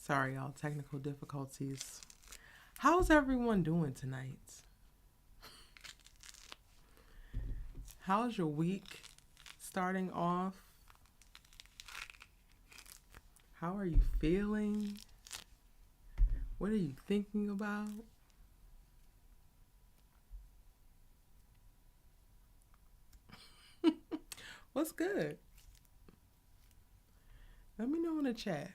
Sorry, y'all. Technical difficulties. How's everyone doing tonight? How's your week starting off? How are you feeling? What are you thinking about? What's good? Let me know in the chat.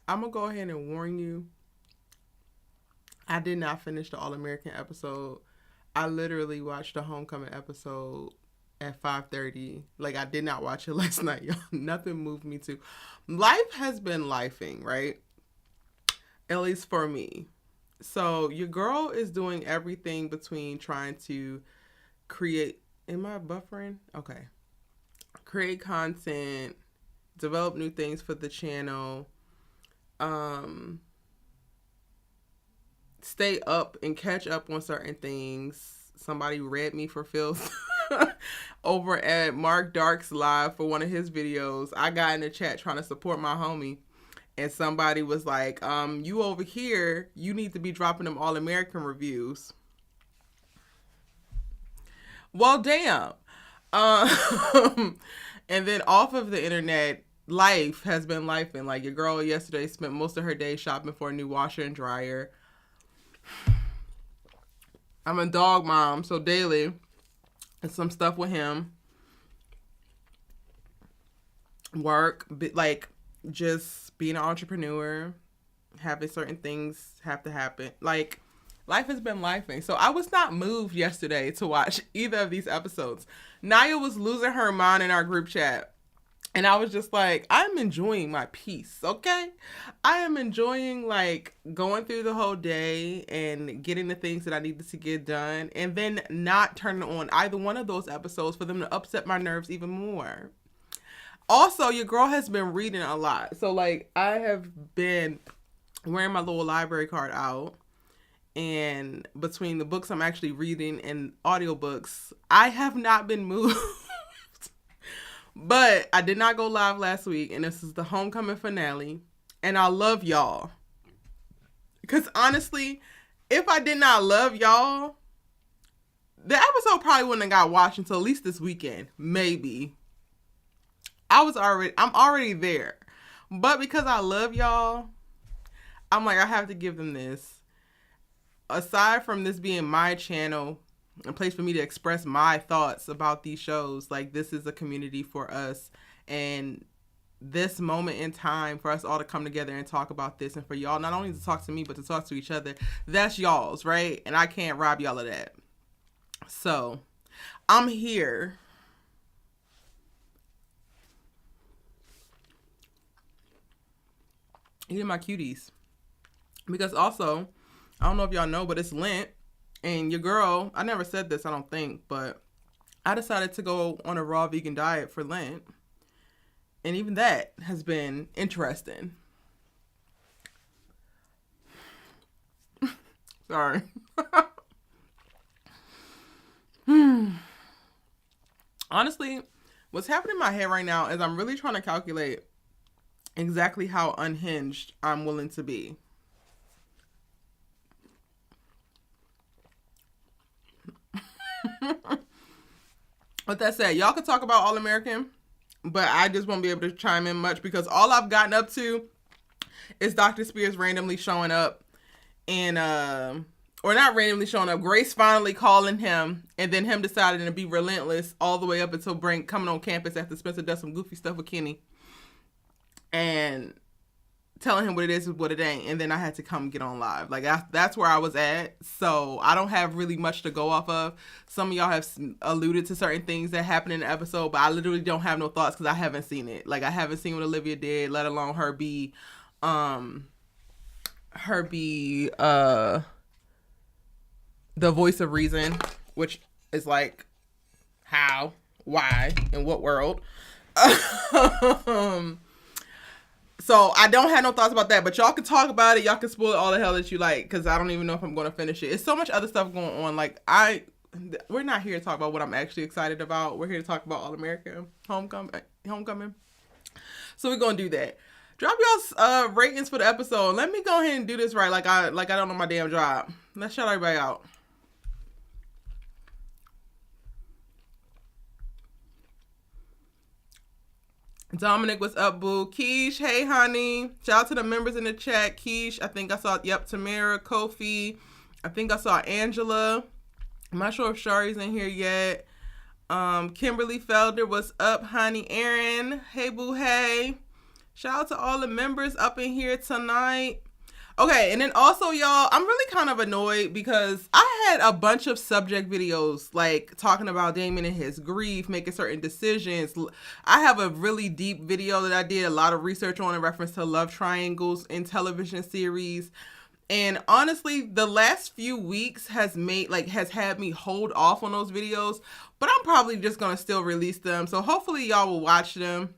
I'm gonna go ahead and warn you. I did not finish the All American episode. I literally watched the Homecoming episode at 5:30. Like, I did not watch it last night, y'all. Nothing moved me to. Life has been lifing, right? At least for me. So your girl is doing everything between trying to create. Am I buffering? Okay. Create content, develop new things for the channel, stay up and catch up on certain things. Somebody read me for filth over at Mark Dark's live for one of his videos. I got in the chat trying to support my homie, and somebody was like, you over here, you need to be dropping them All-American reviews. Well, damn. And then off of the internet, life has been lifing. Like, your girl yesterday spent most of her day shopping for a new washer and dryer. I'm a dog mom, so daily, and some stuff with him. Work, like, just being an entrepreneur, having certain things have to happen. Like, life has been lifing. So I was not moved yesterday to watch either of these episodes. Naya was losing her mind in our group chat. And I was just like, I'm enjoying my peace, okay? I am enjoying, like, going through the whole day and getting the things that I needed to get done, and then not turning on either one of those episodes for them to upset my nerves even more. Also, your girl has been reading a lot. So, like, I have been wearing my little library card out, and between the books I'm actually reading and audiobooks, I have not been moved. But I did not go live last week, and this is the Homecoming finale, and I love y'all. Because honestly, if I did not love y'all, the episode probably wouldn't have got watched until at least this weekend. Maybe. I'm already there. But because I love y'all, I'm like, I have to give them this. Aside from this being my channel, a place for me to express my thoughts about these shows, like, this is a community for us, and this moment in time for us all to come together and talk about this, and for y'all not only to talk to me but to talk to each other, that's y'all's, right? And I can't rob y'all of that. So I'm here. Eating my cuties, because also, I don't know if y'all know, but it's Lent. And your girl, I never said this, I don't think, but I decided to go on a raw vegan diet for Lent. And even that has been interesting. Sorry. Honestly, what's happening in my head right now is I'm really trying to calculate exactly how unhinged I'm willing to be. With that said, y'all can talk about All American, but I just won't be able to chime in much because all I've gotten up to is Dr. Spears randomly showing up and or not randomly showing up, Grace finally calling him, and then him deciding to be relentless all the way up until Brink coming on campus after Spencer does some goofy stuff with Kenny and telling him what it is and what it ain't, and then I had to come get on live. Like, that's where I was at, so I don't have really much to go off of. Some of y'all have alluded to certain things that happened in the episode, but I literally don't have no thoughts because I haven't seen it. Like, I haven't seen what Olivia did, let alone her be her be the voice of reason, which is like how, why, in what world. So I don't have no thoughts about that, but y'all can talk about it. Y'all can spoil all the hell that you like, because I don't even know if I'm going to finish it. It's so much other stuff going on. Like, we're not here to talk about what I'm actually excited about. We're here to talk about All American Homecoming. So we're going to do that. Drop y'all's ratings for the episode. Let me go ahead and do this right, like I don't know my damn job. Let's shout everybody out. Dominic, what's up, boo? Keish, hey, honey. Shout out to the members in the chat. Keish, I think I saw, Tamara, Kofi. I think I saw Angela. I'm not sure if Shari's in here yet. Kimberly Felder, what's up, honey? Aaron, hey, boo, hey. Shout out to all the members up in here tonight. Okay, and then also, y'all, I'm really kind of annoyed because I had a bunch of subject videos, like, talking about Damon and his grief, making certain decisions. I have a really deep video that I did a lot of research on in reference to love triangles in television series. And honestly, the last few weeks has had me hold off on those videos, but I'm probably just going to still release them. So hopefully y'all will watch them.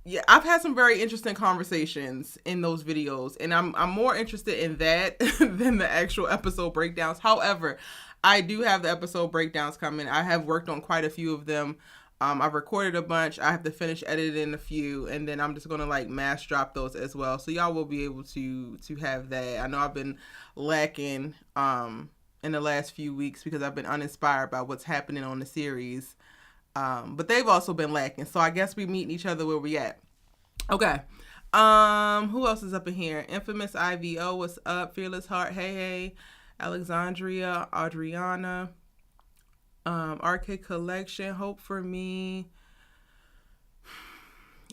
Yeah, I've had some very interesting conversations in those videos, and I'm more interested in that than the actual episode breakdowns. However, I do have the episode breakdowns coming. I have worked on quite a few of them. I've recorded a bunch. I have to finish editing a few, and then I'm just gonna like mass drop those as well. So y'all will be able to have that. I know I've been lacking in the last few weeks because I've been uninspired by what's happening on the series. But they've also been lacking. So I guess we meeting each other where we at. Okay. Who else is up in here? Infamous IVO, what's up? Fearless Heart, hey. Alexandria, Adriana, RK Collection, Hope for Me.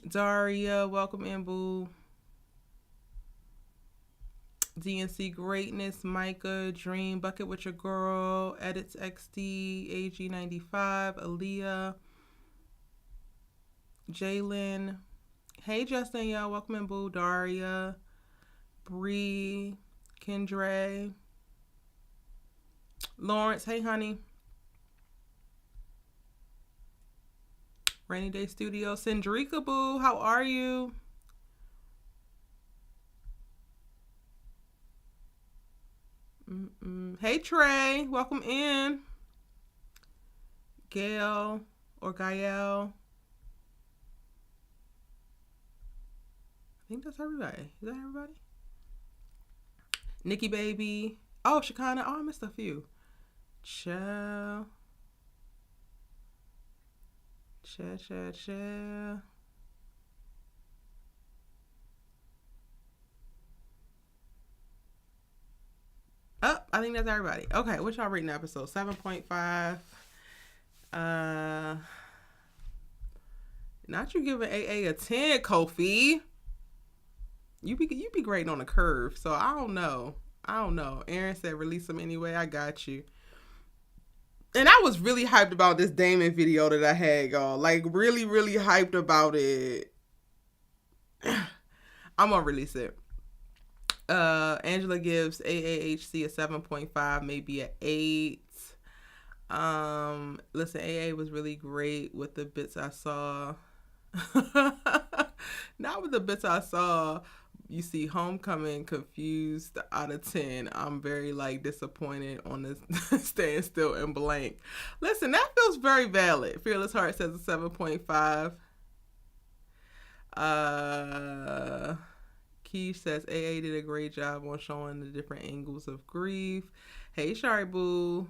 Daria, welcome in, boo. DNC Greatness, Micah, Dream, Bucket with Your Girl, Edits XD, AG95, Aaliyah, Jalen. Hey, Justin, y'all. Welcome in, boo. Daria, Bree, Kendra, Lawrence. Hey, honey. Rainy Day Studio. Cindrica, boo. How are you? Hey, Trey. Welcome in. Gail or Gael. I think that's everybody. Is that everybody? Nikki Baby. Oh, Shakana. Oh, I missed a few. Cha. Oh, I think that's everybody. Okay, what y'all rating the episode? 7.5. Not you giving AA a 10, Kofi. You be grading on a curve, so I don't know. Aaron said release them anyway. I got you. And I was really hyped about this Damon video that I had, y'all. Like, really, really hyped about it. I'm gonna release it. Angela gives AAHC a 7.5, maybe an 8. Listen, AA was really great with the bits I saw. Not with the bits I saw. You see Homecoming confused out of 10. I'm very disappointed on this staying still and blank. Listen, that feels very valid. Fearless Heart says a 7.5. Keish says AA did a great job on showing the different angles of grief. Hey, Shari Boo.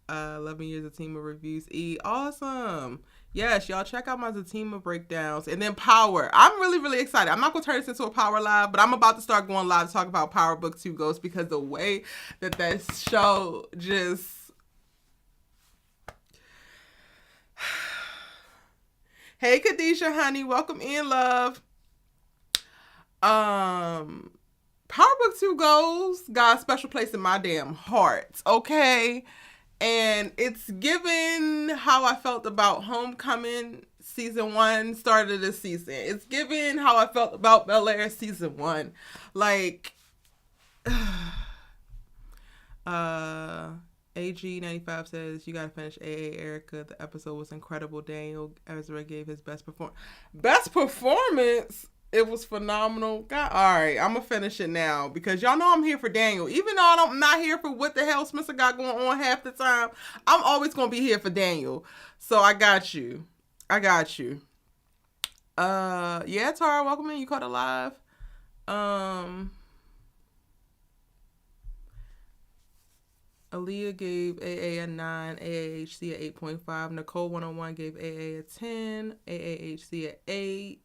11 years of Zatima reviews. Awesome. Yes, y'all check out my Zatima breakdowns. And then Power. I'm really, really excited. I'm not going to turn this into a Power Live, but I'm about to start going live to talk about Power Book 2 Ghosts because the way that show just... Hey, Khadisha, honey. Welcome in, love. Power Book 2 Ghosts got a special place in my damn heart, okay? And it's given how I felt about Homecoming season 1 started this season. It's given how I felt about Bel Air season 1. Like, AG95 says, you gotta finish AA Erica. The episode was incredible. Daniel Ezra gave his best performance. Best performance? It was phenomenal. God, all right, I'm gonna finish it now because y'all know I'm here for Daniel. Even though I'm not here for what the hell Spencer got going on half the time, I'm always gonna be here for Daniel. So I got you. Yeah, Tara, welcome in. You caught it live. Aaliyah gave AA a 9, AAHC a 8.5. Nicole 101 gave AA a 10, AAHC a 8.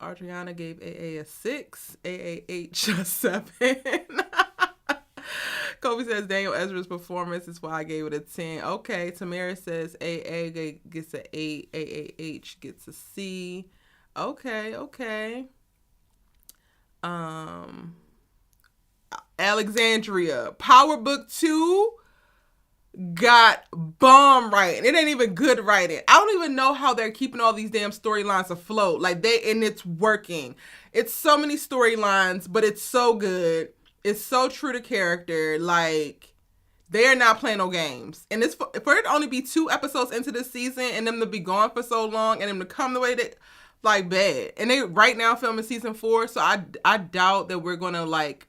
Adriana gave AA a 6, AAH a 7. Kobe says Daniel Ezra's performance is why I gave it a 10. Okay, Tamara says AA gets an 8, AAH gets a C. Okay. Alexandria, Power Book 2 got bomb writing. It ain't even good writing. I don't even know how they're keeping all these damn storylines afloat. Like, and it's working. It's so many storylines, but it's so good. It's so true to character. Like, they are not playing no games. And it's for it to only be 2 episodes into this season and them to be gone for so long and them to come the way that, like, bad. And they right now filming season 4, so I doubt that we're gonna, like,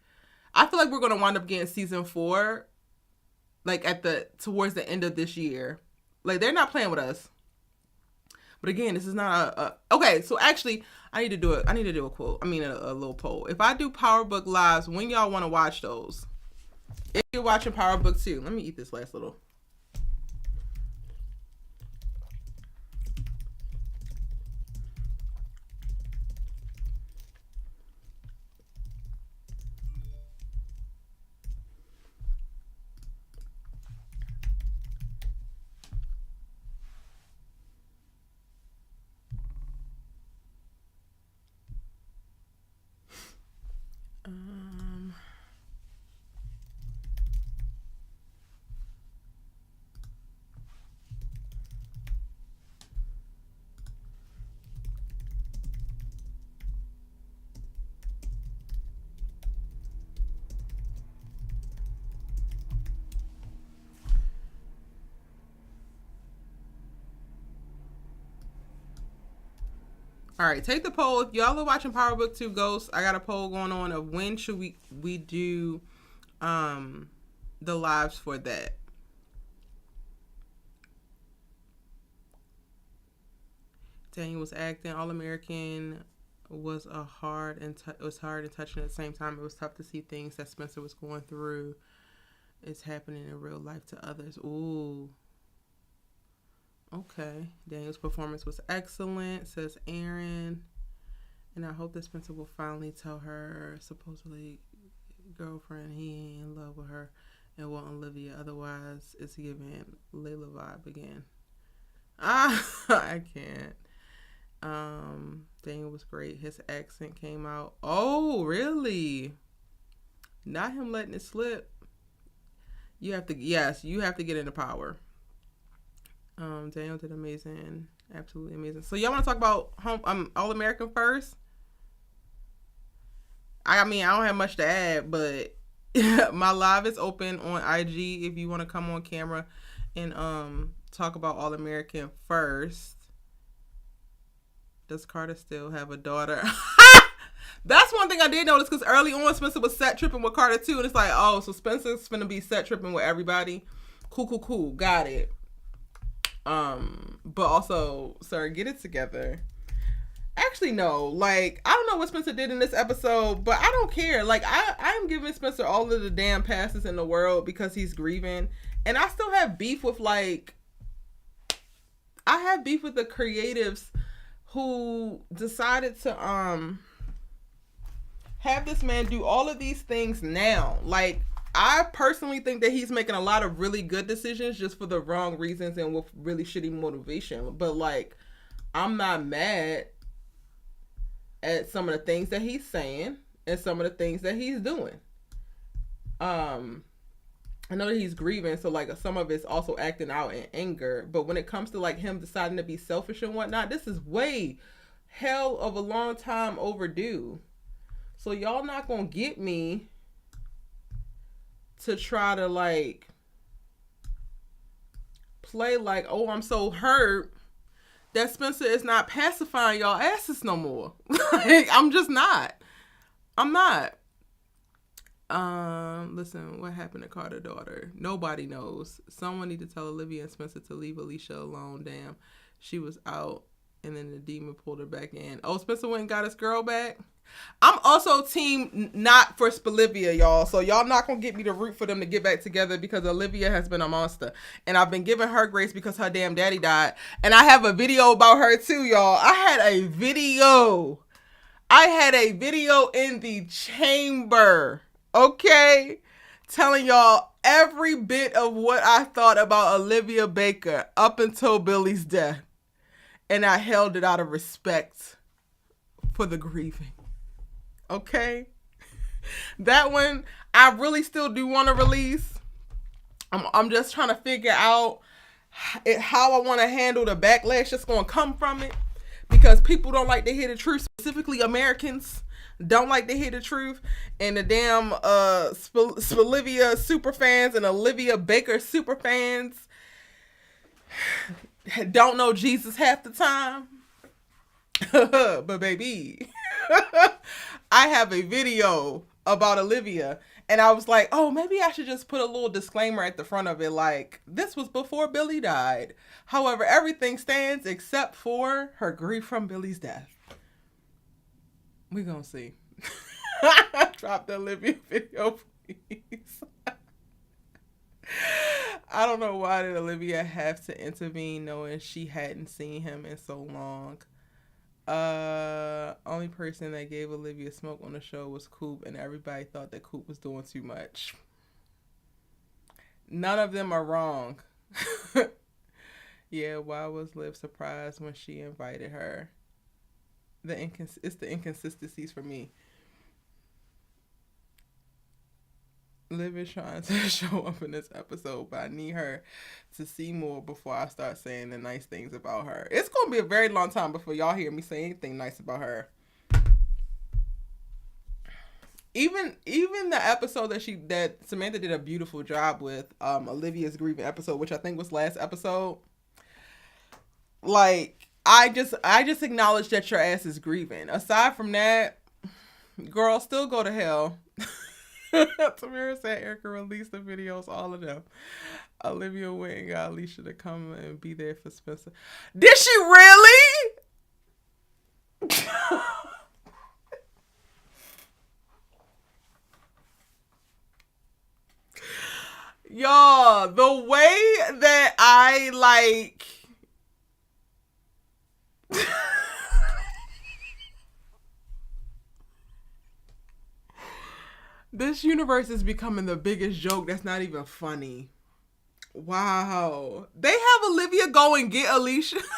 I feel like we're gonna wind up getting season 4 like towards the end of this year. Like, they're not playing with us. But again, this is not a okay. So actually, I need to do a quote. I mean, a little poll. If I do Power Book lives, when y'all want to watch those? If you're watching Power Book 2, let me eat this last little. All right, take the poll. If y'all are watching Power Book 2 Ghosts, I got a poll going on of when should we do the lives for that. Daniel was acting. All American was hard and touching at the same time. It was tough to see things that Spencer was going through. It's happening in real life to others. Ooh. Okay. Daniel's performance was excellent, says Aaron. And I hope that Spencer will finally tell her supposedly girlfriend he ain't in love with her and want Olivia. Otherwise, it's giving Layla vibe again. I can't. Daniel was great. His accent came out. Oh, really? Not him letting it slip. You have to get into Power. Daniel did amazing. Absolutely amazing. So y'all want to talk about All American first? I mean, I don't have much to add, but my live is open on IG if you want to come on camera and talk about All American first. Does Carter still have a daughter? That's one thing I did notice, because early on Spencer was set tripping with Carter too, and it's like, oh, so Spencer's finna be set tripping with everybody. Cool. Got it. But also, sir, get it together. Actually, no. Like, I don't know what Spencer did in this episode, but I don't care. Like, I am giving Spencer all of the damn passes in the world because he's grieving. And I still have beef with, like, I have beef with the creatives who decided to, have this man do all of these things now. Like, I personally think that he's making a lot of really good decisions just for the wrong reasons and with really shitty motivation. But, like, I'm not mad at some of the things that he's saying and some of the things that he's doing. I know that he's grieving, so like some of it's also acting out in anger. But when it comes to like him deciding to be selfish and whatnot, this is way hell of a long time overdue. So y'all not gonna get me to try to like play like, oh, I'm so hurt that Spencer is not pacifying y'all asses no more. Like, I'm just not. I'm not. Listen, what happened to Carter's daughter? Nobody knows. Someone need to tell Olivia and Spencer to leave Alicia alone. Damn. She was out and then the demon pulled her back in. Oh, Spencer went and got his girl back? I'm also team not for Spolivia, y'all. So y'all not gonna get me to root for them to get back together because Olivia has been a monster. And I've been giving her grace because her damn daddy died. And I have a video about her too, y'all. I had a video in the chamber, okay? Telling y'all every bit of what I thought about Olivia Baker up until Billy's death. And I held it out of respect for the grieving. Okay? That one, I really still do want to release. I'm just trying to figure out how I want to handle the backlash that's going to come from it. Because people don't like to hear the truth. Specifically, Americans don't like to hear the truth. And the damn Olivia super fans and Olivia Baker super fans don't know Jesus half the time. But baby, I have a video about Olivia. And I was like, oh, maybe I should just put a little disclaimer at the front of it. Like, this was before Billy died. However, everything stands except for her grief from Billy's death. We gonna see. Drop the Olivia video, please. I don't know why did Olivia have to intervene knowing she hadn't seen him in so long. Only person that gave Olivia smoke on the show was Coop, and everybody thought that Coop was doing too much. None of them are wrong. Yeah, why was Liv surprised when she invited her? It's the inconsistencies for me. Liv is trying to show up in this episode, but I need her to see more before I start saying the nice things about her. It's going to be a very long time before y'all hear me say anything nice about her. Even the episode that Samantha did a beautiful job with, Olivia's grieving episode, which I think was last episode. Like, I just acknowledge that your ass is grieving. Aside from that, girl, still go to hell. Tamara said Erica released the videos, all of them. Olivia went and got Alicia to come and be there for Spencer. Did she really? Y'all, the way that I like... This universe is becoming the biggest joke that's not even funny. Wow. They have Olivia go and get Alicia. After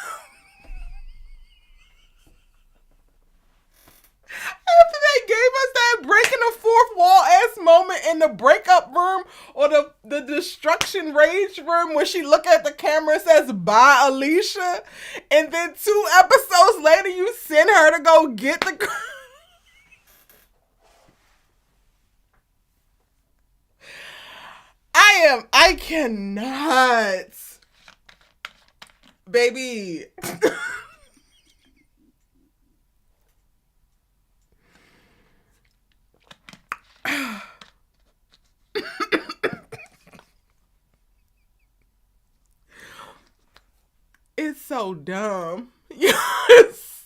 they gave us that breaking the fourth wall ass moment in the breakup room or the destruction rage room where she look at the camera and says, bye, Alicia. And then 2 episodes later, you send her to go get the... I cannot. Baby. It's so dumb. Yes.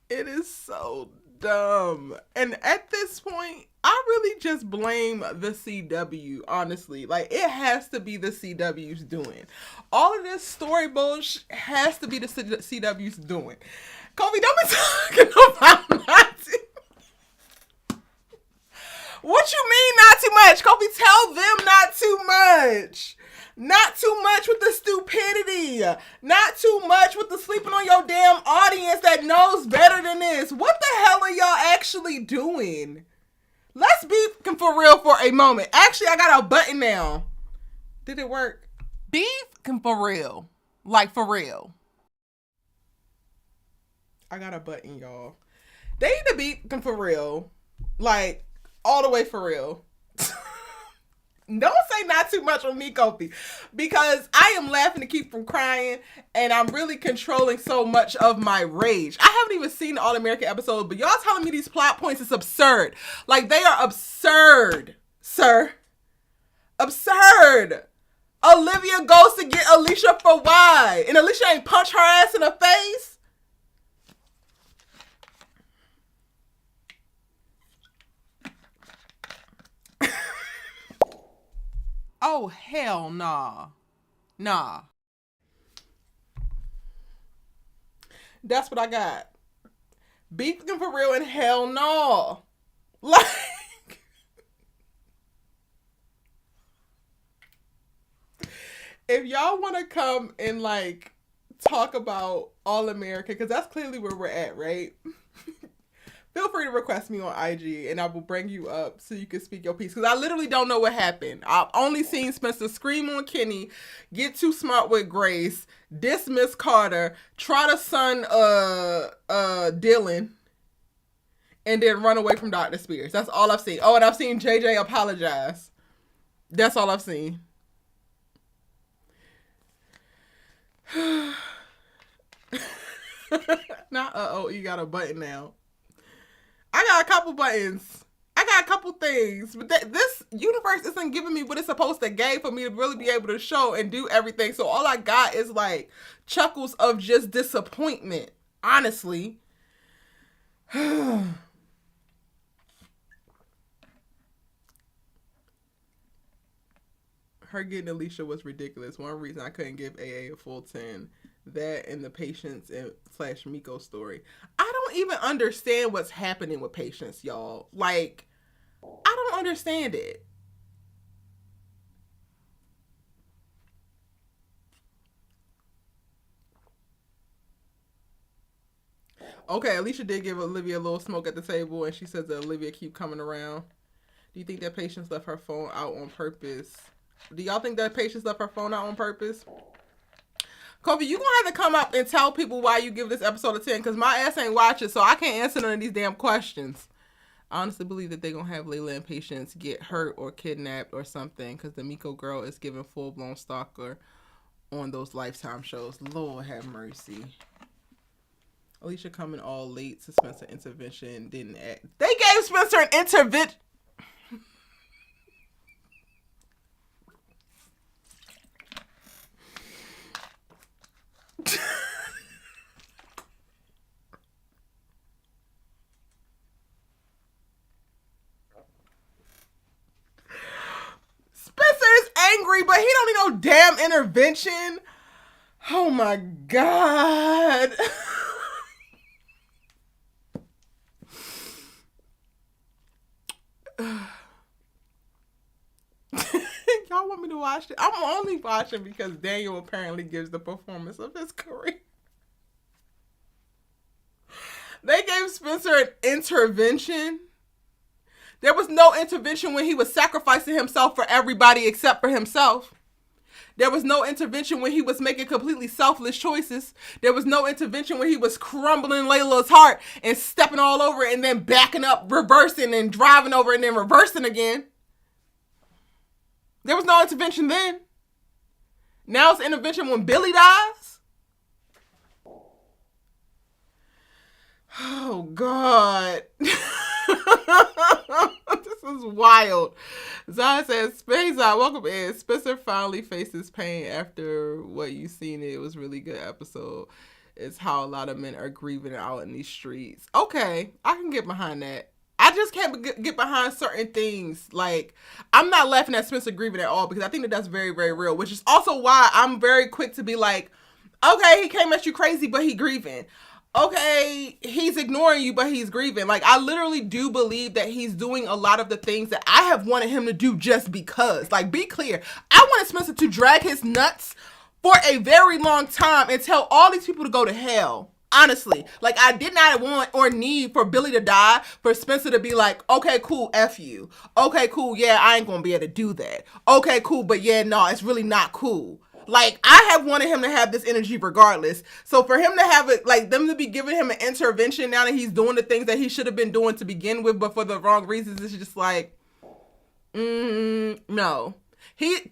It is so dumb. And at this point, I really just blame the CW, honestly. Like, it has to be the CW's doing. All of this story bullshit has to be the CW's doing. Kobe, don't be talking about not too. What you mean not too much? Kobe, tell them not too much. Not too much with the stupidity. Not too much with the sleeping on your damn audience that knows better than this. What the hell are y'all actually doing? Let's be for real for a moment. Actually, I got a button now. Did it work? Beef for real. Like, for real. I got a button, y'all. They need to be for real. Like, all the way for real. Don't say not too much on me, Kofi, because I am laughing to keep from crying, and I'm really controlling so much of my rage. I haven't even seen the All American episode, but y'all telling me these plot points is absurd. Like, they are absurd, sir. Absurd. Olivia goes to get Alicia for why? And Alicia ain't punch her ass in the face? Oh, hell nah. Nah. That's what I got. Beef for real and hell no. Like, if y'all want to come and like talk about All American, because that's clearly where we're at, right? Feel free to request me on IG and I will bring you up so you can speak your piece. Because I literally don't know what happened. I've only seen Spencer scream on Kenny, get too smart with Grace, dismiss Carter, try to son Dylan, and then run away from Dr. Spears. That's all I've seen. Oh, and I've seen JJ apologize. That's all I've seen. Not you got a button now. I got a couple buttons. I got a couple things. But this universe isn't giving me what it's supposed to give for me to really be able to show and do everything. So all I got is like chuckles of just disappointment. Honestly. Her getting Alicia was ridiculous. One reason I couldn't give AA a full 10. That and the Patience and / Miko story. I don't even understand what's happening with Patience, y'all. Like, I don't understand it. Okay, Alicia did give Olivia a little smoke at the table, and she says that Olivia keep coming around. Do you think that Patience left her phone out on purpose? Do y'all think that Patience left her phone out on purpose? Kofi, you gonna have to come up and tell people why you give this episode a 10, because my ass ain't watching, so I can't answer none of these damn questions. I honestly believe that they're gonna have Layla and Patience get hurt or kidnapped or something, because the Miko girl is giving full-blown stalker on those Lifetime shows. Lord have mercy. Alicia coming all late to Spencer intervention. Didn't act. They gave Spencer an intervention. Spencer is angry, but he don't need no damn intervention. Oh my God. Y'all want me to watch it? I'm only watching because Daniel apparently gives the performance of his career. They gave Spencer an intervention. There was no intervention when he was sacrificing himself for everybody except for himself. There was no intervention when he was making completely selfless choices. There was no intervention when he was crumbling Layla's heart and stepping all over it and then backing up, reversing and driving over and then reversing again. There was no intervention then. Now it's intervention when Billy dies. Oh, God. This is wild. Zai says, Space Out, welcome in. Spencer finally faces pain after what you seen. It was a really good episode. It's how a lot of men are grieving out in these streets. Okay, I can get behind that. I just can't get behind certain things. Like, I'm not laughing at Spencer grieving at all because I think that that's very, very real, which is also why I'm very quick to be like, okay, he came at you crazy, but he grieving. Okay, he's ignoring you, but he's grieving. Like, I literally do believe that he's doing a lot of the things that I have wanted him to do just because. Like, be clear. I wanted Spencer to drag his nuts for a very long time and tell all these people to go to hell. Honestly, like, I did not want or need for Billy to die for Spencer to be like, okay, cool, F you. Okay, cool, yeah, I ain't gonna be able to do that. Okay, cool, but yeah, no, it's really not cool. Like, I have wanted him to have this energy regardless. So for him to have it, like, them to be giving him an intervention now that he's doing the things that he should have been doing to begin with, but for the wrong reasons, it's just like, no. He's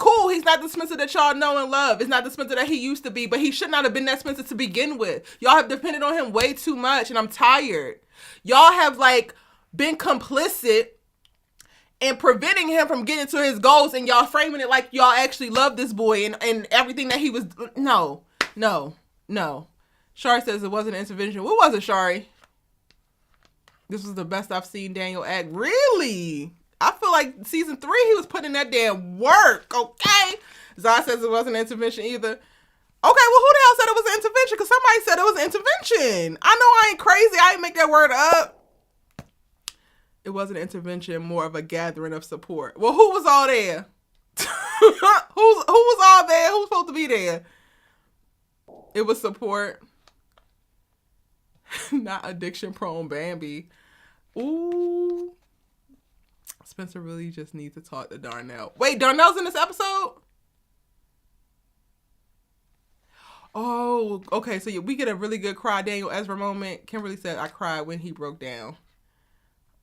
not the Spencer that y'all know and love. It's not the Spencer that he used to be, but he should not have been that Spencer to begin with. Y'all have depended on him way too much, and I'm tired. Y'all have, like, been complicit in preventing him from getting to his goals, and y'all framing it like y'all actually love this boy and everything that he was. No. Shari says it wasn't an intervention. What was it, Shari? This was the best I've seen Daniel act. Really? I feel like season 3, he was putting in that damn work, okay? Zah says it wasn't an intervention either. Okay, well, who the hell said it was an intervention? Because somebody said it was an intervention. I know I ain't crazy. I ain't make that word up. It wasn't an intervention, more of a gathering of support. Well, who was all there? who was all there? Who was supposed to be there? It was support. Not addiction-prone Bambi. Ooh. Spencer really just needs to talk to Darnell. Wait, Darnell's in this episode? Oh, okay. So we get a really good cry Daniel Ezra moment. Kimberly said, I cried when he broke down.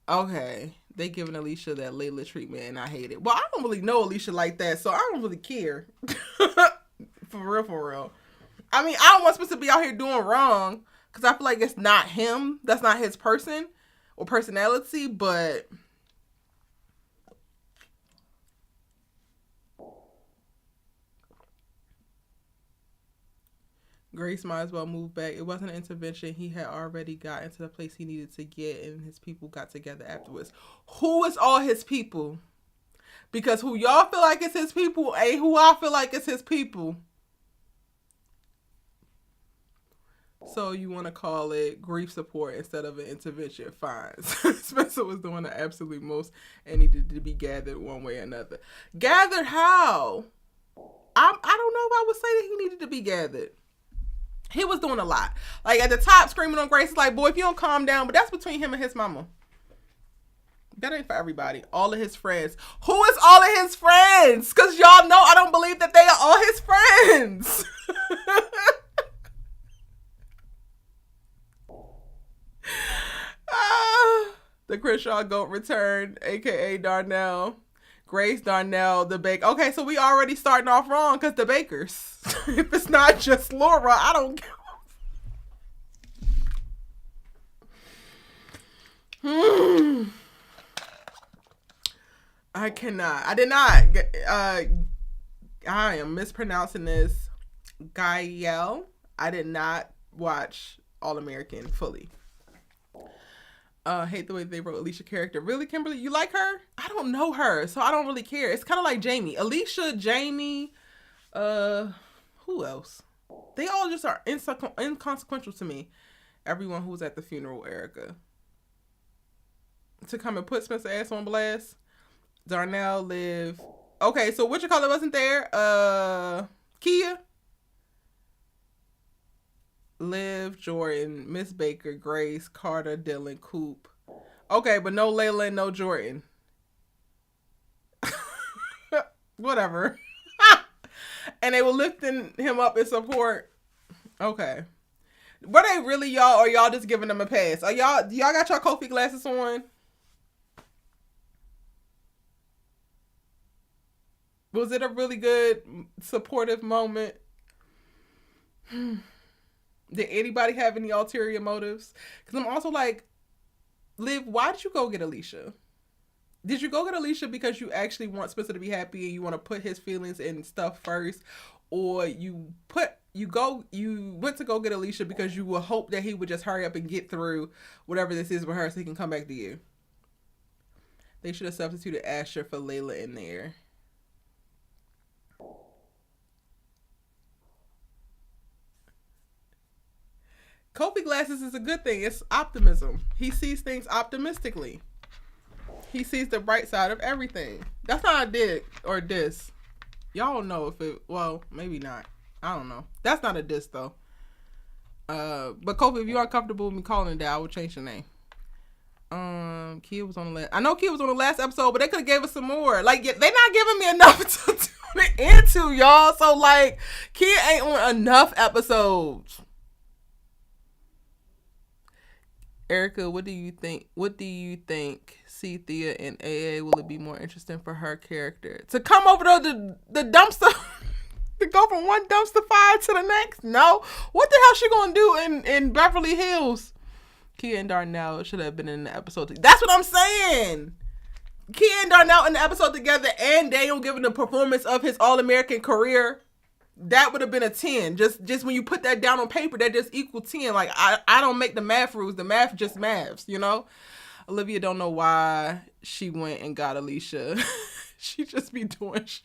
Okay. They giving Alicia that Layla treatment, and I hate it. Well, I don't really know Alicia like that, so I don't really care. For real. I mean, I don't want Spencer to be out here doing wrong, because I feel like it's not him. That's not his person or personality, but... Grace might as well move back. It wasn't an intervention. He had already gotten to the place he needed to get, and his people got together afterwards. Who is all his people? Because who y'all feel like is his people ain't who I feel like is his people. So you want to call it grief support instead of an intervention? Fine. Spencer was doing the absolute most and needed to be gathered one way or another. Gathered how? I don't know if I would say that he needed to be gathered. He was doing a lot. Like, at the top, screaming on Grace, like, boy, if you don't calm down, but that's between him and his mama. That ain't for everybody. All of his friends. Who is all of his friends? Because y'all know I don't believe that they are all his friends. The Crenshaw goat returned, a.k.a. Darnell. Grace, Darnell, the Baker. Okay, so we already starting off wrong because the Bakers. If it's not just Laura, I don't care. I cannot. I did not. I am mispronouncing this. YALL. I did not watch All American fully. Hate the way they wrote Alicia character. Really, Kimberly? You like her? I don't know her, so I don't really care. It's kind of like Jamie. Alicia, Jamie, who else? They all just are inconsequential to me. Everyone who was at the funeral, Erica. To come and put Spencer ass on blast. Darnell, Liv. Okay, so what you call it wasn't there? Kia. Liv, Jordan, Miss Baker, Grace, Carter, Dylan, Coop. Okay, but no Layla and no Jordan. Whatever. And they were lifting him up in support. Okay. Were they really y'all, or y'all just giving them a pass? Are y'all got y'all Kofi glasses on? Was it a really good supportive moment? Did anybody have any ulterior motives? Because I'm also like, Liv, why did you go get Alicia? Did you go get Alicia because you actually want Spencer to be happy and you want to put his feelings and stuff first? Or you went to go get Alicia because you would hope that he would just hurry up and get through whatever this is with her so he can come back to you? They should have substituted Asher for Layla in there. Kofi glasses is a good thing. It's optimism. He sees things optimistically. He sees the bright side of everything. That's not a dig or diss. Y'all don't know if it, well, maybe not. I don't know. That's not a diss though. But Kofi, if you are comfortable with me calling it that, I will change the name. Kia was on the last. I know Kia was on the last episode, but they could have gave us some more. Like, they not giving me enough to tune into, y'all. So like, Kia ain't on enough episodes. Erica, what do you think? What do you think? See Thea and AA, will it be more interesting for her character to come over to the dumpster? To go from one dumpster fire to the next? No. What the hell she gonna do in Beverly Hills? Kia and Darnell should have been in the episode. That's what I'm saying. Kia and Darnell in the episode together, and Daniel giving the performance of his All-American career. That would have been a 10. Just when you put that down on paper, that just equal 10. Like, I don't make the math rules. The math just maths, you know? Olivia don't know why she went and got Alicia. She just be doing shit.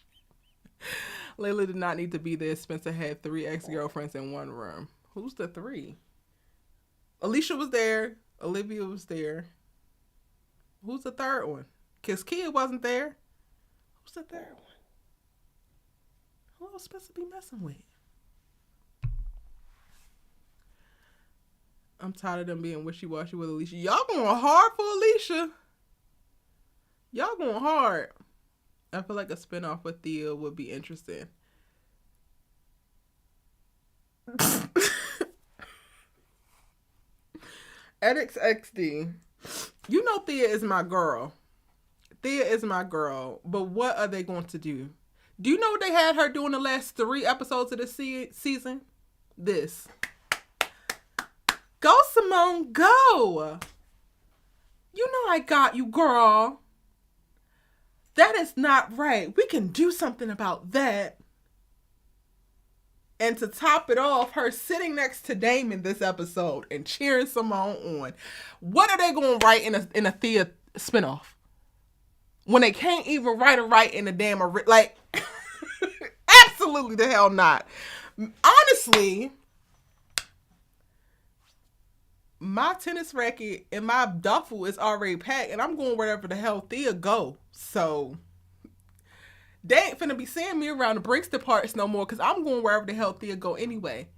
Layla did not need to be there. Spencer had 3 ex-girlfriends in one room. Who's the 3? Alicia was there. Olivia was there. Who's the third one? Because Kia wasn't there. Who's the third one? Who else Spencer be messing with? I'm tired of them being wishy-washy with Alicia. Y'all going hard for Alicia. Y'all going hard. I feel like a spinoff with Thea would be interesting. Edix XD. You know Thea is my girl. Thea is my girl. But what are they going to do? Do you know what they had her doing the last 3 episodes of the season? This. Go, Simone, go. You know I got you, girl. That is not right. We can do something about that. And to top it off, her sitting next to Damon this episode and cheering Simone on. What are they going to write in a Thea spinoff? When they can't even write in the damn... Like, absolutely the hell not. Honestly, my tennis racket and my duffel is already packed, and I'm going wherever the hell Thea go. So they ain't finna be seeing me around the Brixton parts no more, because I'm going wherever the hell Thea go anyway.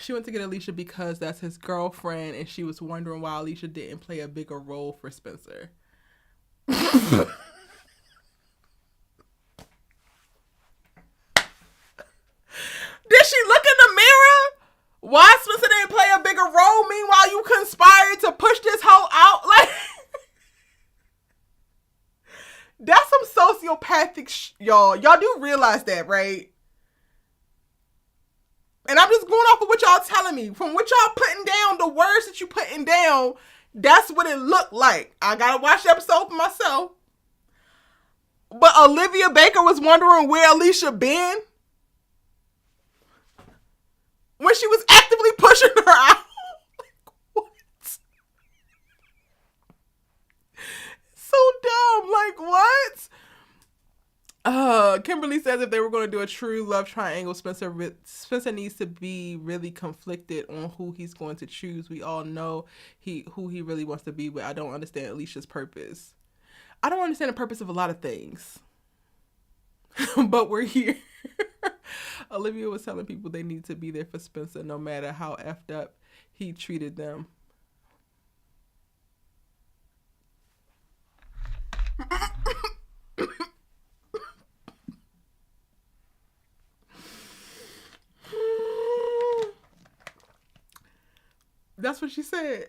She went to get Alicia because that's his girlfriend, and she was wondering why Alicia didn't play a bigger role for Spencer. Did she look in the mirror? Why Spencer didn't play a bigger role? Meanwhile, you conspired to push this hoe out. Like, that's some sociopathic y'all. Y'all do realize that, right? And I'm just going off of what y'all telling me. From what y'all putting down, the words that you putting down, that's what it looked like. I gotta watch the episode for myself. But Olivia Baker was wondering where Alicia been when she was actively pushing her out. Like, what? So dumb. Like, what? Kimberly says if they were going to do a true love triangle, Spencer needs to be really conflicted on who he's going to choose. We all know who he really wants to be with. I don't understand Alicia's purpose. I don't understand the purpose of a lot of things. But we're here. Olivia was telling people they need to be there for Spencer no matter how effed up he treated them. That's what she said.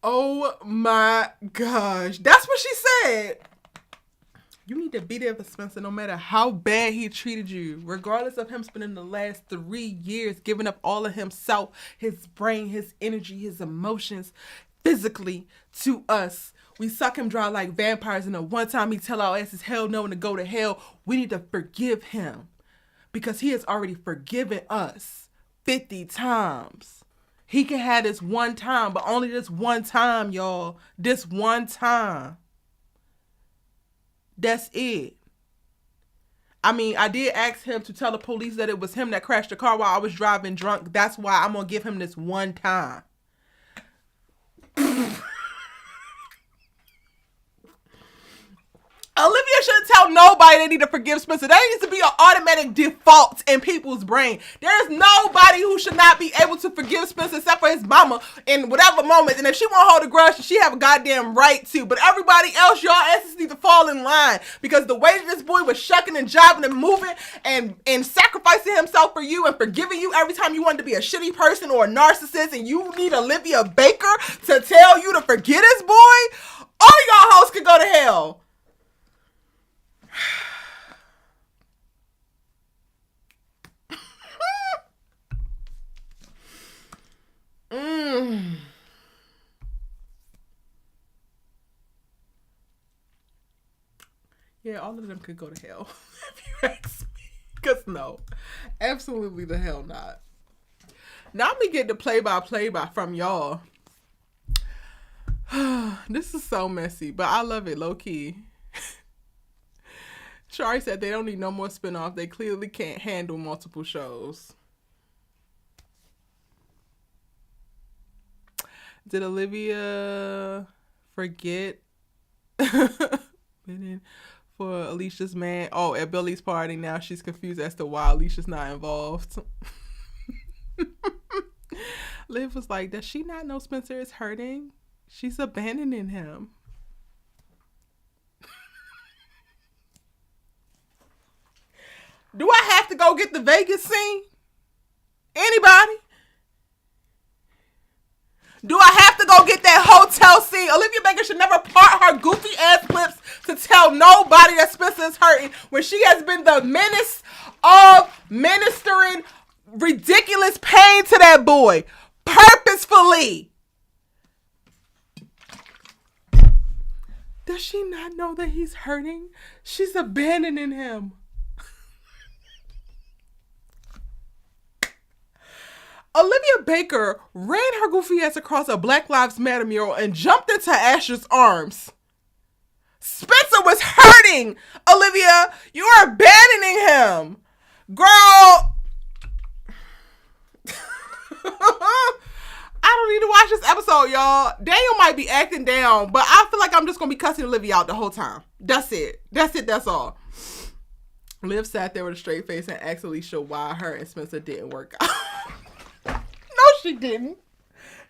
Oh my gosh. That's what she said. You need to be there for Spencer no matter how bad he treated you. Regardless of him spending the last 3 years giving up all of himself, his brain, his energy, his emotions, physically to us. We suck him dry like vampires, and the one time he tell our asses hell no and to go to hell, we need to forgive him. Because he has already forgiven us 50 times. He can have this one time, but only this one time, y'all. This one time. That's it. I mean, I did ask him to tell the police that it was him that crashed the car while I was driving drunk. That's why I'm going to give him this one time. Olivia shouldn't tell nobody they need to forgive Spencer. That needs to be an automatic default in people's brain. There's nobody who should not be able to forgive Spencer except for his mama in whatever moment. And if she want to hold a grudge, she have a goddamn right to. But everybody else, y'all asses need to fall in line. Because the way that this boy was shucking and jiving and moving and sacrificing himself for you and forgiving you every time you wanted to be a shitty person or a narcissist, and you need Olivia Baker to tell you to forget this boy, all y'all hoes can go to hell. Yeah, all of them could go to hell, if you ask me. Because no, absolutely the hell not. Now we get the play-by-play from y'all. This is so messy, but I love it, low-key. Shari said they don't need no more spinoff. They clearly can't handle multiple shows. Did Olivia forget for Alicia's man? Oh, at Billy's party now she's confused as to why Alicia's not involved. Liv was like, does she not know Spencer is hurting? She's abandoning him. Do I have to go get the Vegas scene? Anybody? Do I have to go get that hotel scene? Olivia Baker should never part her goofy ass lips to tell nobody that Spencer is hurting when she has been the menace of ministering ridiculous pain to that boy purposefully. Does she not know that he's hurting? She's abandoning him. Olivia Baker ran her goofy ass across a Black Lives Matter mural and jumped into Asher's arms. Spencer was hurting. Olivia, you are abandoning him. Girl. I don't need to watch this episode, y'all. Daniel might be acting down, but I feel like I'm just going to be cussing Olivia out the whole time. That's it. That's all. Liv sat there with a straight face and asked Alicia why her and Spencer didn't work out. She didn't.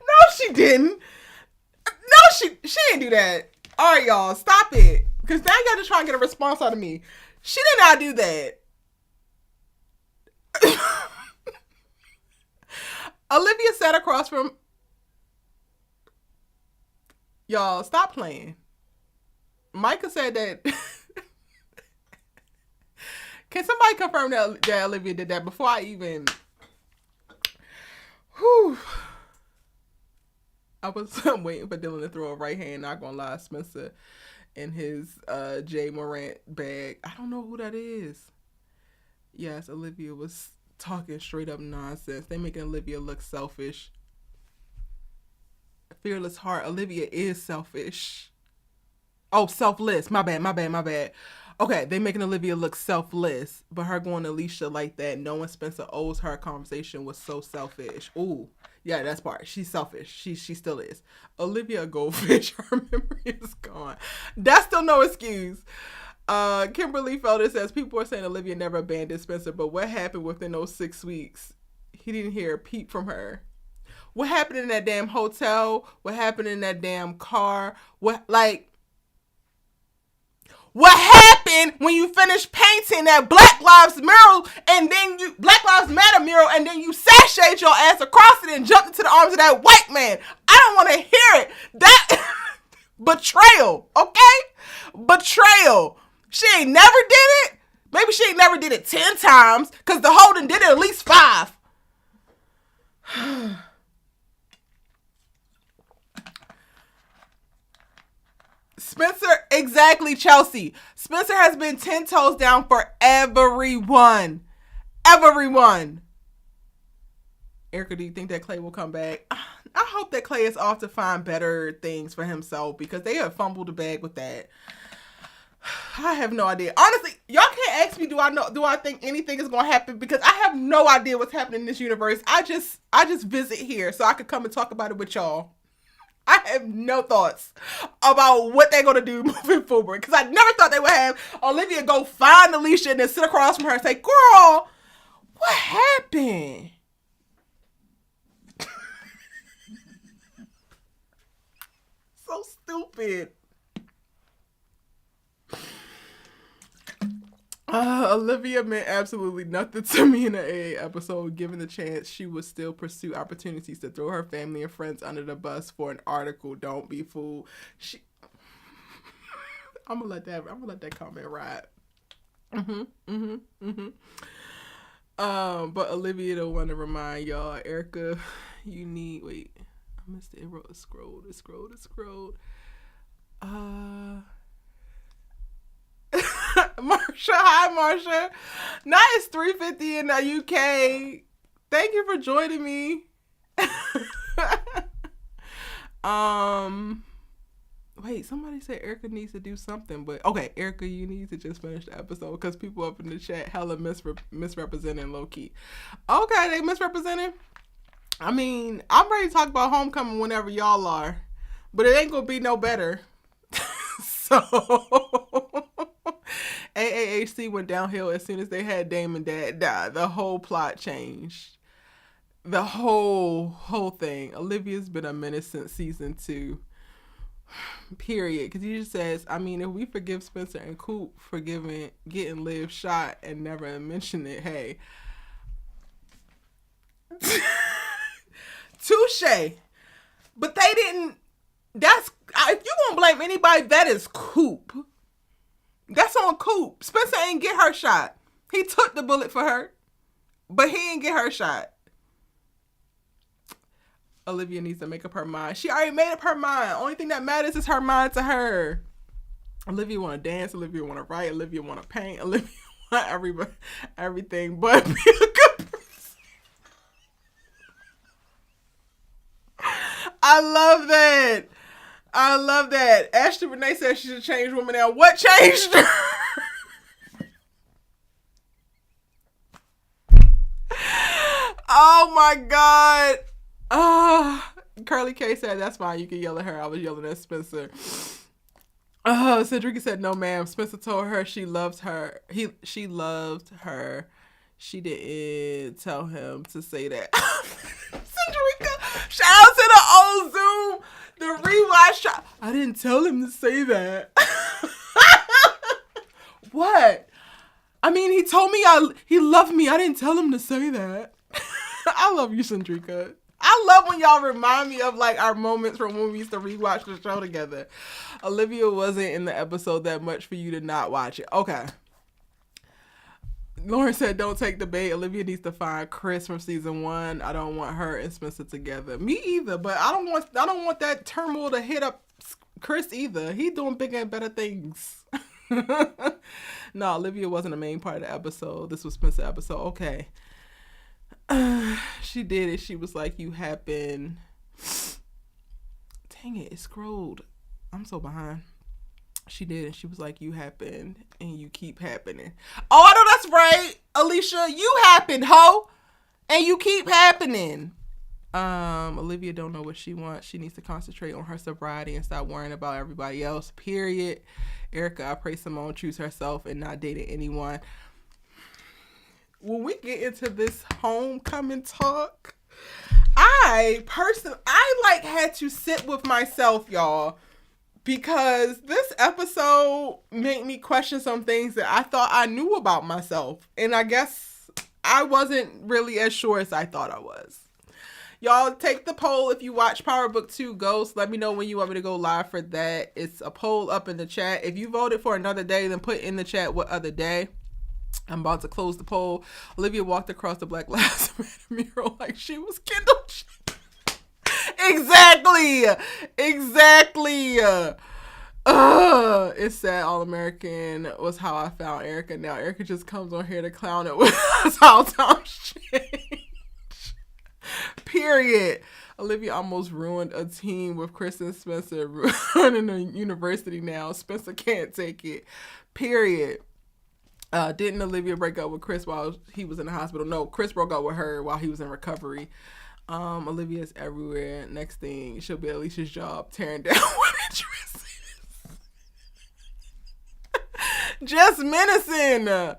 No, she didn't. No, she didn't do that. All right, y'all, stop it. Because now you got to try and get a response out of me. She did not do that. Olivia sat across from... Y'all, stop playing. Micah said that... Can somebody confirm that Olivia did that before I even... Whew. I was waiting for Dylan to throw a right hand, not gonna lie. Spencer in his Jay Morant bag. I don't know who that is. Yes, Olivia was talking straight up nonsense. They making Olivia look selfish. Fearless heart. Olivia is selfish. Oh, selfless. My bad. Okay, they making Olivia look selfless, but her going to Alicia like that, knowing Spencer owes her a conversation, was so selfish. Ooh, yeah, that's part. She's selfish. She still is. Olivia a goldfish. Her memory is gone. That's still no excuse. Kimberly Felder says people are saying Olivia never abandoned Spencer, but what happened within those 6 weeks? He didn't hear a peep from her. What happened in that damn hotel? What happened in that damn car? What happened when you finished painting that Black Lives Matter mural and then you sashayed your ass across it and jumped into the arms of that white man? I don't want to hear it. That betrayal, okay? Betrayal. She ain't never did it. Maybe she ain't never did it 10 times because the Holden did it at least 5. Spencer, exactly, Chelsea. Spencer has been 10 toes down for everyone. Everyone. Erica, do you think that Clay will come back? I hope that Clay is off to find better things for himself because they have fumbled the bag with that. I have no idea. Honestly, y'all can't ask me do I think anything is going to happen because I have no idea what's happening in this universe. I just visit here so I could come and talk about it with y'all. I have no thoughts about what they're going to do moving forward. Because I never thought they would have Olivia go find Alicia and then sit across from her and say, girl, what happened? So stupid. Olivia meant absolutely nothing to me in the AA episode. Given the chance, she would still pursue opportunities to throw her family and friends under the bus for an article. Don't be fooled. I'm gonna let that comment ride. But Olivia don't want to remind y'all, Erica, you need. Wait, I missed it. It scrolled. Marsha, hi Marsha. Now it's 3:50 in the UK. Thank you for joining me. Wait, somebody said Erica needs to do something, but okay, Erica, you need to just finish the episode because people up in the chat hella misrepresenting low key. Okay, they misrepresenting. I mean, I'm ready to talk about Homecoming whenever y'all are, but it ain't gonna be no better. So AAHC went downhill as soon as they had Damon Dad die. The whole plot changed. The whole thing. Olivia's been a menace since season 2. Period. Because he just says, I mean, if we forgive Spencer and Coop for getting Liv shot and never mention it, hey. Touche. But they didn't. If you gonna blame anybody, that is Coop. That's on Coop. Spencer ain't get her shot. He took the bullet for her, but he ain't get her shot. Olivia needs to make up her mind. She already made up her mind. Only thing that matters is her mind to her. Olivia want to dance. Olivia want to write. Olivia want to paint. Olivia want everything but be a good person. I love that. Ashley Renee said she should change women now. What changed her? Oh my God. Curly K said, that's fine. You can yell at her. I was yelling at Spencer. Cedrica said, no ma'am. Spencer told her she loved her. She loved her. She didn't tell him to say that. Cedrica, shout out to the old Zoom. The rewatch. I didn't tell him to say that. What? I mean, he told me he loved me. I didn't tell him to say that. I love you, Cedrica. I love when y'all remind me of like our moments from when we used to rewatch the show together. Olivia wasn't in the episode that much for you to not watch it. Okay. Lauren said, don't take the bait. Olivia needs to find Chris from season 1. I don't want her and Spencer together. Me either, but I don't want that turmoil to hit up Chris either. He doing bigger and better things. No, Olivia wasn't the main part of the episode. This was Spencer's episode. Okay. She did it. She was like, you happen. Dang it scrolled. I'm so behind. She did, and she was like, you happen, and you keep happening. Oh, I know that's right, Alicia. You happened, ho, and you keep happening. Olivia don't know what she wants. She needs to concentrate on her sobriety and stop worrying about everybody else, period. Erica, I pray Simone choose herself and not dating anyone. When we get into this homecoming talk, I had to sit with myself, y'all. Because this episode made me question some things that I thought I knew about myself. And I guess I wasn't really as sure as I thought I was. Y'all take the poll if you watch Power Book 2 Ghost. Let me know when you want me to go live for that. It's a poll up in the chat. If you voted for another day, then put in the chat what other day. I'm about to close the poll. Olivia walked across the Black Lives Matter mural like she was Kendall. Exactly. It's sad. All American was how I found Erica. Now Erica just comes on here to clown it with us how times change. Period. Olivia almost ruined a team with Chris and Spencer running a university now. Spencer can't take it. Period. Didn't Olivia break up with Chris while he was in the hospital? No, Chris broke up with her while he was in recovery. Olivia's everywhere. Next thing, she'll be at Alicia's job tearing down what dresses. Just menacing.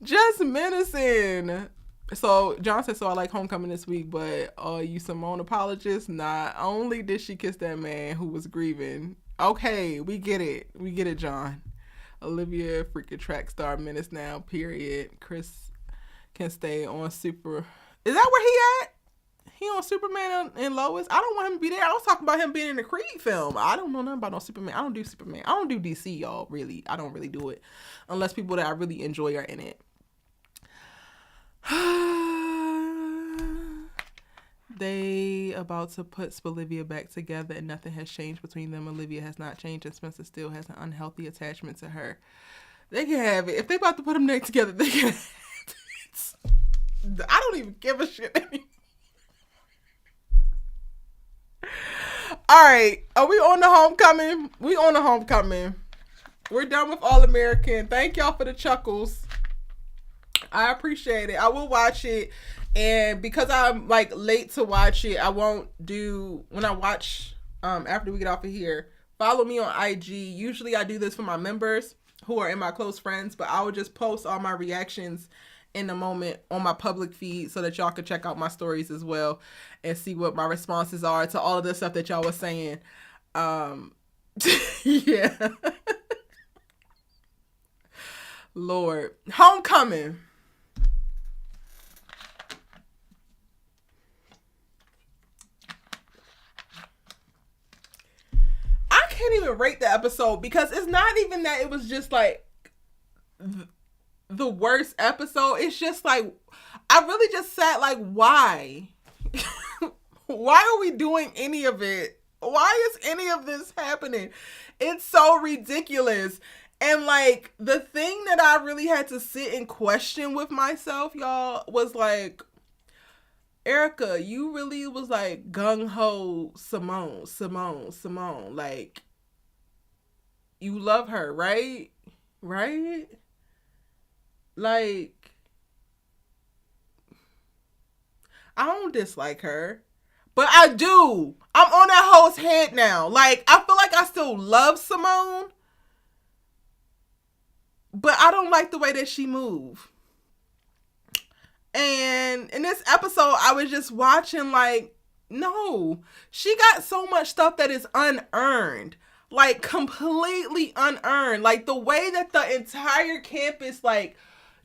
Just menacing. So John said, so I like Homecoming this week, but you Simone apologists? Not only did she kiss that man who was grieving. Okay, we get it. We get it, John. Olivia, freaking track star menace now, period. Chris can stay on Super. Is that where he at? He on Superman and Lois? I don't want him to be there. I was talking about him being in the Creed film. I don't know nothing about no Superman. I don't do Superman. I don't do DC, y'all, really. I don't really do it. Unless people that I really enjoy are in it. They about to put Olivia back together and nothing has changed between them. Olivia has not changed and Spencer still has an unhealthy attachment to her. They can have it. If they about to put them back together, they can have it. I don't even give a shit anymore. All right. Are we on the Homecoming? We on the Homecoming. We're done with All American. Thank y'all for the chuckles. I appreciate it. I will watch it. And because I'm like late to watch it, I won't do when I watch after we get off of here. Follow me on IG. Usually I do this for my members who are in my close friends, but I will just post all my reactions in the moment on my public feed so that y'all can check out my stories as well and see what my responses are to all of the stuff that y'all was saying. Yeah. Lord. Homecoming. I can't even rate the episode because it's not even that it was just like the worst episode. It's just like, I really just sat like, why? Why are we doing any of it? Why is any of this happening? It's so ridiculous. And like, the thing that I really had to sit and question with myself, y'all, was like, Erica, you really was like gung-ho Simone. Like, you love her, right? Right? Like, I don't dislike her, but I do. I'm on that hoe's head now. Like, I feel like I still love Simone, but I don't like the way that she move. And in this episode, I was just watching like, no, she got so much stuff that is unearned. Like, completely unearned. Like, the way that the entire campus, like,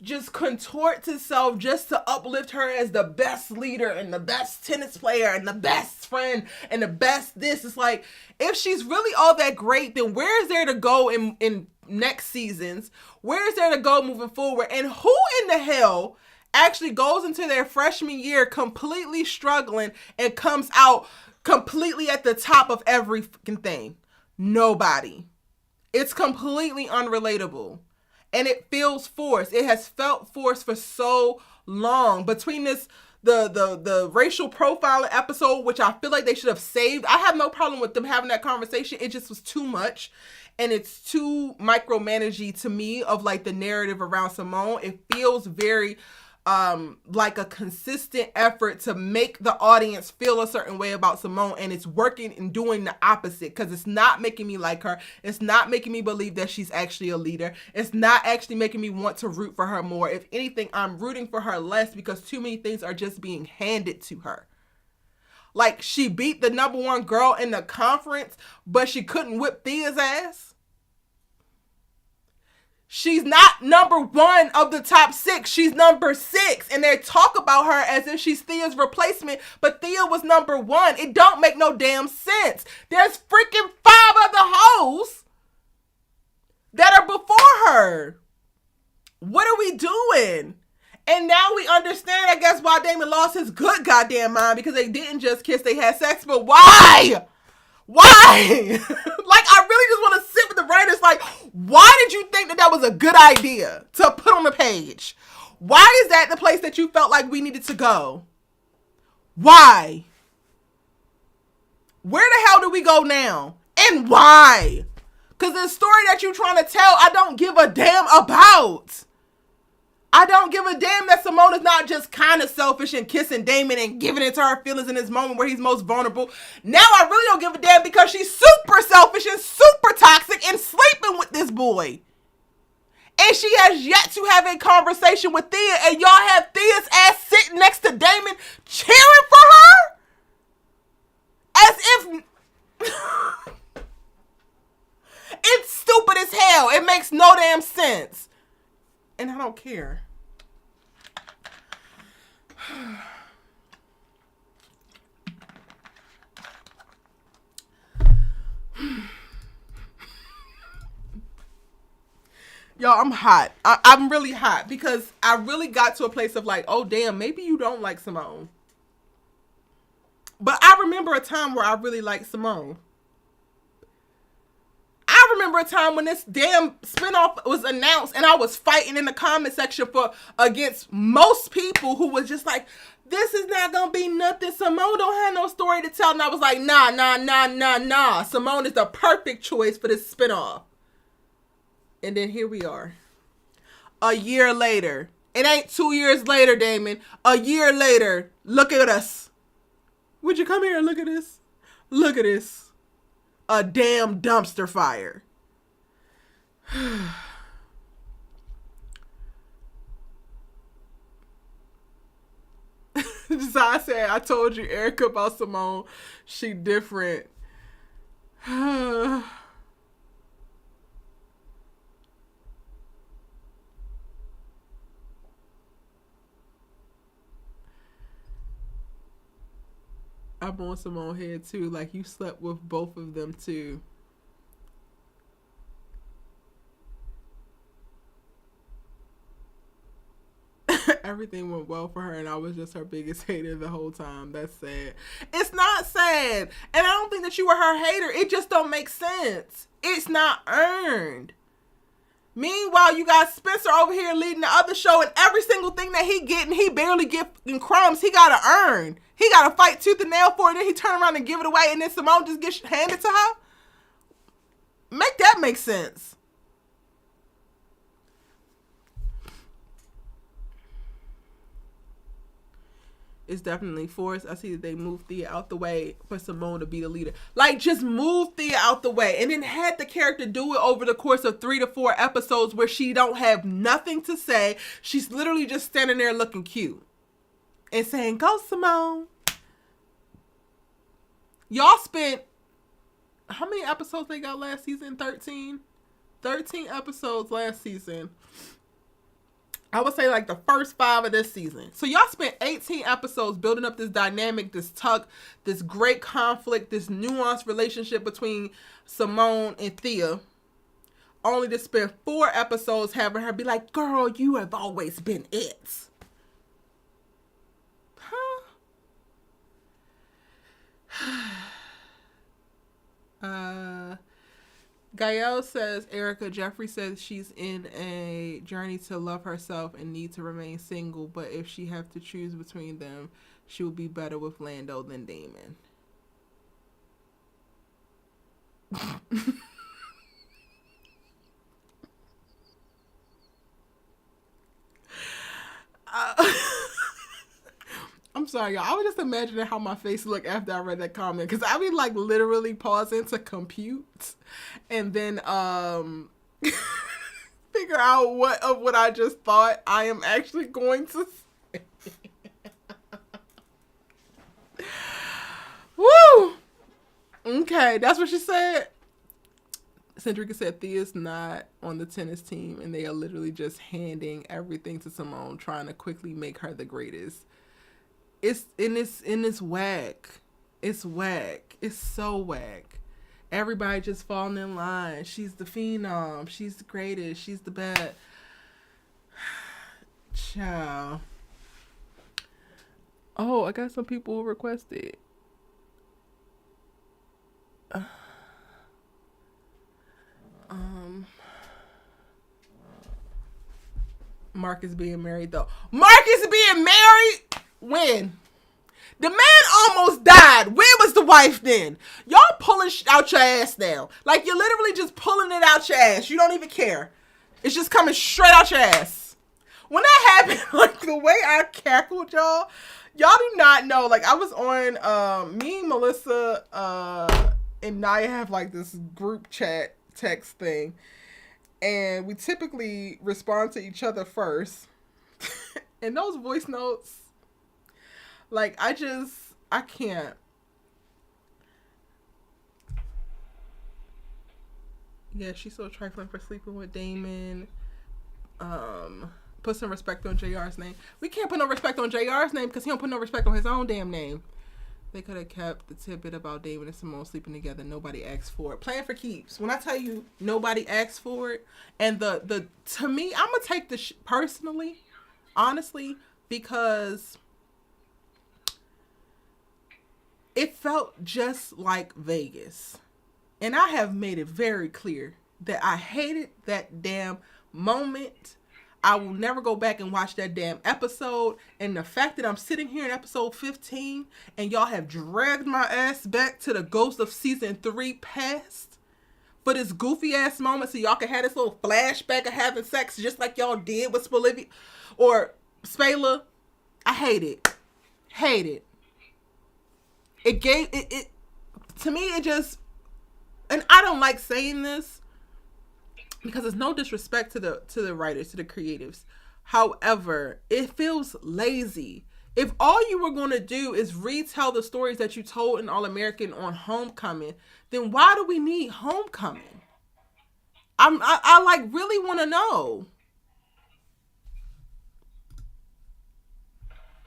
just contorts itself just to uplift her as the best leader and the best tennis player and the best friend and the best this. It's like, if she's really all that great, then where is there to go in next seasons? Where is there to go moving forward? And who in the hell actually goes into their freshman year completely struggling and comes out completely at the top of every fucking thing? Nobody. It's completely unrelatable. And it feels forced. It has felt forced for so long. Between this, the racial profiling episode, which I feel like they should have saved. I have no problem with them having that conversation. It just was too much. And it's too micromanagey to me of like the narrative around Simone. It feels very like a consistent effort to make the audience feel a certain way about Simone, and it's working and doing the opposite because it's not making me like her. It's not making me believe that she's actually a leader. It's not actually making me want to root for her more. If anything, I'm rooting for her less because too many things are just being handed to her. Like, she beat the number one girl in the conference, but she couldn't whip Thea's ass. She's not number one of the top 6. She's number 6. And they talk about her as if she's Thea's replacement. But Thea was number 1. It don't make no damn sense. There's freaking 5 other hoes that are before her. What are we doing? And now we understand, I guess, why Damon lost his good goddamn mind. Because they didn't just kiss, they had sex. But why? Why? Like, I really just want to sit with the writers. Like, why did you think that was a good idea to put on the page? Why is that the place that you felt like we needed to go? Why? Where the hell do we go now? And why? Because the story that you're trying to tell, I don't give a damn about. I don't give a damn that Simone is not just kind of selfish and kissing Damon and giving into her feelings in this moment where he's most vulnerable. Now I really don't give a damn because she's super selfish and super toxic and sleeping with this boy. And she has yet to have a conversation with Thea, and y'all have Thea's ass sitting next to Damon cheering for her? As if... It's stupid as hell. It makes no damn sense. And I don't care. Y'all, I'm hot. I'm really hot because I really got to a place of like, oh damn, maybe you don't like Simone. But I remember a time where I really liked Simone. I remember a time when this damn spinoff was announced and I was fighting in the comment section against most people who was just like, this is not gonna be nothing. Simone don't have no story to tell. And I was like, nah. Simone is the perfect choice for this spinoff. And then here we are. A year later. It ain't 2 years later, Damon. A year later. Look at us. Would you come here and look at this? Look at this. A damn dumpster fire. Just how I said, I told you, Erica, about Simone. She different. I'm on Simone's head too. Like, you slept with both of them too. Everything went well for her and I was just her biggest hater the whole time. That's sad. It's not sad. And I don't think that you were her hater. It just don't make sense. It's not earned. Meanwhile, you got Spencer over here leading the other show, and every single thing that he getting, he barely getting crumbs. He got to earn. He got to fight tooth and nail for it, and then he turn around and give it away, and then Simone just gets handed to her? Make that make sense. It's definitely forced. I see that they moved Thea out the way for Simone to be the leader. Like, just move Thea out the way. And then had the character do it over the course of 3 to 4 episodes where she don't have nothing to say. She's literally just standing there looking cute. And saying, go Simone. Y'all spent, how many episodes they got last season? 13? 13 episodes last season. I would say like the first 5 of this season. So y'all spent 18 episodes building up this dynamic, this this great conflict, this nuanced relationship between Simone and Thea. Only to spend 4 episodes having her be like, girl, you have always been it. Huh? Gael says, Erica, Jeffrey says she's in a journey to love herself and need to remain single, but if she have to choose between them, she will be better with Lando than Damon. I'm sorry, y'all. I was just imagining how my face looked after I read that comment, because I be like literally pausing to compute and then figure out what of what I just thought I am actually going to say. Woo! Okay, that's what she said. Cendrika said Thea's not on the tennis team and they are literally just handing everything to Simone, trying to quickly make her the greatest. It's whack. It's whack. It's so whack. Everybody just falling in line. She's the phenom. She's the greatest. She's the best. Ciao. Oh, I got some people who requested. Mark is being married though. Mark is being married? When? The man almost died. Where was the wife then? Y'all pulling out your ass now. Like, you're literally just pulling it out your ass. You don't even care. It's just coming straight out your ass. when that happened, like the way I cackled, y'all do not know. Like I was on, me, Melissa, and Naya have like this group chat text thing, and we typically respond to each other first. And those voice notes, like I can't. Yeah, she's so trifling for sleeping with Damon. Put some respect on JR's name. We can't put no respect on JR's name because he don't put no respect on his own damn name. They could have kept the tidbit about David and Simone sleeping together. Nobody asked for it. Playing for keeps. When I tell you nobody asked for it, and the to me, I'm gonna take this personally, honestly, because it felt just like Vegas, and I have made it very clear that I hated that damn moment. I will never go back and watch that damn episode. And the fact that I'm sitting here in episode 15 and y'all have dragged my ass back to the ghost of season 3 past for this goofy ass moment so y'all can have this little flashback of having sex just like y'all did with Spalivia or Spela. I hate it. Hate it. It gave it to me, it just, and I don't like saying this because it's no disrespect to the writers, to the creatives. However, it feels lazy. If all you were going to do is retell the stories that you told in All American on Homecoming, then why do we need Homecoming? I like really want to know.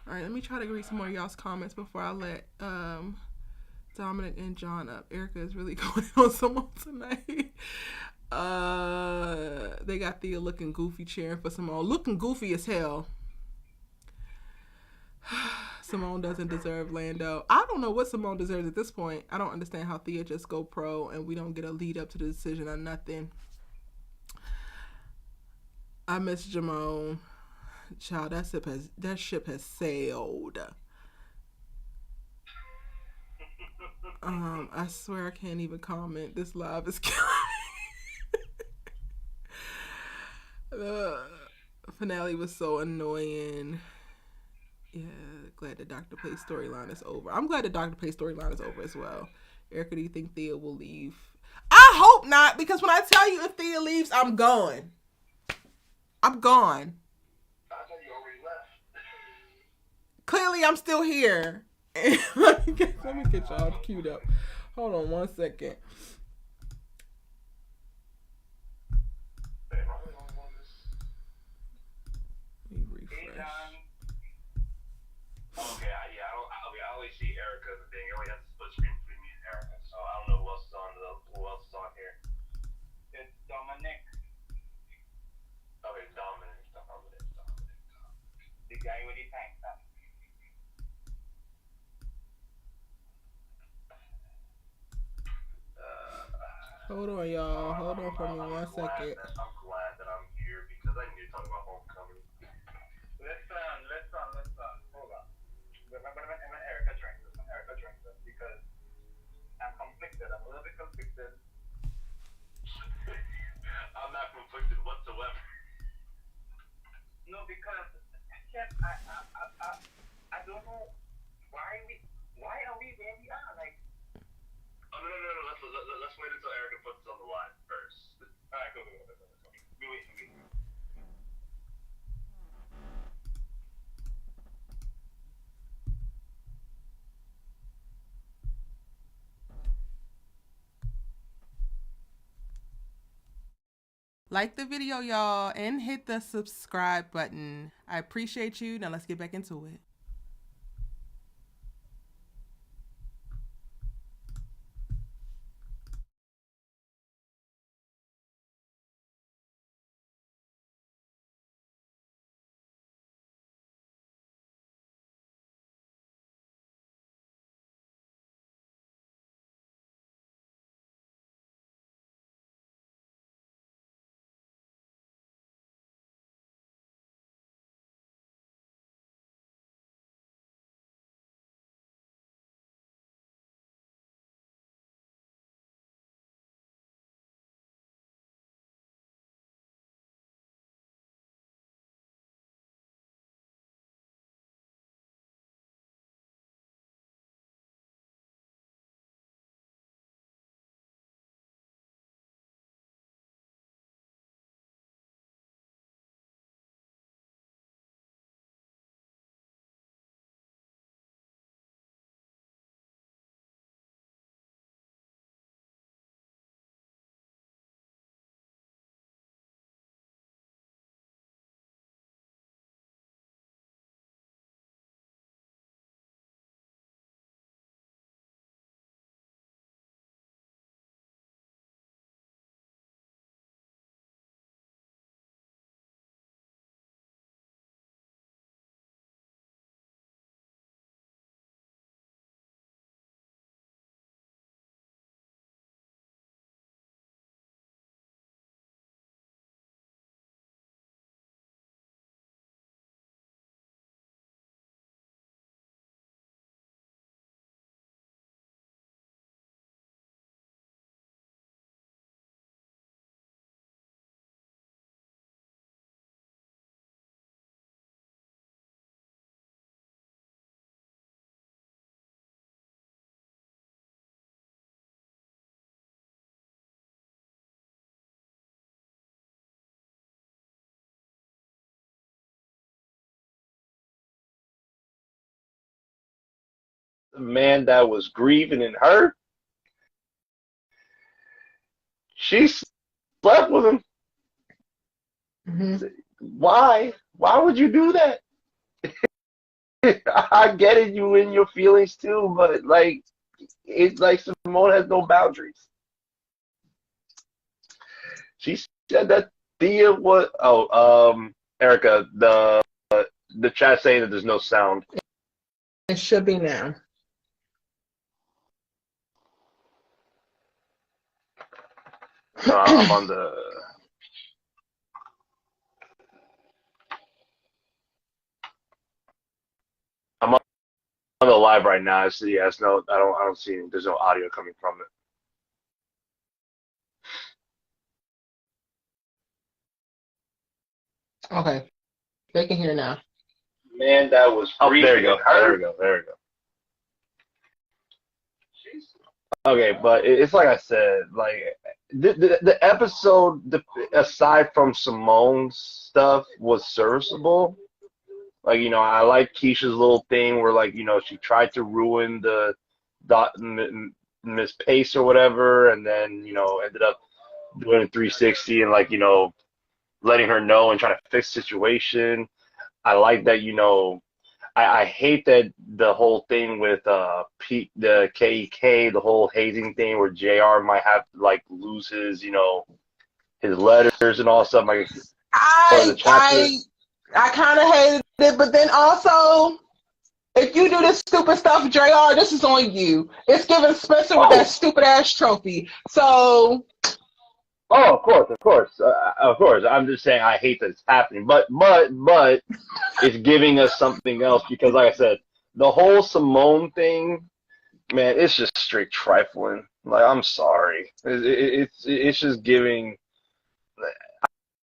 All right, let me try to read some more of y'all's comments before I let Dominic and John up. Erica is really going on someone tonight. They got Thea looking goofy cheering for Simone. Looking goofy as hell. Simone doesn't deserve Lando. I don't know what Simone deserves at this point. I don't understand how Thea just go pro and we don't get a lead up to the decision or nothing. I miss Jamone. Child, that ship has sailed. I swear I can't even comment. This live is killing me. The finale was so annoying. Yeah, glad the Dr. Play storyline is over. I'm glad the Dr. Play storyline is over as well. Erica, do you think Thea will leave? I hope not, because when I tell you if Thea leaves, I'm gone. I'm gone. I thought you already left. Clearly, I'm still here. let me get y'all queued up. Hold on 1 second. Let me refresh. Okay, I always see Erica as a thing. I only have to split screen between me and Erica, so I don't know who else is on here. It's Dominic. Okay, Dominic. The guy with the tank top. Hold on, y'all. Hold on for me 1 second. I'm glad that I'm here because I need to talk about Homecoming. Let's hold on. When Erica drinks this, because I'm conflicted. I'm a little bit conflicted. I'm not conflicted whatsoever. No, because I don't know why are we where we are, like. Oh no! Let's wait until Erica puts this on the line first. All right, go. We wait. Like the video, y'all, and hit the subscribe button. I appreciate you. Now let's get back into it. man that was grieving and hurt, she slept with him. Hmm. Why? Why would you do that? I get it, you in your feelings too, but like it's like Simone has no boundaries. She said that Thea was. Erica, the chat saying that there's no sound. It should be now. I'm on the. I'm on the live right now. So yeah, it's no. I don't see. There's no audio coming from it. Okay, they can hear now. Man, that was. Oh, there we go. There we go. There we go. Okay, but it's like I said, like the episode, aside from Simone's stuff, was serviceable. Like, I like Keisha's little thing where, like, she tried to ruin the Miss Pace or whatever, and then, ended up doing a 360 and, like, letting her know and trying to fix the situation. I like that, I hate that the whole thing with Pete, the KEK, the whole hazing thing where JR might have to like lose his, his letters and all stuff like. I kind of hated it, but then also, if you do this stupid stuff, JR, this is on you. It's giving Spencer with that stupid ass trophy. So. Oh, of course. I'm just saying I hate that it's happening, but it's giving us something else because, like I said, the whole Simone thing, man, it's just straight trifling. Like, I'm sorry, it's just giving.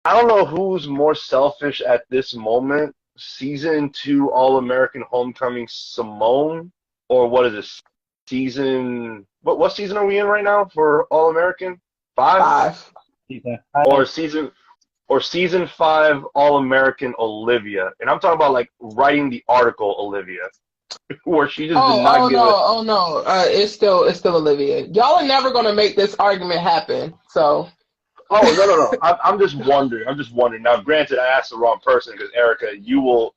I don't know who's more selfish at this moment, season 2 All-American Homecoming Simone, or what is this season? What season are we in right now for All-American? 5? Or season 5 All-American Olivia. And I'm talking about like writing the article Olivia. Where she just did not give Oh no. It's still Olivia. Y'all are never gonna make this argument happen. So no. I'm just wondering. Now granted I asked the wrong person because Erica, you will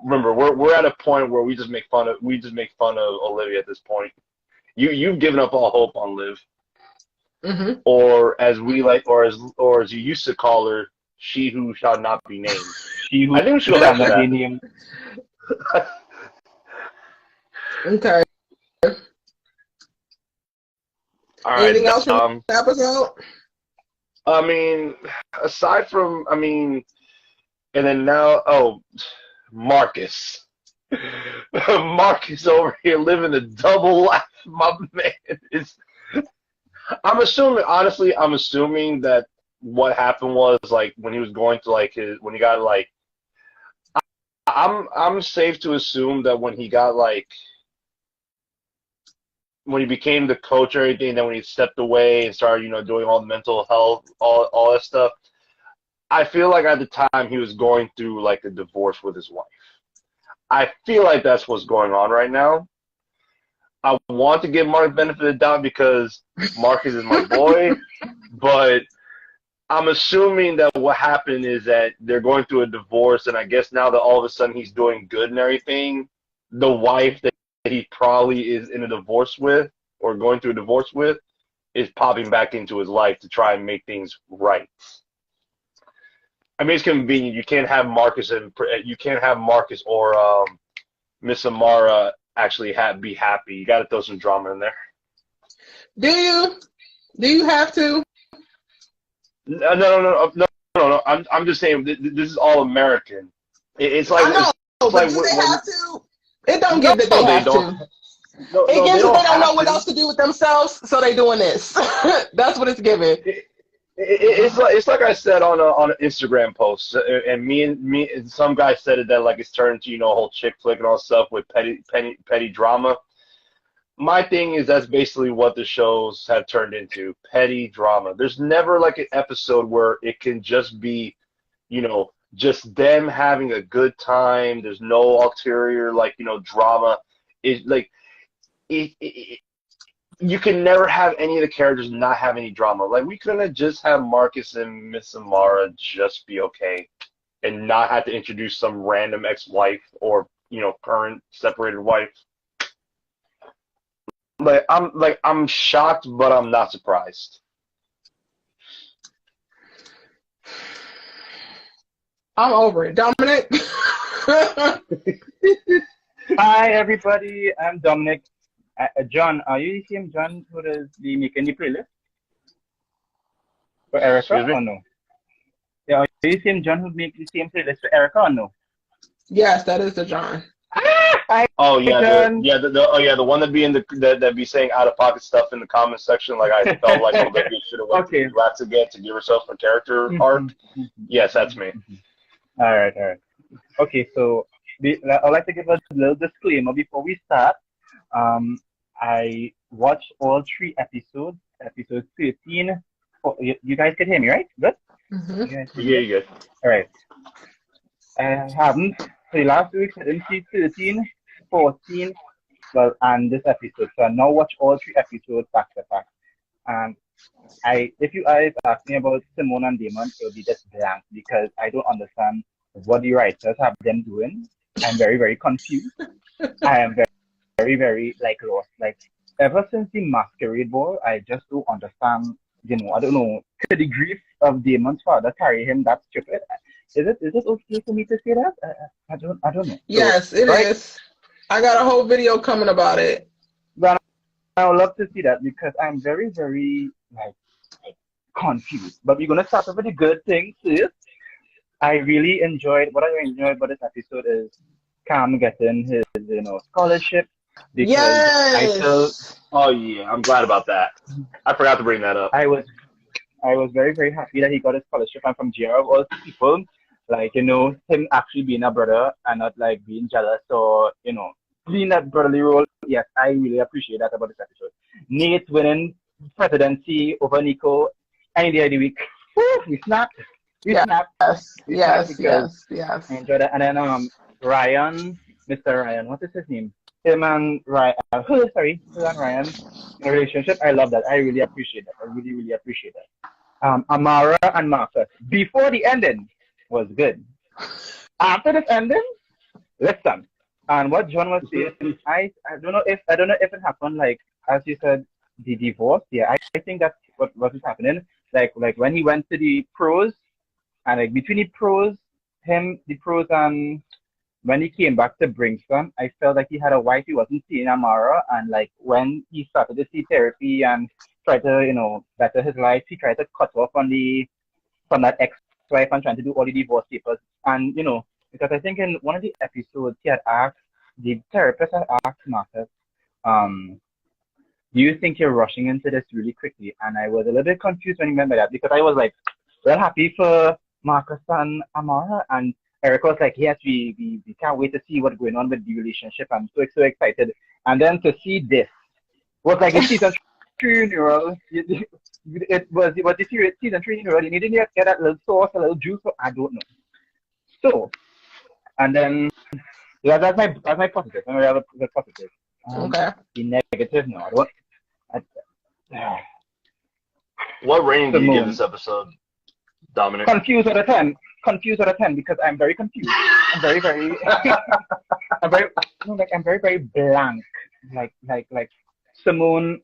remember we're at a point where we just make fun of Olivia at this point. You've given up all hope on Liv. Mm-hmm. Or as we like, or as you used to call her, she who shall not be named. She who I think we should go back to shall not be that. named. Okay. All right. Anything else from the episode? I mean, aside from, and then now, Marcus. Marcus over here living the double life. My man is. I'm assuming that what happened was like when he was going to like when he got like I'm safe to assume that when he got like when he became the coach or everything, then when he stepped away and started, doing all the mental health, all that stuff, I feel like at the time he was going through like a divorce with his wife. I feel like that's what's going on right now. I want to give Mark the benefit of the doubt because Marcus is my boy, but I'm assuming that what happened is that they're going through a divorce, and I guess now that all of a sudden he's doing good and everything, the wife that he probably is in a divorce with or going through a divorce with is popping back into his life to try and make things right. I mean, it's convenient. You can't have Marcus or Miss Amara actually be happy. You got to throw some drama in there. Do you have to? No. I'm just saying this is all American. It's like I know, it's but like do they have to? It don't give that they have to. It gives that they don't know what else to do with themselves, so they doing this. That's what it's giving. It's like I said on an Instagram post, and me and some guy said it that like it's turned to a whole chick flick and all stuff with petty drama. My thing is that's basically what the shows have turned into, petty drama. There's never like an episode where it can just be, just them having a good time. There's no ulterior drama. It's like you can never have any of the characters not have any drama. Like, we couldn't have just have Marcus and Miss Amara just be okay and not have to introduce some random ex-wife or, current separated wife. I'm shocked, but I'm not surprised. I'm over it. Dominic? Hi, everybody. I'm Dominic. John, are you the same John who does the making the playlist for Erica Excuse me? or no? Yeah, are you the same John who makes the same playlist for Erica or no? Yes, that is the John. Oh yeah, the one that be in that be saying out of pocket stuff in the comment section. Like, I felt like Olivia should have went to Rats again to give herself a character arc. Yes, that's me. All right. Okay, so I'd like to give a little disclaimer before we start. I watched all 3 episodes. Episode 13. Oh, you guys can hear me, right? Good? Mm-hmm. Yeah, you good. All right. I haven't. So the last 2 weeks, I didn't see 13, 14, well, and this episode. So I now watch all 3 episodes back to back. And if you guys ask me about Simone and Damon, it will be just blank because I don't understand what the writers have them doing. I'm very, very confused. I am very, very lost. Like, ever since the Masquerade Ball, I just don't understand. I don't know. Could the grief of Damon's father carry him that stupid? Is it okay for me to say that? I don't know. Yes, it is. I got a whole video coming about it. But I would love to see that because I'm very, very confused. But we're gonna start off with the good things first. I really enjoyed what I enjoyed about this episode is Cam getting his scholarship. Yes. Oh yeah, I'm glad about that. I forgot to bring that up. I was very, very happy that he got his scholarship, and from JR of all people, him actually being a brother and not being jealous or being that brotherly role. Yes, I really appreciate that about this episode. Nate winning presidency over Nico any day of the week. Woo, we snapped. Snapped. Yes. I enjoyed that. And then Ryan, Mr. Ryan, what is his name? Him and Ryan, him and Ryan in a relationship. I love that. I really appreciate that. I really, really appreciate that. Amara and Marcus before the ending was good. After this ending, listen. And what John was saying, I don't know if it happened as you said, the divorce. Yeah, I think that's what was happening. Like when he went to the pros, and between the pros and when he came back to Bringston, I felt like he had a wife he wasn't seeing, Amara, and when he started to see therapy and tried to better his life, he tried to cut off from that ex-wife and trying to do all the divorce papers. And because I think in one of the episodes the therapist had asked Marcus, do you think you're rushing into this really quickly? And I was a little bit confused when he meant by that because I was well happy for Marcus and Amara, and Eric was like, yes, we can't wait to see what's going on with the relationship. I'm so excited. And then to see this was like a season 3 renewal. It was the season 3 renewal. You didn't get that little sauce, a little juice, so I don't know. So, and then that's my positive. I have a positive. Okay. The negative, no, I don't. What rating did you give this episode, Dominic? Confused out of 10 because I'm very confused. I'm very, very, I'm very, very blank. Like Simone,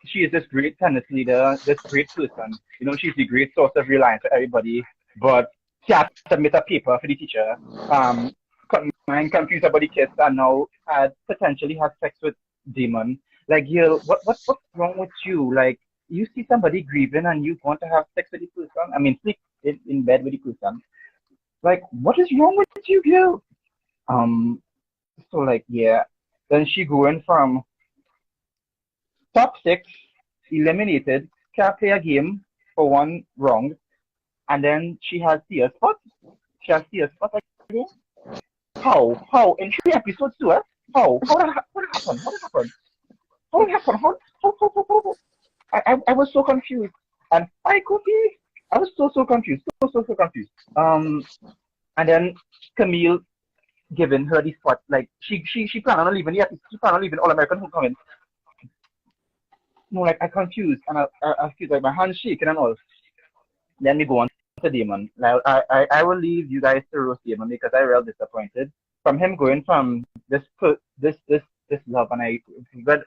she is this great tennis leader, this great person. She's the great source of reliance for everybody, but she had to submit a paper for the teacher. I'm confused about the kids and now potentially had sex with Damon. What's wrong with you? You see somebody grieving and you want to have sex with the person. I mean, sleep in bed with the person. What is wrong with you, girl? So yeah. Then she going from top 6, eliminated, can't play a game for one wrong, and then she has tear spot. She has tear spot again. How? In 3 episodes to her? How? What happened? How? I was so confused. And I was so confused. So confused. And then Camille giving her the spot. She planned on leaving All American Homecoming no, like I confused and I feel like my hands shaking and all. Let me go on to Damon. Now I will leave you guys to roast Damon because I real disappointed from him going from this love, and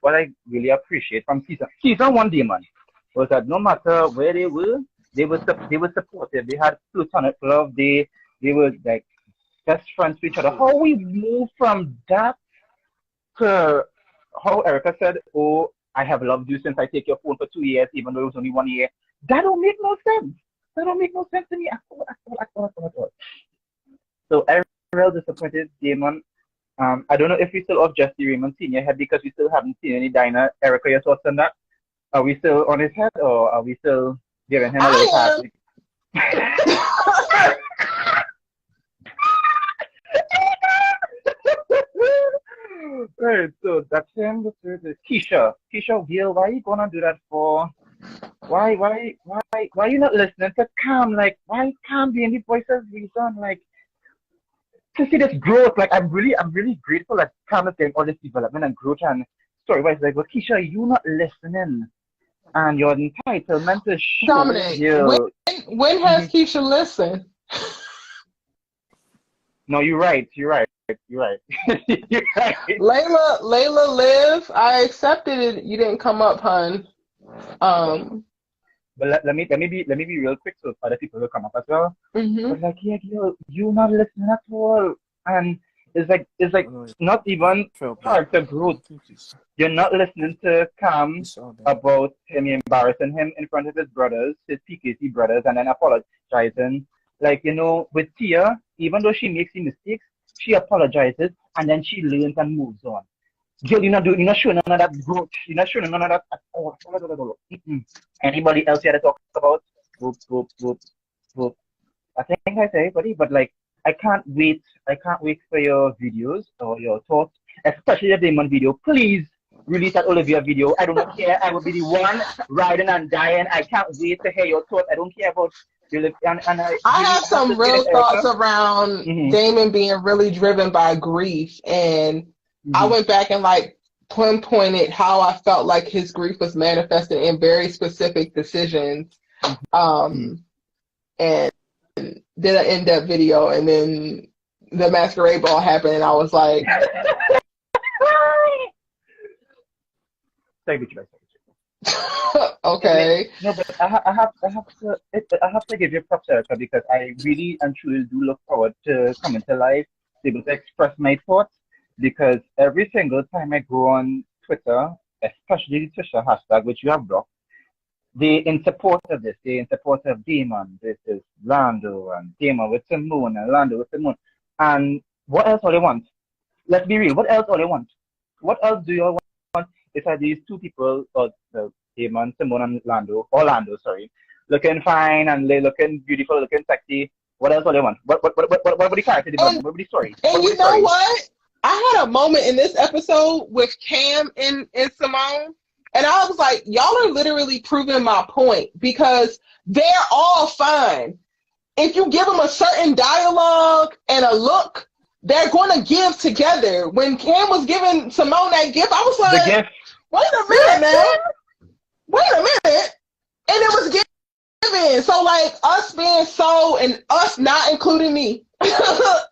what I really appreciate from season one Damon was that no matter where they were supportive. They had platonic love. They were like best friends to each other. How we move from that to how Erica said, "Oh, I have loved you since I take your phone for 2 years, even though it was only 1 year." That don't make no sense. That don't make no sense to me at all. So I'm real disappointed, Damon. I don't know if we still off Jesse Raymond Senior head because we still haven't seen any Dinah. Erica, your thoughts on that? Are we still on his head, or are we still giving him a little pass? Right, so that's him. The third is Keisha. Keisha, Will, why are you gonna do that for? Why are you not listening to Cam? Like, why Cam being the voice of reason? Like, to see this growth, like, I'm really grateful that Cam is getting all this development and growth and story-wise. Like, well, Keisha, you not listening, and your entitlement to show Dominic, you. when has Keisha listened? No, you're right. You're right. You're right. Layla live. I accepted it. You didn't come up, hun. But let me be real quick so other people will come up as well. Mm-hmm. But like, yeah, you're not listening at all, and it's like not even character growth. You're not listening to Cam about him embarrassing him in front of his brothers, his PKC brothers, and then apologizing. Like, you know, with Tia, even though she makes the mistakes, she apologizes and then she learns and moves on. Girl, you're not showing none of that growth. You're not showing none of that at all. Anybody else here to talk about? Whoop. I think I say everybody, but like, I can't wait for your videos or your thoughts, especially the Damon video. Please release that Olivia video. I don't care. I will be the one riding and dying. I can't wait to hear your thoughts. I don't care about you. I have some real thoughts around Damon being really driven by grief, and I went back and like pinpointed how I felt like his grief was manifested in very specific decisions, and did an in-depth video, and then the masquerade ball happened, and I was like, okay. No, but I have to give you props, Erica, because I really and truly do look forward to coming to live, to be able to express my thoughts, because every single time I go on Twitter, especially the Twitter hashtag, which you have blocked, they in support of this, they in support of Damon. This is Lando and Damon with Simone and Lando with Simone. And what else do they want? Let's be real. What else do they want? What else do you all want? It's like these two people, Damon, Simone, and Orlando, sorry, looking fine and they looking beautiful, looking sexy. What else do they want? What would the character development? What would the story? And you know what? I had a moment in this episode with Cam and Simone, and I was like, y'all are literally proving my point, because they're all fine. If you give them a certain dialogue and a look, they're going to give together. When Cam was giving Simone that gift, I was like, wait a minute, man. Wait a minute. And it was given. So, like, us being so, and us not including me, but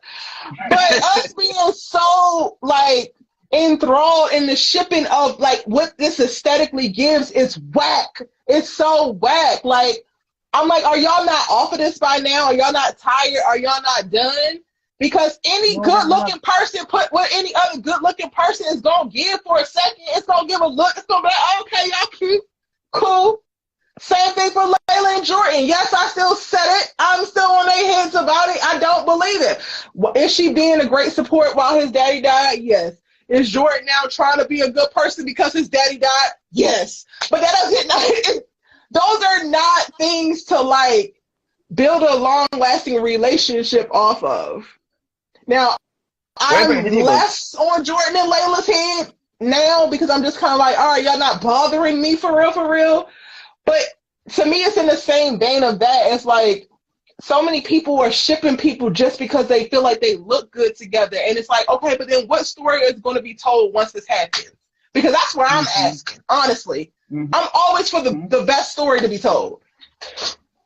us being so, like, enthralled in the shipping of, like, what this aesthetically gives is whack. It's so whack. Like, I'm like, are y'all not off of this by now? Are y'all not tired? Are y'all not done? Because any good-looking person, put what any other good-looking person is going to give for a second, it's going to give a look. It's going to be like, okay, y'all cute, cool. Same thing for Layla and Jordan. Yes, I still said it. I'm still on their heads about it. I don't believe it. Is she being a great support while his daddy died? Yes. Is Jordan now trying to be a good person because his daddy died? Yes. But that doesn't, those are not things to, like, build a long-lasting relationship off of. Now, I'm less on Jordan and Layla's head now because I'm just kind of like, all right, y'all not bothering me for real. But to me, it's in the same vein of that. It's like so many people are shipping people just because they feel like they look good together. And it's like, okay, but then what story is going to be told once this happens? Because that's where I'm asking, honestly. I'm always for the best story to be told.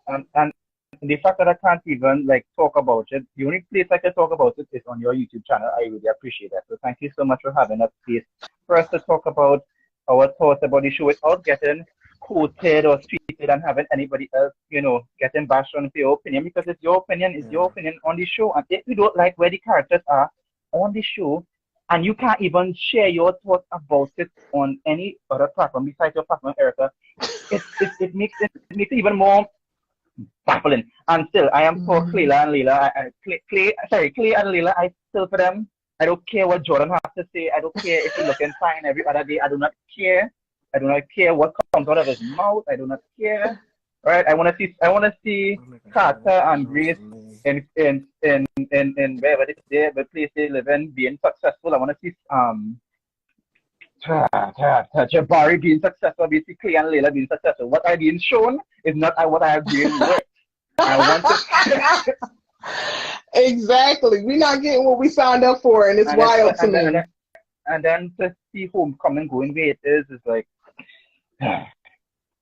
And the fact that I can't even like talk about it, the only place I can talk about it is on your YouTube channel. I really appreciate that. So thank you so much for having that space for us to talk about our thoughts about the show without getting quoted or tweeted and having anybody else, getting bashed on for your opinion, because it's your opinion, on the show. And if you don't like where the characters are on the show, and you can't even share your thoughts about it on any other platform besides your platform, Erica, it makes it even more baffling. And still, I am for Clayla and Leila. Clay and Leila, I still for them. I don't care what Jordan has to say. I don't care if he's looking fine every other day. I do not care. I do not care what comes out of his mouth. I do not care. Right? I want to see Carter and Grace in wherever the place they live in being successful. I want to see Jabari being successful, basically, and Layla being successful. What I'm being shown is not what I have been with. I want to. Exactly. We're not getting what we signed up for, and it's wild to me. And then to see Homecoming going where it is like.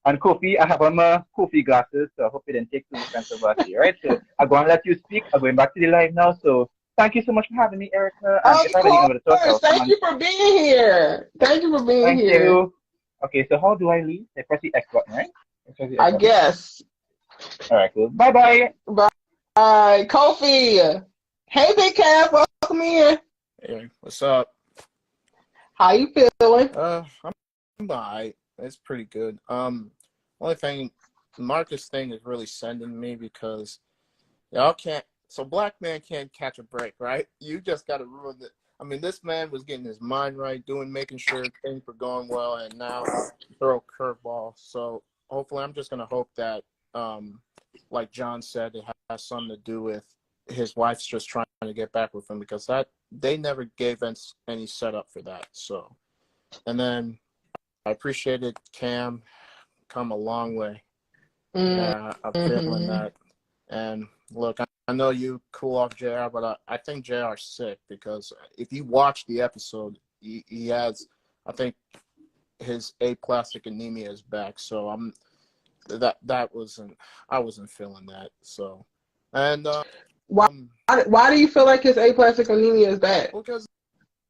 And Kofi, I have on my Kofi glasses, so I hope it didn't take too offensive about you, right? So I'm going to let you speak. I'm going back to the live now, so thank you so much for having me, Erica. And of course. Thank you for being here. Thank you for being here. Thank you. Okay, so how do I leave? I press the X button, right? I guess. All right, cool. Bye-bye. Bye. Kofi. Hey, Big Cat. Welcome in. Hey, what's up? How you feeling? I'm all right. It's pretty good. Only thing, Marcus thing is really sending me because y'all can't. So black man can't catch a break, right? You just got to ruin it. I mean, this man was getting his mind right, making sure things were going well, and now throw a curveball. So hopefully, I'm just gonna hope that, like John said, it has something to do with his wife's just trying to get back with him, because that they never gave any setup for that. So, and then I appreciated Cam, come a long way. Yeah, I'm feeling that. And look, I know you cool off JR, but I think JR's sick, because if you watch the episode, he has, I think his aplastic anemia is back. So I wasn't feeling that. So, and why do you feel like his aplastic anemia is back? Because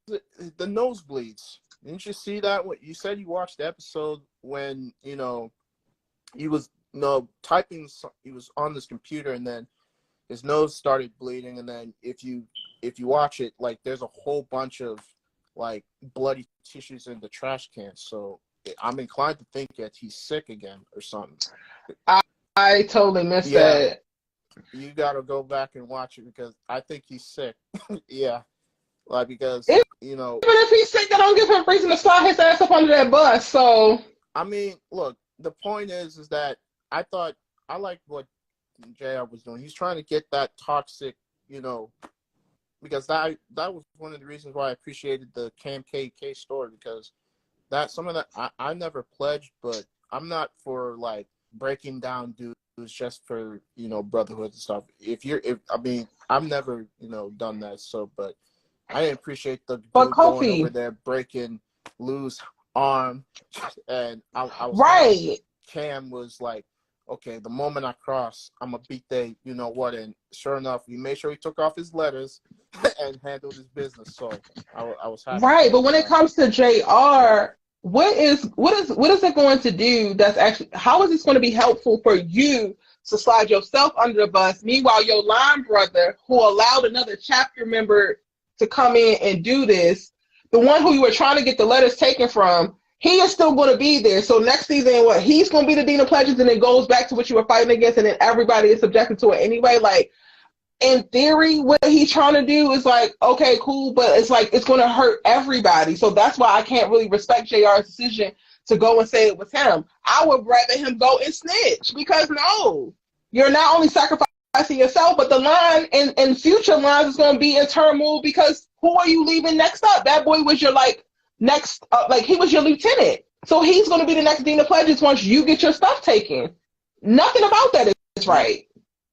the nosebleeds. Didn't you see that? What you said, you watched the episode when he was typing. He was on this computer, and then his nose started bleeding. And then if you watch it, like, there's a whole bunch of like bloody tissues in the trash can. So I'm inclined to think that he's sick again or something. I totally missed that. You got to go back and watch it, because I think he's sick. Yeah. Like, because, even if he's sick, I don't give him reason to slide his ass up under that bus. So, I mean, look, the point is that I thought, I liked what JR was doing. He's trying to get that toxic, because that was one of the reasons why I appreciated the Cam KK story, because some of that, I never pledged, but I'm not for like breaking down dudes just for, brotherhood and stuff. I've never, done that. So, but I appreciate the dude going over there, breaking Lou's arm, and I was right. Cam was like, okay, the moment I cross, I'm gonna beat they, and sure enough, he made sure he took off his letters and handled his business. So I was happy. Right, but when it comes to JR, what is it going to do? That's actually, how is this going to be helpful for you to slide yourself under the bus? Meanwhile, your line brother, who allowed another chapter member to come in and do this, the one who you were trying to get the letters taken from, he is still going to be there. So next season, he's going to be the Dean of Pledges, and it goes back to what you were fighting against, and then everybody is subjected to it anyway. Like, in theory, what he's trying to do is like, okay, cool, but it's like, it's going to hurt everybody. So that's why I can't really respect JR's decision to go and say it was him. I would rather him go and snitch, because no, you're not only sacrificing yourself, but the line and future lines is going to be in turmoil, because who are you leaving next up? That boy was your he was your lieutenant. So he's going to be the next Dean of Pledges once you get your stuff taken. Nothing about that is right.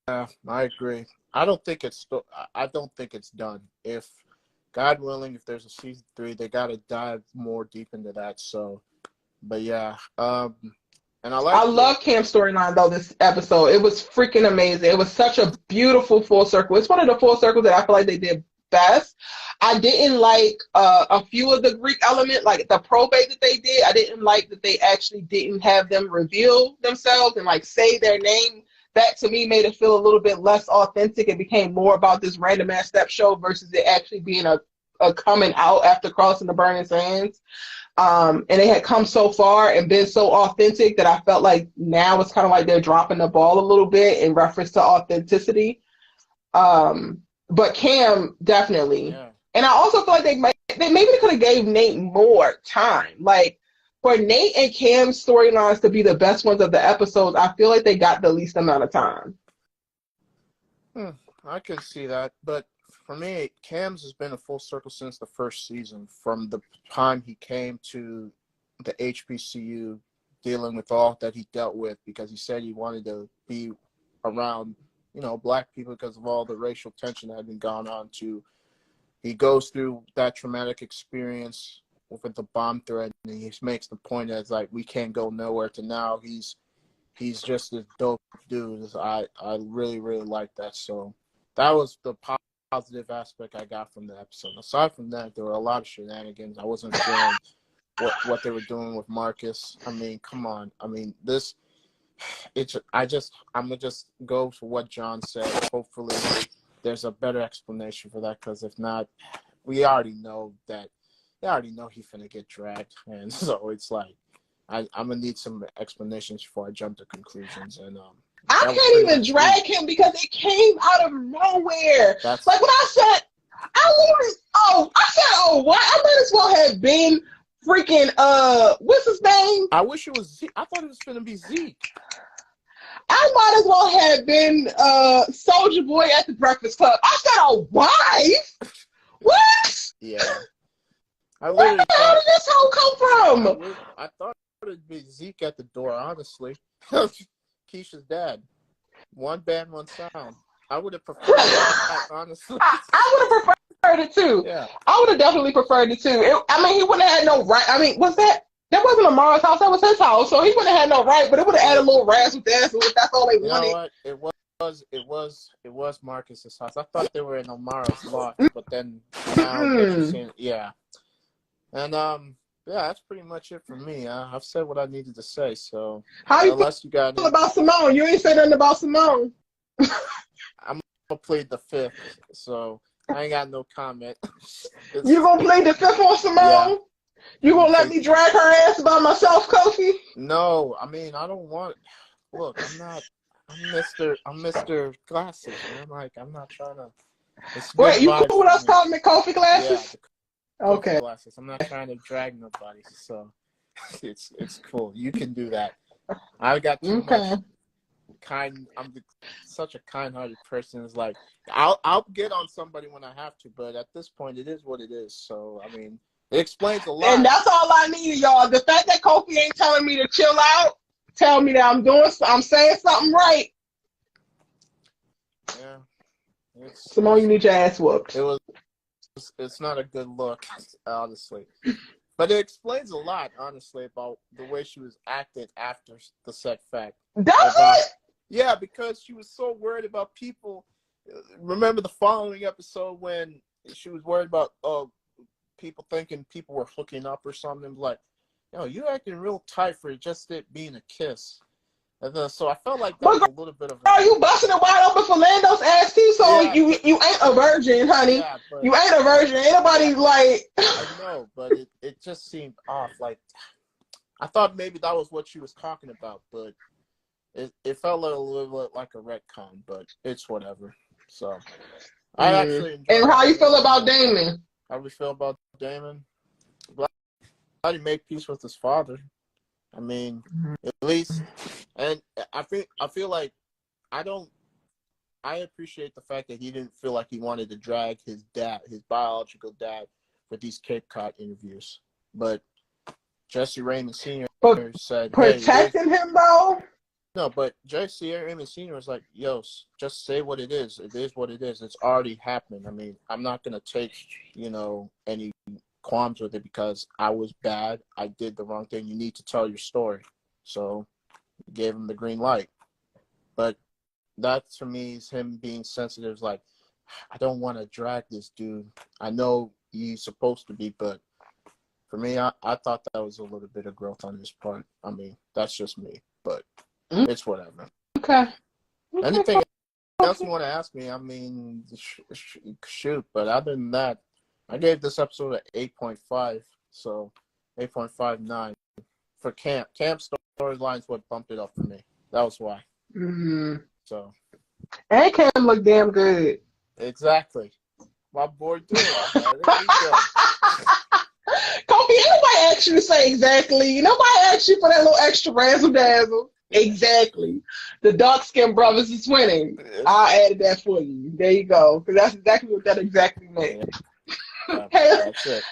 Yeah, I agree. I don't think it's done. If, God willing, if there's a season 3, they got to dive more deep into that. So, But yeah, and I I like love Cam's storyline though. This episode, it was freaking amazing. It was such a beautiful full circle. It's one of the full circles that I feel like they did best. I didn't like a few of the Greek element, like the probate that they did. I didn't like that they actually didn't have them reveal themselves and like say their name. That to me made it feel a little bit less authentic. It became more about this random ass step show versus it actually being a coming out after crossing the burning sands. And they had come so far and been so authentic that I felt like now it's kind of like they're dropping the ball a little bit in reference to authenticity. But Cam definitely, yeah. and I also feel like maybe they could have gave Nate more time. Like for Nate and Cam's storylines to be the best ones of the episodes, I feel like they got the least amount of time. I can see that, but for me, Cam's has been a full circle since the first season, from the time he came to the HBCU, dealing with all that he dealt with, because he said he wanted to be around, black people because of all the racial tension that had been going on. To he goes through that traumatic experience with the bomb threat, and he makes the point that it's like we can't go nowhere. To now, he's just this dope dude. I really like that. So that was the positive aspect I got from the episode. Aside from that, there were a lot of shenanigans. I wasn't feeling what they were doing with Marcus. I mean, come on. I mean, I'm gonna just go for what John said. Hopefully, there's a better explanation for that, because if not, we already know he's gonna get dragged, and so it's like I'm gonna need some explanations before I jump to conclusions. And I can't even drag him because it came out of nowhere. Like when I said, what? I might as well have been freaking, what's his name? I wish it was Zeke. I thought it was going to be Zeke. I might as well have been Soldier Boy at the Breakfast Club. I said a wife? What? Yeah. Where the hell did this hoe come from? I thought it'd be Zeke at the door, honestly. Keisha's dad. One band, one sound. I would have preferred that, honestly. I would have preferred it too. Yeah. I would have definitely preferred it too. He wouldn't have had no right. That wasn't Amara's house, that was his house, so he wouldn't have had no right, but it would have added a little razzle dazzle if that's all they wanted. You know what? It was Marcus's house. I thought they were in Amara's lot, but then now yeah. And yeah, that's pretty much it for me. I've said what I needed to say. So how you feel about Simone? You ain't said nothing about Simone. I'm gonna plead the fifth, so I ain't got no comment. You gonna plead the fifth on Simone? Yeah. You gonna let me drag her ass by myself, Kofi? No, I mean I don't want. Look, I'm Mr. Glasses, man. I'm not trying to. Wait, you cool with us calling me Kofi Glasses? Yeah, okay. Glasses. I'm not trying to drag nobody, so it's cool. You can do that. I got too much I'm such a kind-hearted person. It's like I'll get on somebody when I have to, but at this point, it is what it is. So I mean, it explains a lot. And that's all I need, y'all. The fact that Kofi ain't telling me to chill out, tell me that I'm saying something right. Yeah. Simone, you need your ass whooped. It's not a good look, honestly. But it explains a lot, honestly, about the way she was acting after the said fact. Does it? Yeah, because she was so worried about people. Remember the following episode when she was worried about people thinking people were hooking up or something? Like, you're acting real tight for just it being a kiss. And so I felt like that was a little bit of you busting it wide open for Lando's ass too, so yeah. you ain't a virgin, honey. Yeah, you ain't a virgin. Ain't nobody like I know, but it just seemed off. Like I thought maybe that was what she was talking about, but it felt a little like a retcon, but it's whatever. So I actually enjoyed And how you feel about Damon? How we feel about Damon? Glad he made peace with his father. I mean, at least, and I feel like I appreciate the fact that he didn't feel like he wanted to drag his biological dad, with these Cape Cod interviews. But Jesse Raymond Sr. said, protecting him though? No, but Jesse Raymond Sr. was like, yo, just say what it is. It is what it is. It's already happened. I mean, I'm not going to take, any qualms with it because I was bad. I did the wrong thing. You need to tell your story. So gave him the green light. But that to me is him being sensitive. Like, I don't want to drag this dude. I know he's supposed to be, but for me, I thought that was a little bit of growth on his part. I mean, that's just me, but it's whatever. Okay. Anything else you want to ask me? I mean, shoot. But other than that, I gave this episode an 8.5, so 8.59 for Camp. Camp's storyline's what bumped it up for me. That was why. Mm-hmm. So. And Cam looked damn good. Exactly. My boy doing it. Kobe, nobody asked you to say exactly. Nobody asked you for that little extra razzle dazzle. Exactly. The dark skinned brothers is winning. I added that for you. There you go. Because that's exactly what that exactly meant. Yeah.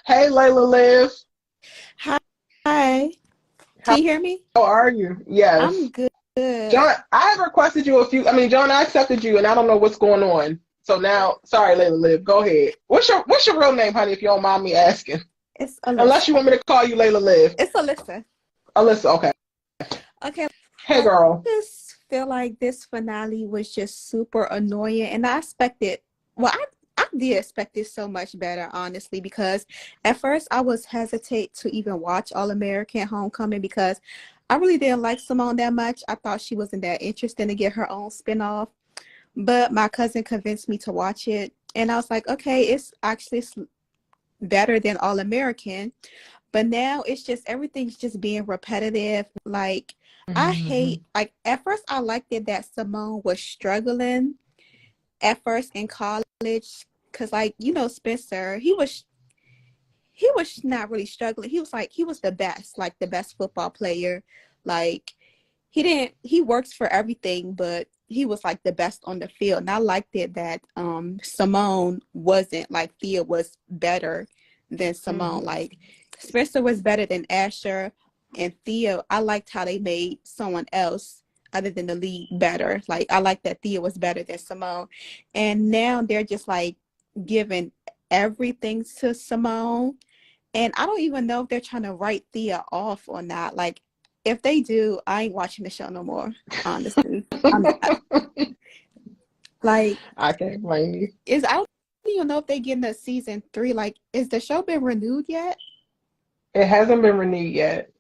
Hey, Layla Liv. Hi. Can you hear me? How are you? Yes. I'm good. John, I have requested you John, I accepted you and I don't know what's going on. So now, sorry, Layla Liv, go ahead. What's your real name, honey, if you don't mind me asking? It's Alyssa. Unless you want me to call you Layla Liv. It's Alyssa. Alyssa, okay. Okay. Hey, girl. I just feel like this finale was just super annoying, and I did expect it so much better, honestly, because at first I was hesitant to even watch All American Homecoming because I really didn't like Simone that much. I thought she wasn't that interesting to get her own spinoff, but my cousin convinced me to watch it, and I was like, okay, it's actually better than All American. But now it's just everything's just being repetitive. Like, I hate, like, at first I liked it that Simone was struggling at first in college because, like, you know, Spencer, he was not really struggling. He was the best football player. Like, he works for everything, but he was like the best on the field. And I liked it that Simone wasn't, like, Thea was better than Simone. Like, Spencer was better than Asher, and Thea, I liked how they made someone else other than the lead better. Like, I liked that Thea was better than Simone. And now they're just like giving everything to Simone. And I don't even know if they're trying to write Thea off or not. Like, if they do, I ain't watching the show no more, honestly. I'm not. Like, I can't blame you. I don't even know if they get into season 3. Like, is the show been renewed yet? It hasn't been renewed yet.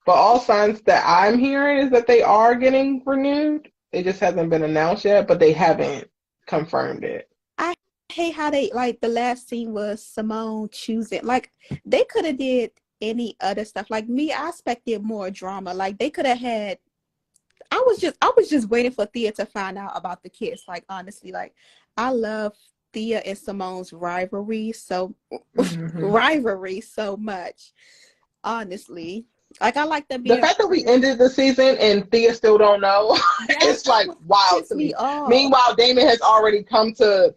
But all signs that I'm hearing is that they are getting renewed. It just hasn't been announced yet, but they haven't confirmed it. I hate how they, like, the last scene was Simone choosing. Like, they could have did any other stuff. Like, me, I expected more drama. Like, they could have had, I was just waiting for Thea to find out about the kiss. Like, honestly, like, I love Thea and Simone's rivalry so much. Honestly, like, I like them being. The fact that we ended the season and Thea still don't know, it's like wild to me. Meanwhile, Damon has already come to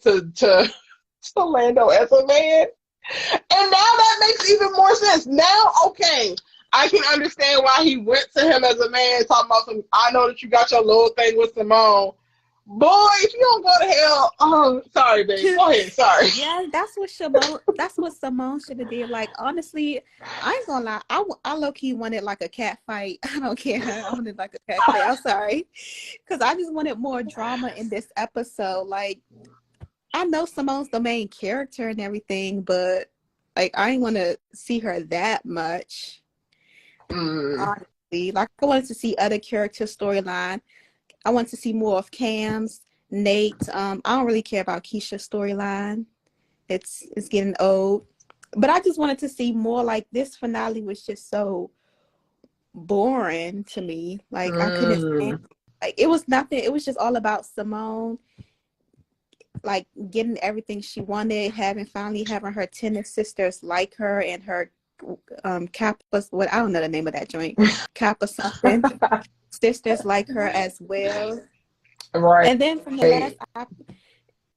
Orlando as a man, and now that makes even more sense. Now, okay, I can understand why he went to him as a man, talking about some. I know that you got your little thing with Simone. Boy, if you don't go to hell, oh, sorry, babe. Go ahead, sorry. Yeah, that's what Simone should have did. Like, honestly, I ain't gonna lie. I low-key wanted like a cat fight. I don't care. I wanted like a cat fight. I'm sorry. Because I just wanted more drama in this episode. Like, I know Simone's the main character and everything, but, like, I ain't want to see her that much. Honestly. Like, I wanted to see other character storyline. I want to see more of Cam's, Nate. I don't really care about Keisha's storyline. It's getting old. But I just wanted to see more. Like, this finale was just so boring to me. Like, I couldn't stand, like, it was nothing. It was just all about Simone, like, getting everything she wanted, finally having her tennis sisters like her, and her Kappa, what, I don't know the name of that joint, Kappa something. Sisters like her as well, right? And then from the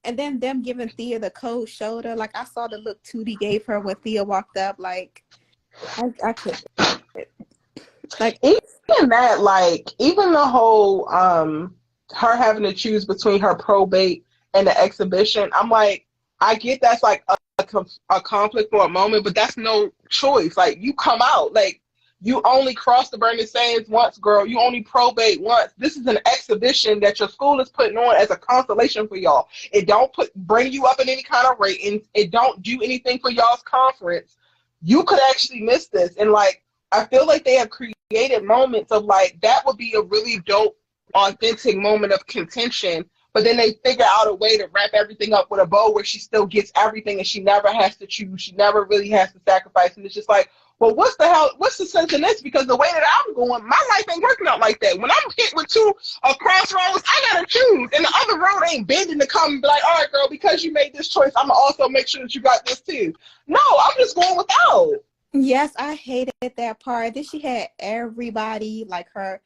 and then them giving Thea the cold shoulder. Like, I saw the look Tootie gave her when Thea walked up. Like, I couldn't. Like, even that, like, even the whole her having to choose between her probate and the exhibition. I'm like, I get that's like a conflict for a moment, but that's no choice. Like, you come out, like, you only cross the burning sands once, girl. You only probate once. This is an exhibition that your school is putting on as a consolation for y'all. It don't bring you up in any kind of ratings. It don't do anything for y'all's conference. You could actually miss this. And like, I feel like they have created moments of like, that would be a really dope, authentic moment of contention. But then they figure out a way to wrap everything up with a bow where she still gets everything and she never has to choose. She never really has to sacrifice. And it's just like, well, what's the sense in this? Because the way that I'm going, my life ain't working out like that. When I'm hit with a crossroads, I gotta choose. And the other road ain't bending to come and be like, all right, girl, because you made this choice, I'm gonna also make sure that you got this too. No, I'm just going without. Yes, I hated that part. Then she had everybody, like her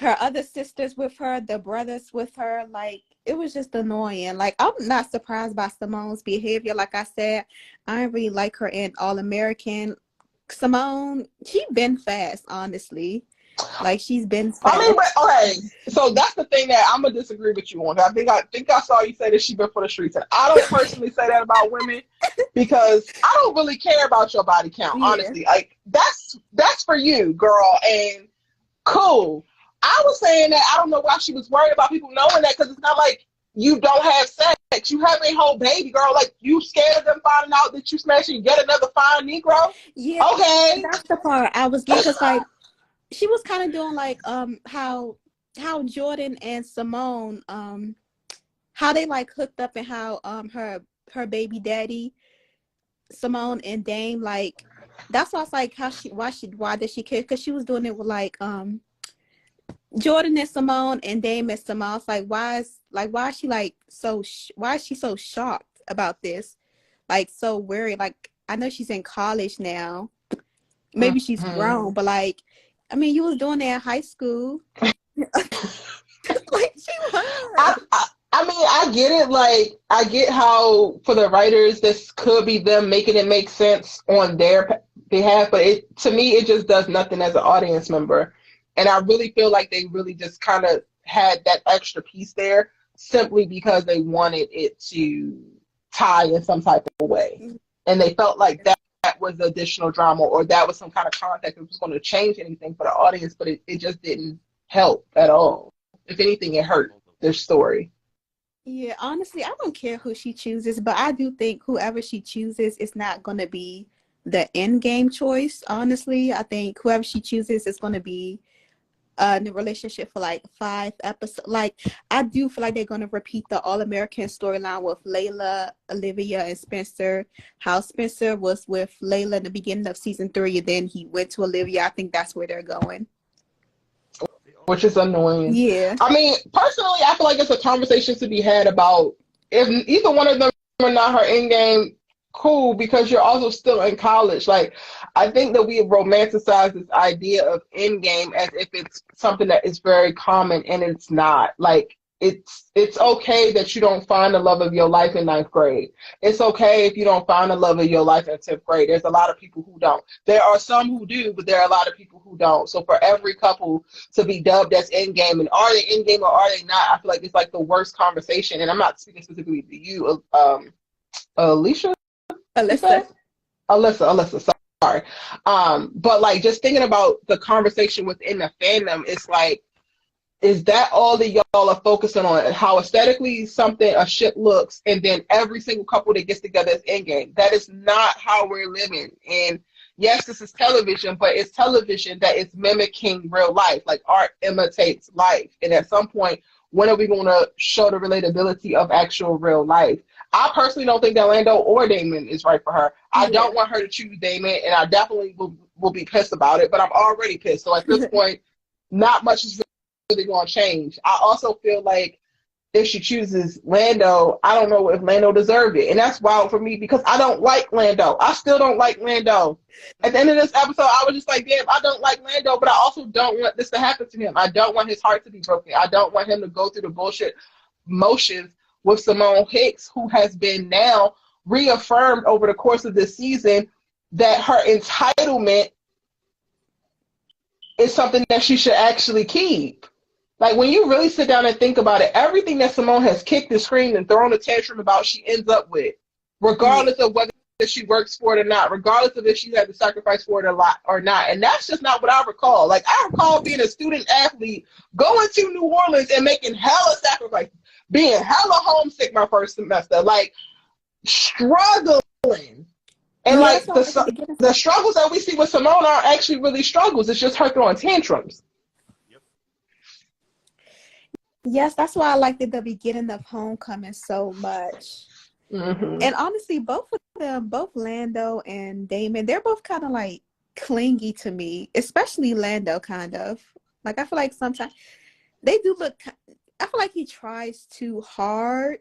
other sisters with her, the brothers with her. Like, it was just annoying. Like, I'm not surprised by Simone's behavior. Like I said, I didn't really like her in All American. Simone, she been fast, honestly. Like, she's been fast. I mean, but okay, so that's the thing that I'm gonna disagree with you on. I think I saw you say that she been for the streets, and I don't personally say that about women because I don't really care about your body count. Honestly, like, that's for you, girl, and cool. I was saying that I don't know why she was worried about people knowing that, because it's not like you don't have sex. You have a whole baby, girl. Like, you scared of them finding out that you smashing yet another fine Negro? Yeah. Okay. That's the part I was getting, because like, she was kind of doing like how Jordan and Simone how they like hooked up, and how her baby daddy Simone and Dame, like, that's why it's like why did she care? Because she was doing it with like Jordan and Simone and Dame and Simone. It's like, why is she so shocked about this? Like, so worried. Like, I know she's in college now. Maybe she's grown, but like, I mean, you was doing that in high school. Like, she was. I mean, I get it. Like, I get how for the writers, this could be them making it make sense on their behalf, but to me, it just does nothing as an audience member. And I really feel like they really just kind of had that extra piece there simply because they wanted it to tie in some type of way. And they felt like that was additional drama, or that was some kind of context that was going to change anything for the audience, but it just didn't help at all. If anything, it hurt their story. Yeah, honestly, I don't care who she chooses, but I do think whoever she chooses is not going to be the end game choice. Honestly, I think whoever she chooses is going to be in the relationship for like 5 episodes. Like, I do feel like they're going to repeat the All-American storyline with Layla, Olivia, and Spencer. How Spencer was with Layla in the beginning of season 3, and then he went to Olivia. I think that's where they're going. Which is annoying. Yeah. I mean, personally, I feel like it's a conversation to be had about if either one of them are not her end game, cool, because you're also still in college. Like, I think that we romanticize this idea of end game as if it's something that is very common, and it's not. Like, it's okay that you don't find the love of your life in 9th grade. It's okay if you don't find the love of your life in 10th grade. There's a lot of people who don't. There are some who do, but there are a lot of people who don't. So for every couple to be dubbed as endgame, and are they endgame or are they not, I feel like it's like the worst conversation. And I'm not speaking specifically to you, Alyssa, sorry. But like, just thinking about the conversation within the fandom, it's like, is that all that y'all are focusing on? How aesthetically a ship looks, and then every single couple that gets together is endgame? That is not how we're living. And yes, this is television, but it's television that is mimicking real life. Like, art imitates life. And at some point, when are we going to show the relatability of actual real life? I personally don't think that Lando or Damon is right for her. I don't want her to choose Damon, and I definitely will be pissed about it, but I'm already pissed. So at this point, not much is really going to change. I also feel like if she chooses Lando, I don't know if Lando deserved it. And that's wild for me because I don't like Lando. I still don't like Lando. At the end of this episode, I was just like, damn, I don't like Lando, but I also don't want this to happen to him. I don't want his heart to be broken. I don't want him to go through the bullshit motions with Simone Hicks, who has been now reaffirmed over the course of this season that her entitlement is something that she should actually keep. Like when you really sit down and think about it, everything that Simone has kicked and screamed and thrown a tantrum about, she ends up with, Yeah. regardless of whether she works for it or not, regardless of if she had to sacrifice for it a lot or not. And that's just not what I recall. Like I recall being a student athlete, going to New Orleans and making hella sacrifices, being hella homesick my first semester, like struggling. And Yeah, that's like why I like the beginning. the struggles that we see with Simone aren't actually really struggles. It's just her throwing tantrums. Yes, that's why I liked the beginning of Homecoming so much. Mm-hmm. And honestly, both of them, both Lando and Damon, they're both kind of like clingy to me, especially Lando, kind of. Like, I feel like sometimes they do look, I feel like he tries too hard.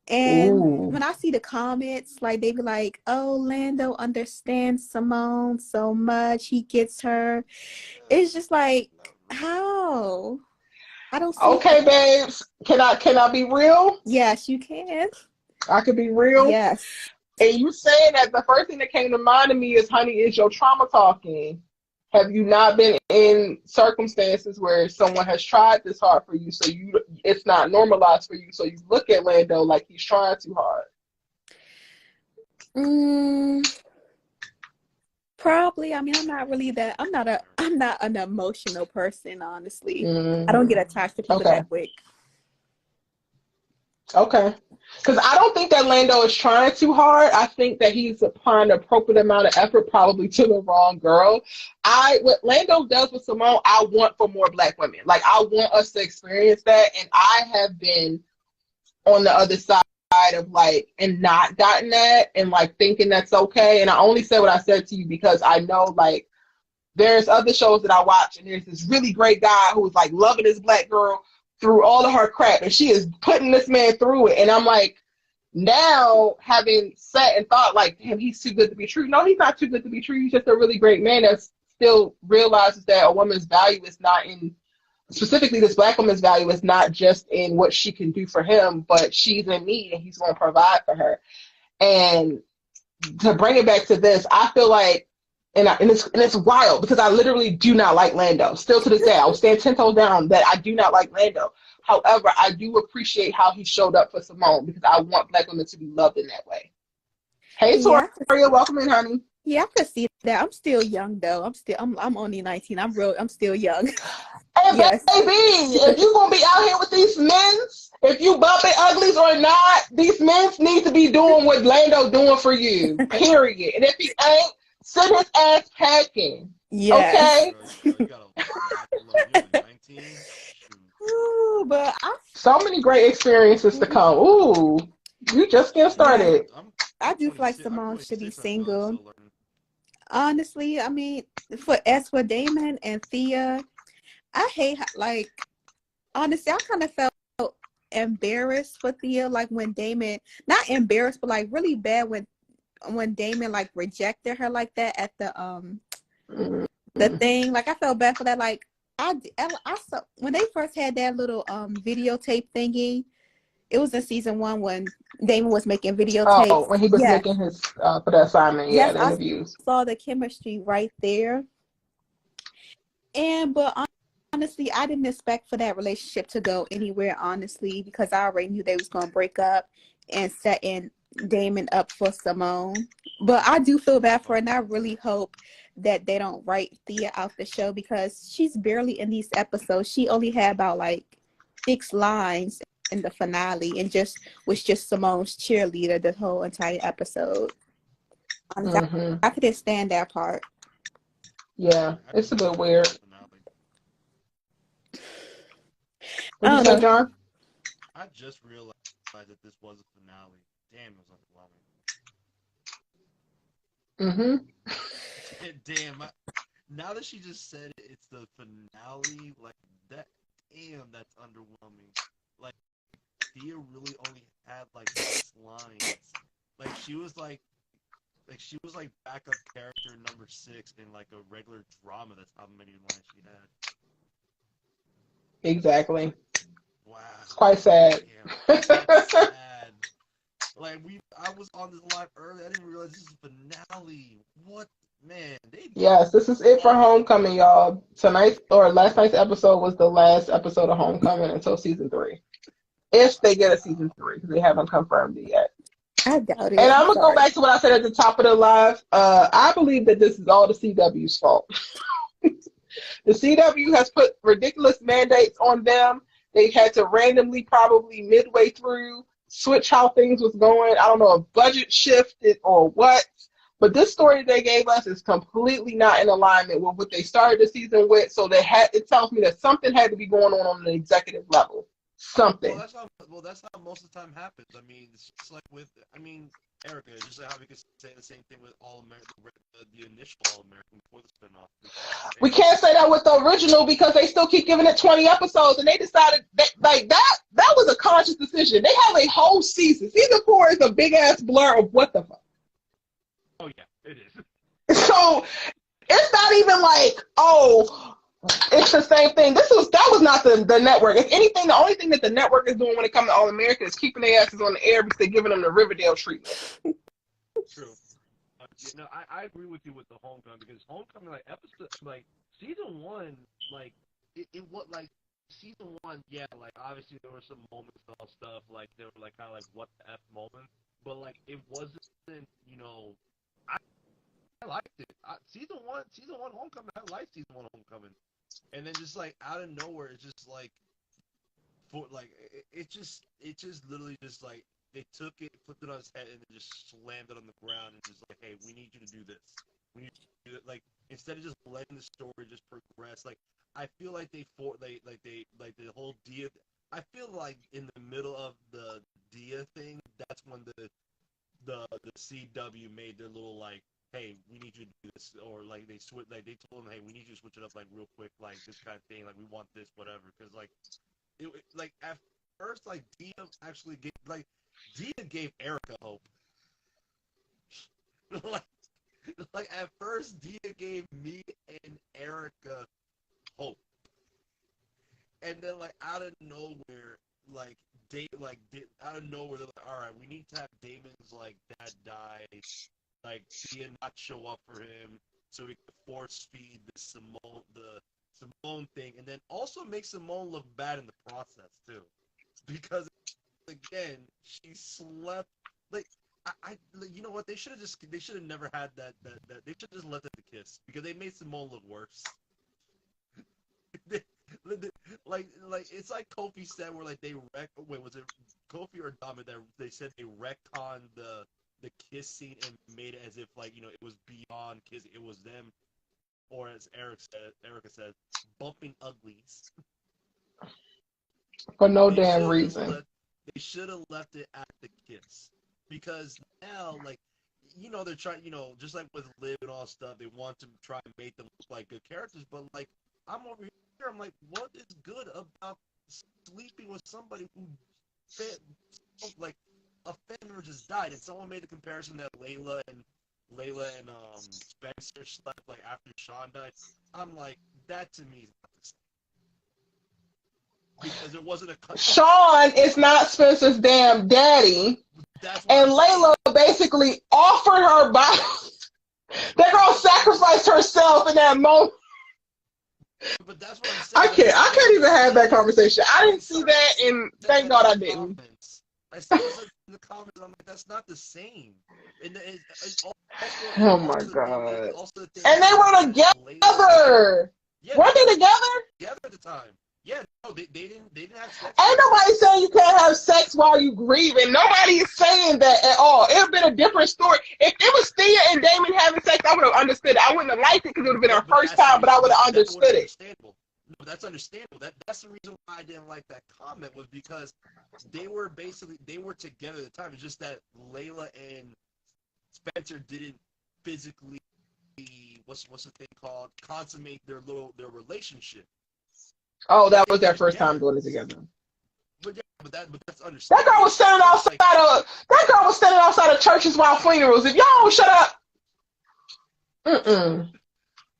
And Ooh. when I see the comments, like, they be like, oh, Lando understands Simone so much. He gets her. It's just like, how? I don't see Okay, that. babes. Can I be real? Yes, you can. I could be real. Yes. And you saying that, the first thing that came to mind of me is, honey, is your trauma talking. Have you not been in circumstances where someone has tried this hard for you, so it's not normalized for you, so you look at Lando like he's trying too hard? Probably. I mean, I'm not really that. I'm not an emotional person, honestly. I Mm, don't get attached to people okay. that quick. Okay. Because I don't think that Lando is trying too hard. I think that he's applying the appropriate amount of effort probably to the wrong girl. What Lando does with Simone, I want for more Black women. Like, I want us to experience that. And I have been on the other side of like, and not gotten that and like thinking that's okay. And I only said what I said to you because I know like there's other shows that I watch and there's this really great guy who's like loving his Black girl through all of her crap, and she is putting this man through it. And I'm like, now having sat and thought like, damn, he's too good to be true. No, he's not too good to be true. He's just a really great man that still realizes that a woman's value is not in, specifically this Black woman's value is not just in what she can do for him, but she's in need and he's going to provide for her. And to bring it back to this, I feel like, and it's wild because I literally do not like Lando. Still to this day, I will stand 10 toes down that I do not like Lando. However, I do appreciate how he showed up for Simone because I want Black women to be loved in that way. Hey, Yeah, Toria, welcome in, honey. yeah, I could see that. I'm still young though. I'm only 19. I'm still young. Hey, Yes. baby, if you gonna be out here with these men's, if you bumping uglies or not, these men's need to be doing what Lando doing for you. Period. And if he ain't, send his ass packing. Yes. Okay. Ooh, but So many great experiences to come. Ooh, you just getting started. I do feel like Simone should be single. Honestly, I mean, as for Damon and Thea, I hate like honestly, I kind of felt embarrassed for Thea, like when Damon, not embarrassed, but like really bad when Damon like rejected her like that at the thing. Like I felt bad for that. Like I saw when they first had that little videotape thingy. It was in season 1 when Damon was making videotapes. Oh, when he was making his for the assignment, yes, the interviews. I saw the chemistry right there. But honestly, I didn't expect for that relationship to go anywhere, honestly, because I already knew they was gonna break up and setting Damon up for Simone. But I do feel bad for her, and I really hope that they don't write Thea out the show because she's barely in these episodes. She only had about like 6 lines in the finale and was just Simone's cheerleader the whole entire episode. Honestly, I couldn't stand that part. Yeah, it's a bit weird. What you say, John? I just realized that this was a finale. Damn, it was underwhelming. Damn, now that she just said it's the finale, like that. Damn, that's underwhelming. Like Thea really only had like 6 lines. Like she was like backup character number 6 in like a regular drama. That's how many lines she had. Exactly. Wow. It's quite sad. Damn, that's sad. Like I was on this live earlier. I didn't realize this is finale. What? man, they Yes, this is it for Homecoming, y'all. Tonight's or last night's episode was the last episode of Homecoming until season 3. If they get a season 3, because they haven't confirmed it yet. I doubt it. And I'm I'm gonna go sorry. back to what I said at the top of the live. I believe that this is all the CW's fault. The CW has put ridiculous mandates on them. They had to randomly, probably midway through, switch how things was going. I don't know if budget shifted or what. But this story they gave us is completely not in alignment with what they started the season with. So it tells me that something had to be going on the executive level. Something. That's how most of the time happens. I mean, it's just like with, Erica, just like how we could say the same thing with All American, the initial All American before the spinoff. We can't say that with the original because they still keep giving it 20 episodes, and they decided that that was a conscious decision. They have a whole season. Season 4 is a big ass blur of what the fuck. Oh yeah, it is. So it's not even like, oh, it's the same thing. That was not the network. If anything, the only thing that the network is doing when it comes to All American is keeping their asses on the air because they're giving them the Riverdale treatment. True. I agree with you with the Homecoming, because Homecoming, season 1, it was like season 1, yeah, like obviously there were some moments and all stuff, like they were like kind of like what the F moments, but like it wasn't, I liked it. Season one Homecoming, I liked season 1 Homecoming, and then just like out of nowhere, it's just like, it just literally just like they took it, flipped it on its head, and then just slammed it on the ground and just like, hey, we need you to do this. We need you to do it. Like, instead of just letting the story just progress, like I feel like the whole Dia. I feel like in the middle of the Dia thing, that's when the CW made their little like, hey, we need you to do this, or like they told them, hey, we need you to switch it up like real quick, like this kind of thing, like we want this, whatever, because like like at first, like Dia actually gave Erica hope. like at first, Dia gave me and Erica hope, and then like out of nowhere, like out of nowhere, they're like, all right, we need to have Damon's like dad die, like Dia not show up for him, so we can force feed the Simone thing, and then also make Simone look bad in the process too, because again she slept like. You know what? They should have never had that. They should have just left it to kiss, because they made Simone look worse. like it's like Kofi said, where like was it Kofi or Dama that they said they retconned the kiss scene and made it as if like it was beyond kiss, it was them, or as Erica said, bumping uglies. For no damn reason. They should have left it at the kiss, because now like they're trying, just like with Liv and all stuff, they want to try and make them look like good characters, but like I'm over here, I'm like, what is good about sleeping with somebody who like a family member just died? And someone made the comparison that Layla and Spencer slept like after Sean died. I'm like, that to me is not the same, because it wasn't a Sean is not Spencer's damn daddy, and Layla basically offered her body. That girl sacrificed herself in that moment. But that's what I'm I saying. can't even have that conversation. I didn't see that, and thank God I didn't. I saw in the comments, I'm like, that's not the same. And Oh my God. And they were together. Yeah, weren't they together? Together at the time. Yeah, no, they didn't have sex. Ain't nobody saying you can't have sex while you grieving. Nobody is saying that at all. It would have been a different story. If it was Thea and Damon having sex, I would have understood it. I wouldn't have liked it because it would have been our first time, but I would have understood it. No, that's understandable. That's the reason why I didn't like that comment, was because they were together at the time. It's just that Layla and Spencer didn't physically, what's the thing called, consummate their relationship. Oh, that was their first time doing it together. But that's understandable. That girl was standing outside of churches while funerals. If y'all don't shut up.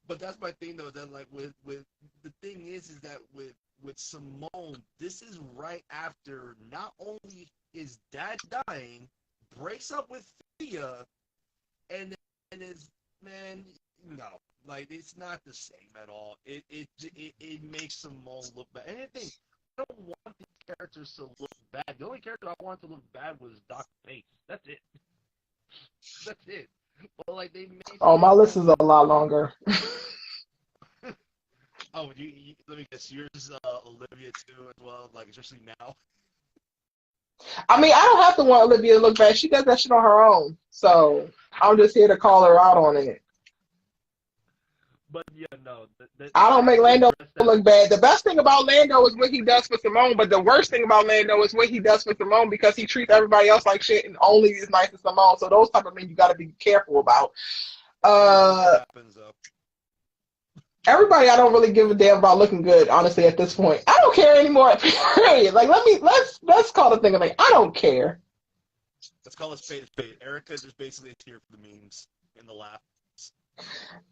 But that's my thing though. That like with the thing is that with Simone, this is right after not only is dad dying, breaks up with Thea, and is, man, no, like it's not the same at all. It makes Simone look bad. And the thing, I don't want these characters to look bad. The only character I want to look bad was Dr. Fate. That's it. That's it. But like they made Oh, my list is Simone. a lot longer. Oh, let me guess. Yours is Olivia too as well. Like especially now. I mean, I don't have to want Olivia to look bad. She does that shit on her own. So I'm just here to call her out on it. But yeah, no. I don't make they Lando addressed that. look bad. The best thing about Lando is what he does for Simone, but the worst thing about Lando is what he does for Simone because he treats everybody else like shit and only is nice to Simone. So those type of men you got to be careful about. What happens though? Everybody, I don't really give a damn about looking good. Honestly, at this point, I don't care anymore. Period. Like, let's call the thing a thing. I don't care. Let's call it spade a spade. Erica just basically is here for the memes and the laughs.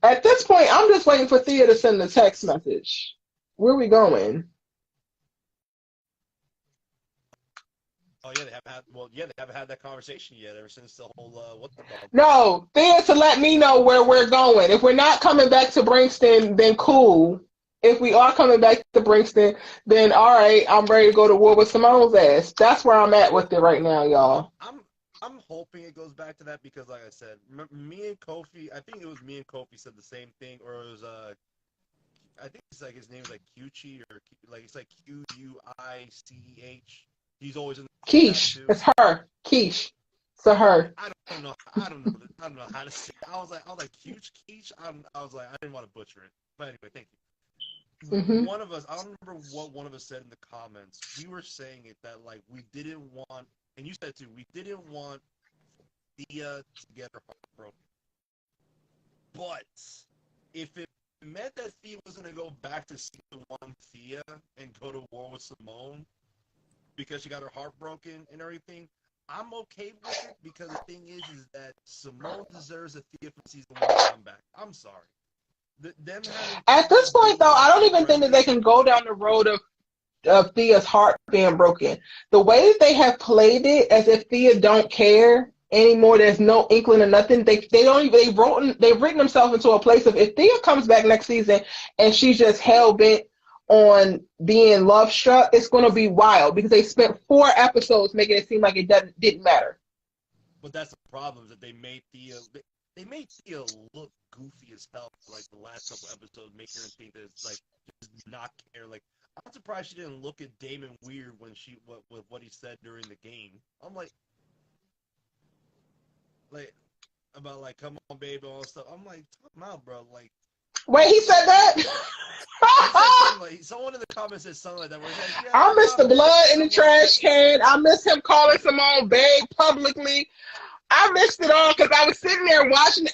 At this point, I'm just waiting for Thea to send the text message. Where are we going? Oh yeah, they haven't had. Well, yeah, they haven't had that conversation yet. Ever since the whole what's the called? No, Thea to let me know where we're going. If we're not coming back to Brixton, then cool. If we are coming back to Brixton, then all right, I'm ready to go to war with Simone's ass. That's where I'm at with it right now, y'all. I'm hoping it goes back to that because, like I said, me and Kofi. I think it was me and Kofi said the same thing, or it was I think it's like his name is like Kyuchi or like it's like Quiich. He's always in the chat Quiche, too. it's her. Quiche, it's a her. I don't know. I don't know how to say it. I was like Quiche. I was like, I didn't want to butcher it. But anyway, thank you. Mm-hmm. One of us, I don't remember what one of us said in the comments. We were saying it that like we didn't want, and you said too, we didn't want Thea to get her heart broken. But if it meant that Thea was gonna go back to season one Thea and go to war with Simone because she got her heart broken and everything, I'm okay with it because the thing is that Simone deserves a Thea from season one to come back. I'm sorry. At this point, though, I don't even think that they can go down the road of Thea's heart being broken. The way that they have played it, as if Thea don't care anymore, there's no inkling of nothing. They've written themselves into a place of if Thea comes back next season and she's just hell bent on being love struck, it's going to be wild because they spent 4 episodes making it seem like it didn't matter. But that's the problem is that they made Thea look goofy as hell for like the last couple episodes, making her think that it's like just not care. Like I'm surprised she didn't look at Damon weird when what he said during the game. I'm like about like come on baby all that stuff. I'm like talk him out, bro. Like wait, he said that? like, someone in the comments said something like that. Where like, yeah, I miss the blood in the trash can. I miss him calling Simone babe publicly. I missed it all because I was sitting there watching.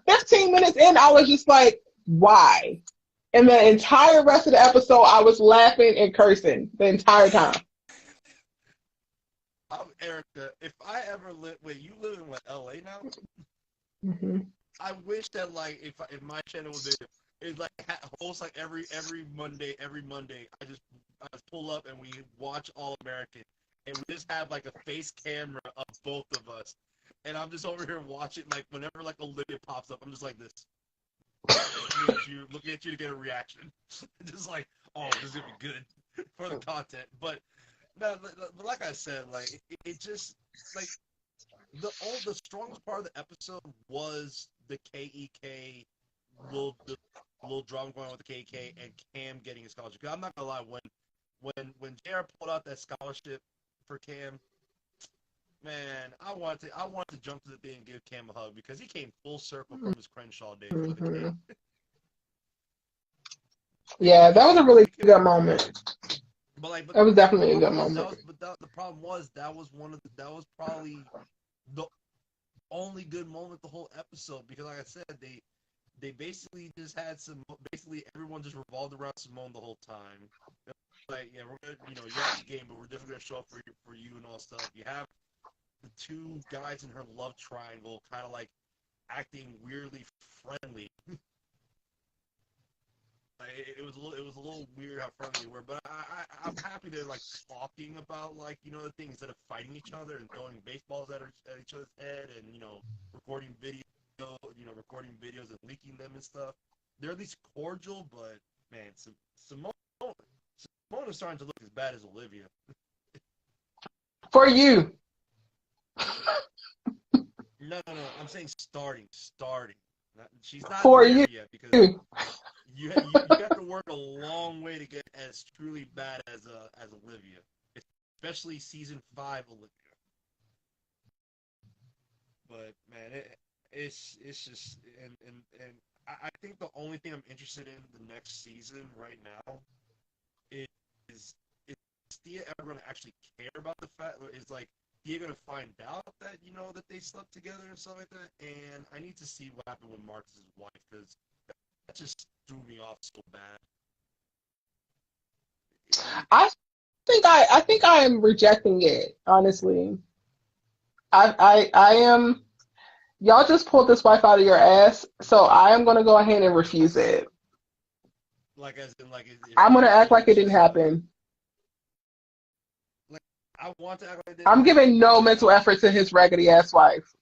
15 minutes in, I was just like, why? And the entire rest of the episode, I was laughing and cursing the entire time. Erica, if I ever live, wait, you live in what, LA now? Mm-hmm. I wish that like if my channel was there, it's like host like every Monday, I just pull up and we watch All American, and we just have like a face camera of both of us, and I'm just over here watching like whenever like Olivia pops up, I'm just like this, looking at you to get a reaction, just like oh this is gonna be good for the content, but like I said, like it just like the strongest part of the episode was the KEK little drama going on with the KEK and Cam getting a scholarship. Because I'm not gonna lie, when JR pulled out that scholarship for Cam, man, I wanted to jump to the thing and give Cam a hug because he came full circle from his Crenshaw days with the K. Yeah, that was a really good moment. But that was definitely a good moment. The problem was that was probably the only good moment the whole episode because like I said they basically just had basically everyone just revolved around Simone the whole time. Like yeah, we're gonna you have the game, but we're definitely gonna show up for you and all stuff. You have the 2 guys in her love triangle, kind of like acting weirdly friendly. It was a little weird how friendly they were, but I'm happy they're like talking about like the things instead of fighting each other and throwing baseballs at each other's head and recording videos recording videos and leaking them and stuff. They're at least cordial, but man, Simone is starting to look as bad as Olivia. For you. No. I'm saying starting. She's not For there you. yet because you have to work a long way to get as truly bad as Olivia, especially season 5 Olivia. But man, it's just and I think the only thing I'm interested in the next season right now is Thea ever going to actually care about the fact, or is like Thea going to find out that that they slept together and stuff like that? And I need to see what happened with Marcus's wife because that just threw me off so bad. I think I am rejecting it, honestly. I am. Y'all just pulled this wife out of your ass, so I am gonna go ahead and refuse it. Like as in like I'm gonna act like it didn't happen. Like I want to act like it didn't I'm happen. giving no mental effort to his raggedy ass wife.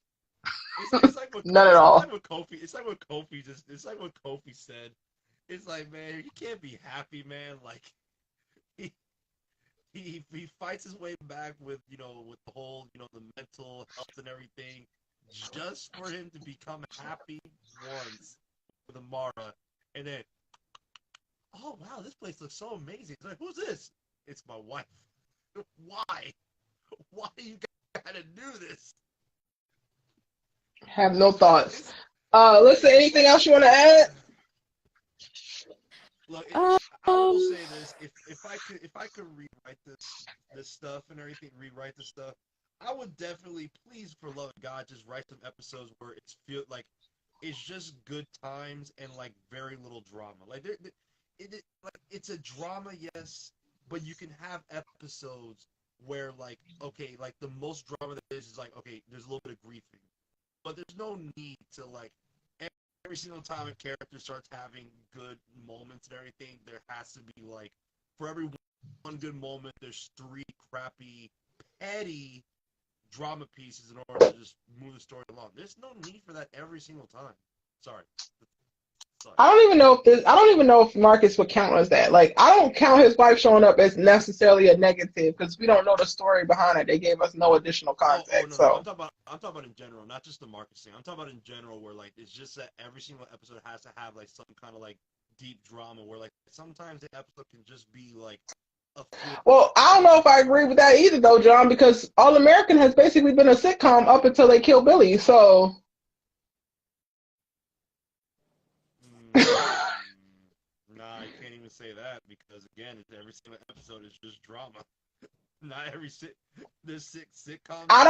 It's like what, None at all. It's like what Kofi said. It's like, man, you can't be happy, man. Like he fights his way back with with the whole the mental health and everything, just for him to become happy once with Amara, and then oh wow, this place looks so amazing. It's like, who's this? It's my wife. Why? Why do you gotta do this? Have no thoughts. Listen, anything else you want to add? Look, I will say this: if I could rewrite this stuff and everything, rewrite this stuff, I would definitely, please, for love of God, just write some episodes where it's just good times and like very little drama. Like it's a drama, yes, but you can have episodes where like okay, like the most drama that is like okay, there's a little bit of griefing, but there's no need to like every single time a character starts having good moments and everything, there has to be like for every one good moment, there's 3 crappy, petty drama pieces in order to just move the story along. There's no need for that every single time. Sorry. I don't even know if Marcus would count as that. Like, I don't count his wife showing up as necessarily a negative because we don't know the story behind it. They gave us no additional context. No. I'm talking about in general, not just the Marcus thing. I'm talking about in general where like it's just that every single episode has to have like some kind of like deep drama where like sometimes the episode can just be like a well, I don't know if I agree with that either though, John, because All American has basically been a sitcom up until they killed Billy, so Nah, you can't even say that because again, every single episode is just drama. Not every sitcom. I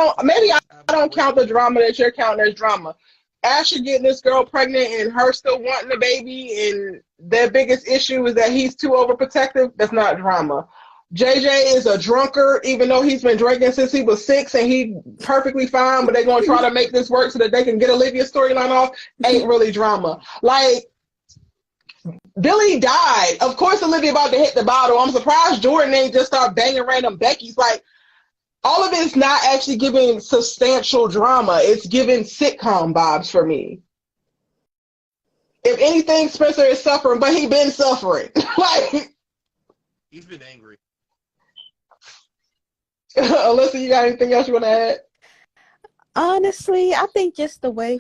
don't count the drama that you're counting as drama. Asher getting this girl pregnant and her still wanting the baby, and their biggest issue is that he's too overprotective. That's not drama. JJ is a drunkard, even though he's been drinking since he was 6 and he perfectly fine, but they're gonna try to make this work so that they can get Olivia's storyline off. Ain't really drama. Like, Billy died. Of course Olivia about to hit the bottle. I'm surprised Jordan ain't just start banging random Becky's. Like, all of it's not actually giving substantial drama. It's giving sitcom vibes for me. If anything, Spencer is suffering, but he been suffering. Like, he's been angry. Alyssa, you got anything else you want to add? Honestly, I think just the way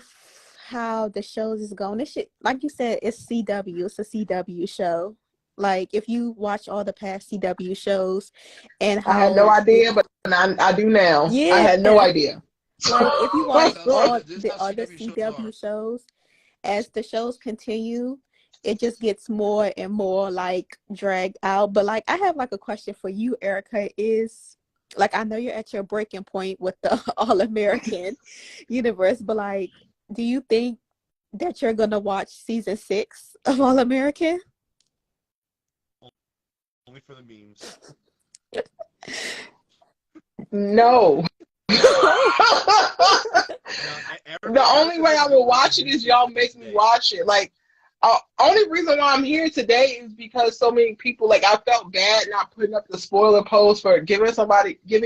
how the shows is going, it should, like you said, it's CW. It's a CW show. Like, if you watch all the past CW shows and how... I had no idea, but I do now. Yeah. I had no idea. Like, if you watch all the other CW shows, as the shows continue, it just gets more and more, like, dragged out. But, like, I have, like, a question for you, Erica, is... Like, I know you're at your breaking point with the All-American universe, but, like, do you think that you're going to watch season 6 of All-American? Only for the memes. No. The only way I will watch it is y'all make me watch it. Like, only reason why I'm here today is because so many people, like, I felt bad not putting up the spoiler post for giving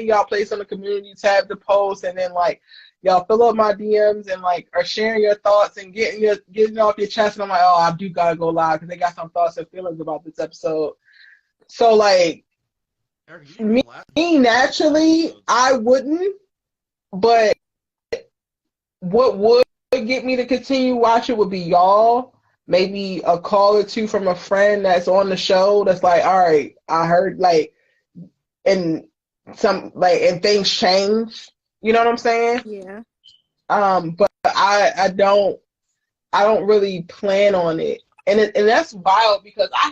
y'all place on the community tab to post, and then, like, y'all fill up my DMs and like are sharing your thoughts and getting off your chest. And I'm like, oh, I do gotta go live because they got some thoughts and feelings about this episode. So like Eric, me naturally, I wouldn't, but what would get me to continue watching would be y'all. Maybe a call or two from a friend that's on the show that's like, all right, I heard like, and things change. You know what I'm saying? Yeah. But I don't really plan on it, and that's wild because I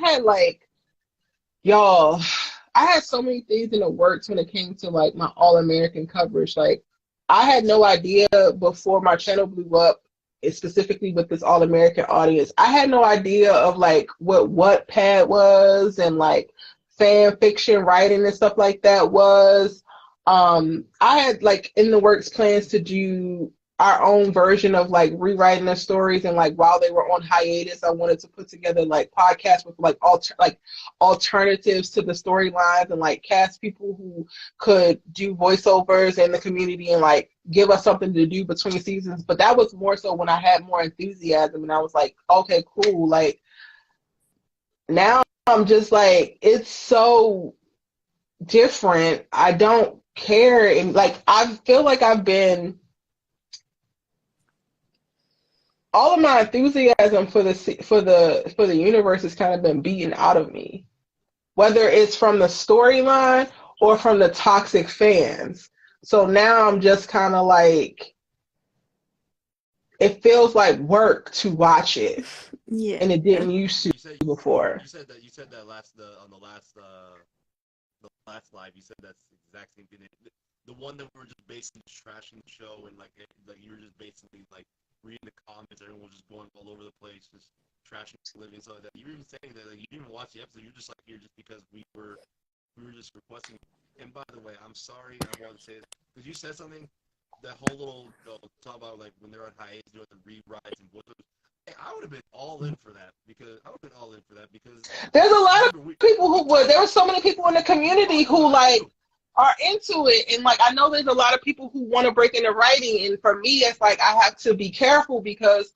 had so many things in the works when it came to like my All American coverage. Like I had no idea before my channel blew up, specifically with this All American audience. I had no idea of like what Wattpad was and like fan fiction writing and stuff like that was. I had like in the works plans to do our own version of like rewriting the stories, and like while they were on hiatus, I wanted to put together like podcasts with like alternatives to the storylines and like cast people who could do voiceovers in the community and like give us something to do between seasons. But that was more so when I had more enthusiasm and I was like, okay, cool. Like now I'm just like, it's so different. I don't care. And like I feel like I've been, all of my enthusiasm for the universe has kind of been beaten out of me, whether it's from the storyline or from the toxic fans. So now I'm just kind of like, it feels like work to watch it. Yeah. And it didn't used to before. You said that on the last live. You said that's the exact same thing. The one that we were just basically trashing the show and like you were just basically like reading the comments, everyone was just going all over the place, just trashing living and stuff like that. You were even saying that like, you didn't even watch the episode. You're just like here just because we were just requesting. And by the way, I'm sorry, I wanted to say this because you said something. That whole little talk about like when they're on hiatus doing the rewrites and voiceovers. Hey, I would have been all in for that because there's a lot of people who would. There were so many people in the community who like are into it, and like I know there's a lot of people who want to break into writing, and for me it's like I have to be careful because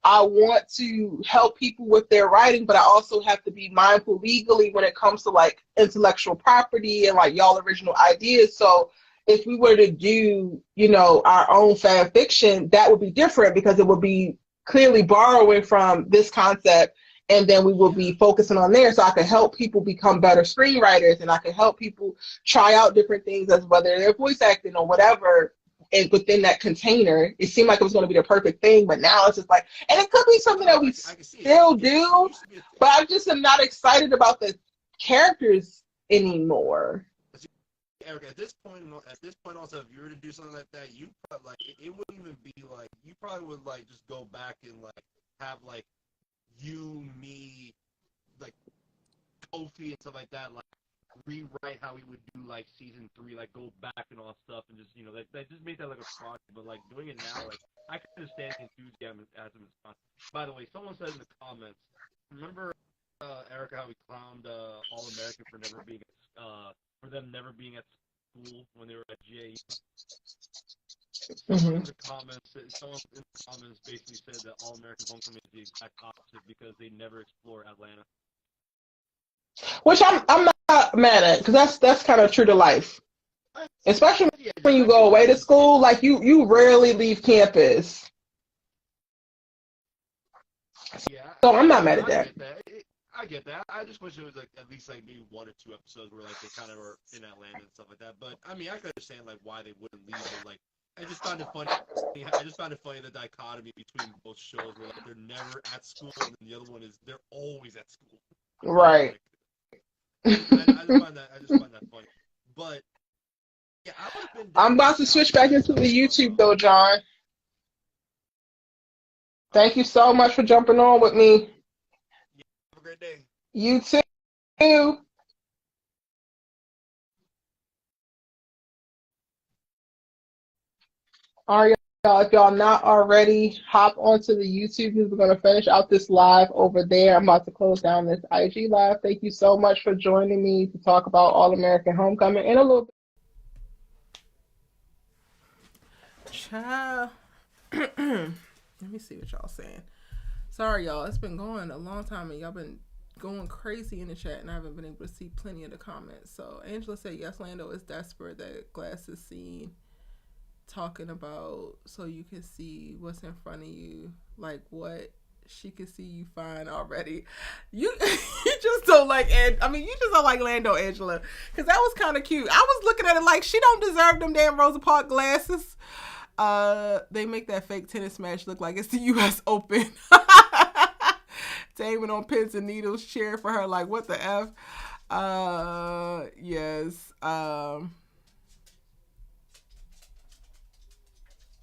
I want to help people with their writing, but I also have to be mindful legally when it comes to like intellectual property and like y'all original ideas. So if we were to do, you know, our own fan fiction, that would be different because it would be clearly borrowing from this concept, and then we will be focusing on there. So I can help people become better screenwriters, and I can help people try out different things as whether they're voice acting or whatever. And within that container, it seemed like it was going to be the perfect thing, but now it's just like, and it could be something that we still do, but I just am not excited about the characters anymore. Eric, at this point also, if you were to do something like that, you probably like it wouldn't even be like you probably would like just go back and like have like you, me, like Kofi and stuff like that, like rewrite how we would do like season 3, like go back and all stuff and just that just make that like a project. But like doing it now, like I can understand the enthusiasm as a response. By the way, someone said in the comments, remember Erica how we clowned All American for never being for them never being at school when they were at GAE. Someone in the comments basically said that All American Homecoming is the exact opposite because they never explore Atlanta. Which I'm not mad at, because that's kind of true to life. Especially when you go away to school, like you rarely leave campus. Yeah. So I'm not mad at that. I get that. I just wish it was like at least like maybe 1 or 2 episodes where like they kind of were in Atlanta and stuff like that. But I mean, I could understand like why they wouldn't leave. But like, I just found it funny. The dichotomy between both shows where like they're never at school and then the other one is they're always at school. Right. Like, I just find that funny. But yeah, I would have been. I'm about to switch back into the YouTube though, John. Thank you so much for jumping on with me. Have a great day. You too. All right, y'all. If y'all not already, hop onto the YouTube because we're going to finish out this live over there. I'm about to close down this IG live. Thank you so much for joining me to talk about All American Homecoming in a little bit. Child. Let me see what y'all saying. Sorry, y'all. It's been going a long time, and y'all been going crazy in the chat, and I haven't been able to see plenty of the comments. So Angela said, yes, Lando is desperate. That glass is seen talking about so you can see what's in front of you. Like what? She can see you fine already. You just don't like, you just don't like Lando, Angela, because that was kind of cute. I was looking at it like she don't deserve them damn Rosa Parks glasses. They make that fake tennis match look like it's the U.S. Open. Damon on pins and needles cheering for her like what the F. Yes.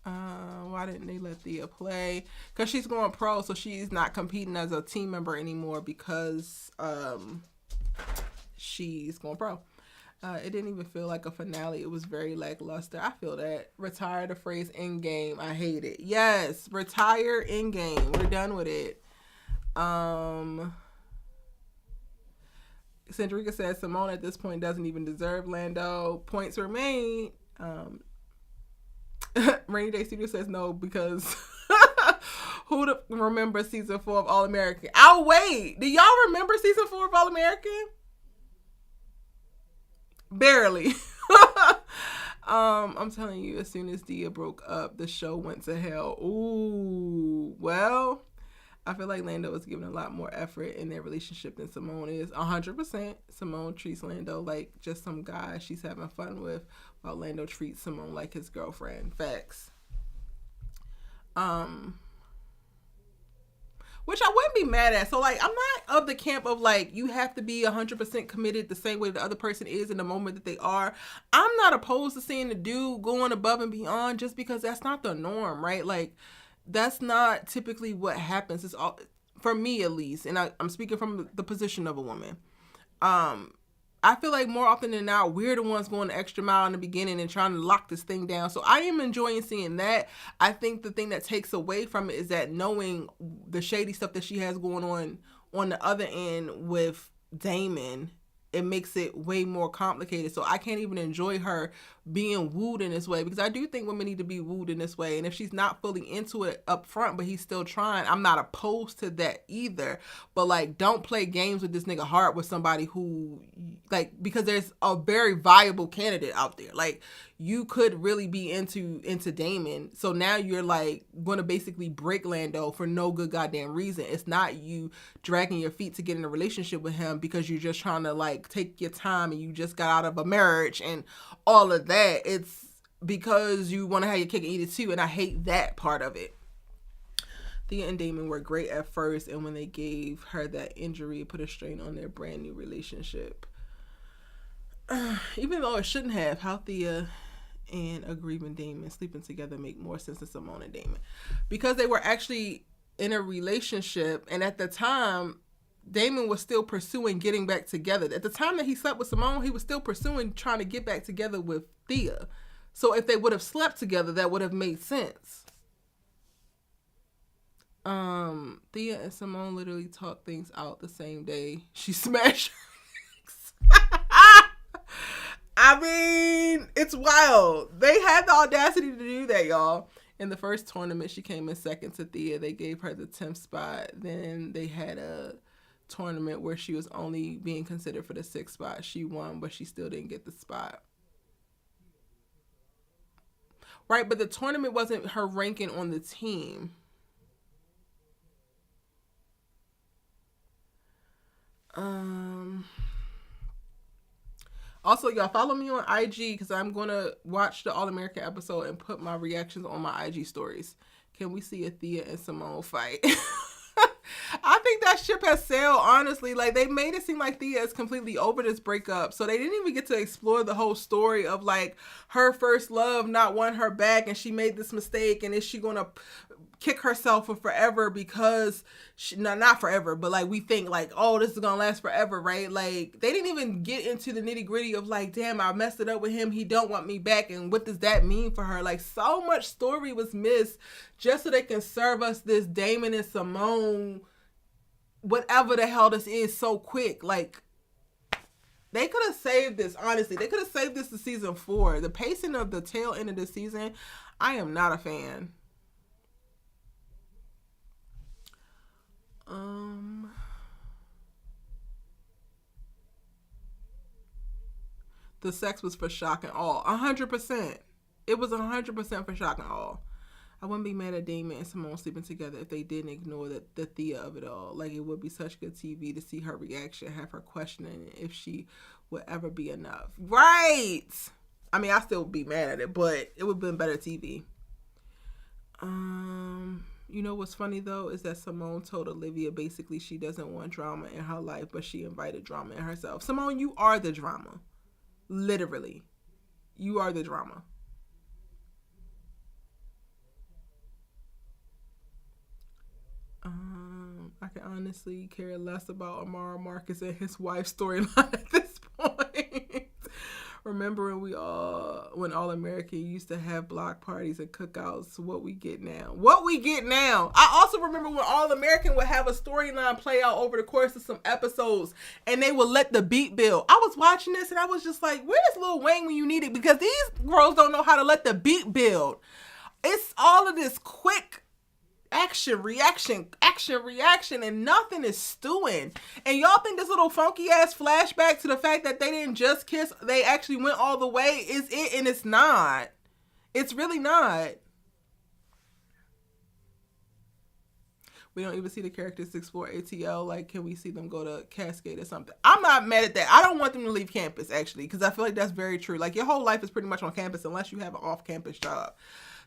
Why didn't they let Thea play? Because she's going pro, so she's not competing as a team member anymore because she's going pro. It didn't even feel like a finale. It was very lackluster. I feel that. Retire the phrase in game. I hate it. Yes, retire in game. We're done with it. Cendrika says Simone at this point doesn't even deserve Lando. Points remain. Rainy Day Studio says no because who remember season 4 of All American? I'll wait. Do y'all remember season 4 of All American? Barely. I'm telling you, as soon as Dia broke up, the show went to hell. Ooh, well, I feel like Lando is giving a lot more effort in their relationship than Simone is. 100%. Simone treats Lando like just some guy she's having fun with, while Lando treats Simone like his girlfriend. Facts. Which I wouldn't be mad at. So, like, I'm not of the camp of, like, you have to be 100% committed the same way the other person is in the moment that they are. I'm not opposed to seeing the dude going above and beyond just because that's not the norm, right? Like, that's not typically what happens. It's all, for me at least, and I'm speaking from the position of a woman. I feel like more often than not, we're the ones going the extra mile in the beginning and trying to lock this thing down. So I am enjoying seeing that. I think the thing that takes away from it is that knowing the shady stuff that she has going on the other end with Damon, it makes it way more complicated. So I can't even enjoy her being wooed in this way, because I do think women need to be wooed in this way. And if she's not fully into it up front, but he's still trying, I'm not opposed to that either. But like, don't play games with this nigga heart with somebody who, like, because there's a very viable candidate out there. Like, you could really be into Damon. So now you're like going to basically break Lando for no good goddamn reason. It's not you dragging your feet to get in a relationship with him because you're just trying to like take your time and you just got out of a marriage and all of that. It's because you want to have your cake and eat it too. And I hate that part of it. Thea and Damon were great at first, and when they gave her that injury, it put a strain on their brand new relationship. Even though it shouldn't have, how Thea and a grieving Damon sleeping together make more sense than Simone and Damon, because they were actually in a relationship, and at the time Damon was still pursuing getting back together. At the time that he slept with Simone, he was still pursuing trying to get back together with Thea. So if they would have slept together, that would have made sense. Thea and Simone literally talked things out the same day she smashed her. I mean, it's wild. They had the audacity to do that, y'all. In the first tournament, she came in second to Thea. They gave her the 10th spot. Then they had a tournament where she was only being considered for the 6th spot. She won, but she still didn't get the spot. Right, but the tournament wasn't her ranking on the team. Also, y'all follow me on IG because I'm going to watch the All American episode and put my reactions on my IG stories. Can we see a Thea and Simone fight? I think that ship has sailed, honestly. Like, they made it seem like Thea is completely over this breakup. So they didn't even get to explore the whole story of, like, her first love not wanting her back and she made this mistake, and is she going to kick herself for forever because not forever, but like we think like, oh, this is gonna last forever, right? Like, they didn't even get into the nitty gritty of like, damn, I messed it up with him, he don't want me back, and what does that mean for her? Like, so much story was missed just so they can serve us this Damon and Simone whatever the hell this is so quick. Like, They could have saved this, honestly. They could have saved this to season 4. The pacing of the tail end of the season, I am not a fan. The sex was for shock and awe. 100%. It was 100% for shock and awe. I wouldn't be mad at Damon and Simone sleeping together if they didn't ignore the Thea of it all. Like, it would be such good TV to see her reaction, have her questioning if she would ever be enough. Right! I mean, I still would be mad at it, but it would have been better TV. You know what's funny, though, is that Simone told Olivia basically she doesn't want drama in her life, but she invited drama in herself. Simone, you are the drama. Literally. You are the drama. I can honestly care less about Amara Marcus and his wife's storyline at this point. Remembering when All American used to have block parties and cookouts, what we get now. I also remember when All American would have a storyline play out over the course of some episodes, and they would let the beat build. I was watching this and I was just like, where's Lil Wayne when you need it? Because these girls don't know how to let the beat build. It's all of this quick action, reaction, and nothing is stewing. And y'all think this little funky ass flashback to the fact that they didn't just kiss, they actually went all the way is it, and it's not. It's really not. We don't even see the characters explore ATL. Like, can we see them go to Cascade or something? I'm not mad at that. I don't want them to leave campus, actually, because I feel like that's very true. Like, your whole life is pretty much on campus unless you have an off-campus job.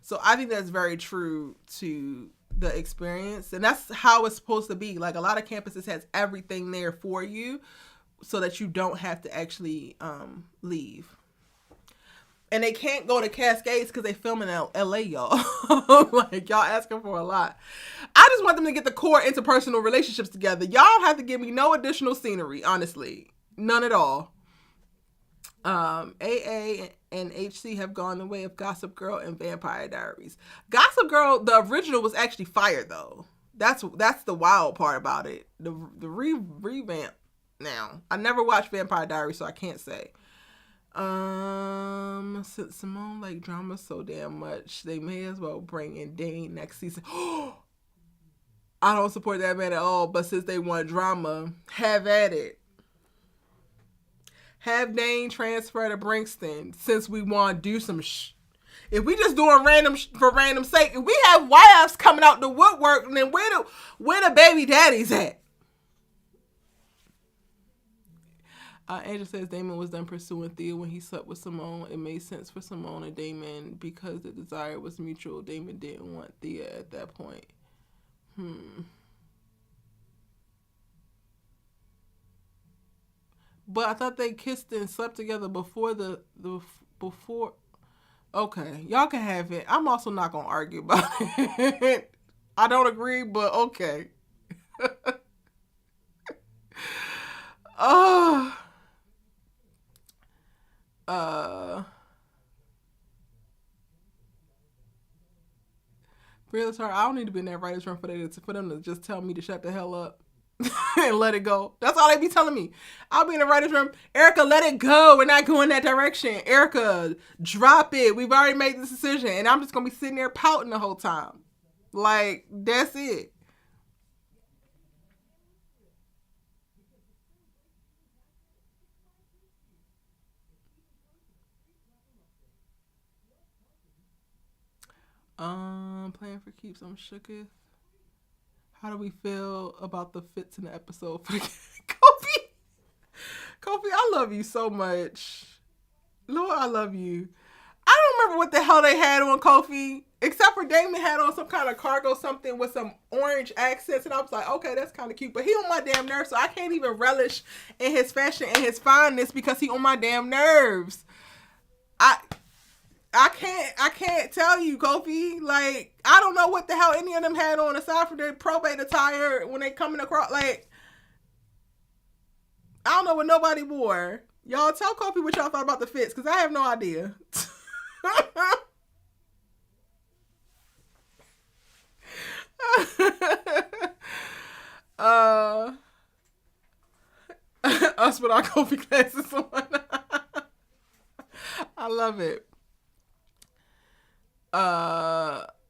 So I think that's very true to the experience, and that's how it's supposed to be. Like, a lot of campuses has everything there for you so that you don't have to actually leave. And they can't go to Cascades because they film in LA, y'all. Like, y'all asking for a lot. I just want them to get the core interpersonal relationships together. Y'all don't have to give me no additional scenery, honestly. None at all. AA and HC have gone the way of Gossip Girl and Vampire Diaries. Gossip Girl, the original, was actually fire, though. That's the wild part about it. The revamp. Now, I never watched Vampire Diaries, so I can't say. Since Simone like drama so damn much, they may as well bring in Dane next season. I don't support that man at all, but since they want drama, have at it. Have Dane transfer to Brinkston since we want to do some If we just doing random for random sake, if we have wives coming out the woodwork, then where the baby daddies at? Angel says Damon was done pursuing Thea when he slept with Simone. It made sense for Simone and Damon because the desire was mutual. Damon didn't want Thea at that point. But I thought they kissed and slept together before before. Okay, y'all can have it. I'm also not gonna argue about it. I don't agree, but okay. Fearless Heart, I don't need to be in that writer's room for them to just tell me to shut the hell up and let it go. That's all they be telling me. I'll be in the writer's room. Erica, let it go. We're not going that direction. Erica, drop it. We've already made this decision. And I'm just going to be sitting there pouting the whole time. Like, that's it. Playing for keeps. I'm shooketh. How do we feel about the fits in the episode for the Kofi? Kofi, I love you so much. Lord, I love you. I don't remember what the hell they had on Kofi, except for Damon had on some kind of cargo something with some orange accents, and I was like, okay, that's kind of cute. But he on my damn nerves, so I can't even relish in his fashion and his fineness because he on my damn nerves. I can't tell you, Kofi. Like, I don't know what the hell any of them had on aside from their probate attire when they coming across. Like, I don't know what nobody wore. Y'all tell Kofi what y'all thought about the fits, because I have no idea. Us with our Kofi glasses on. I love it.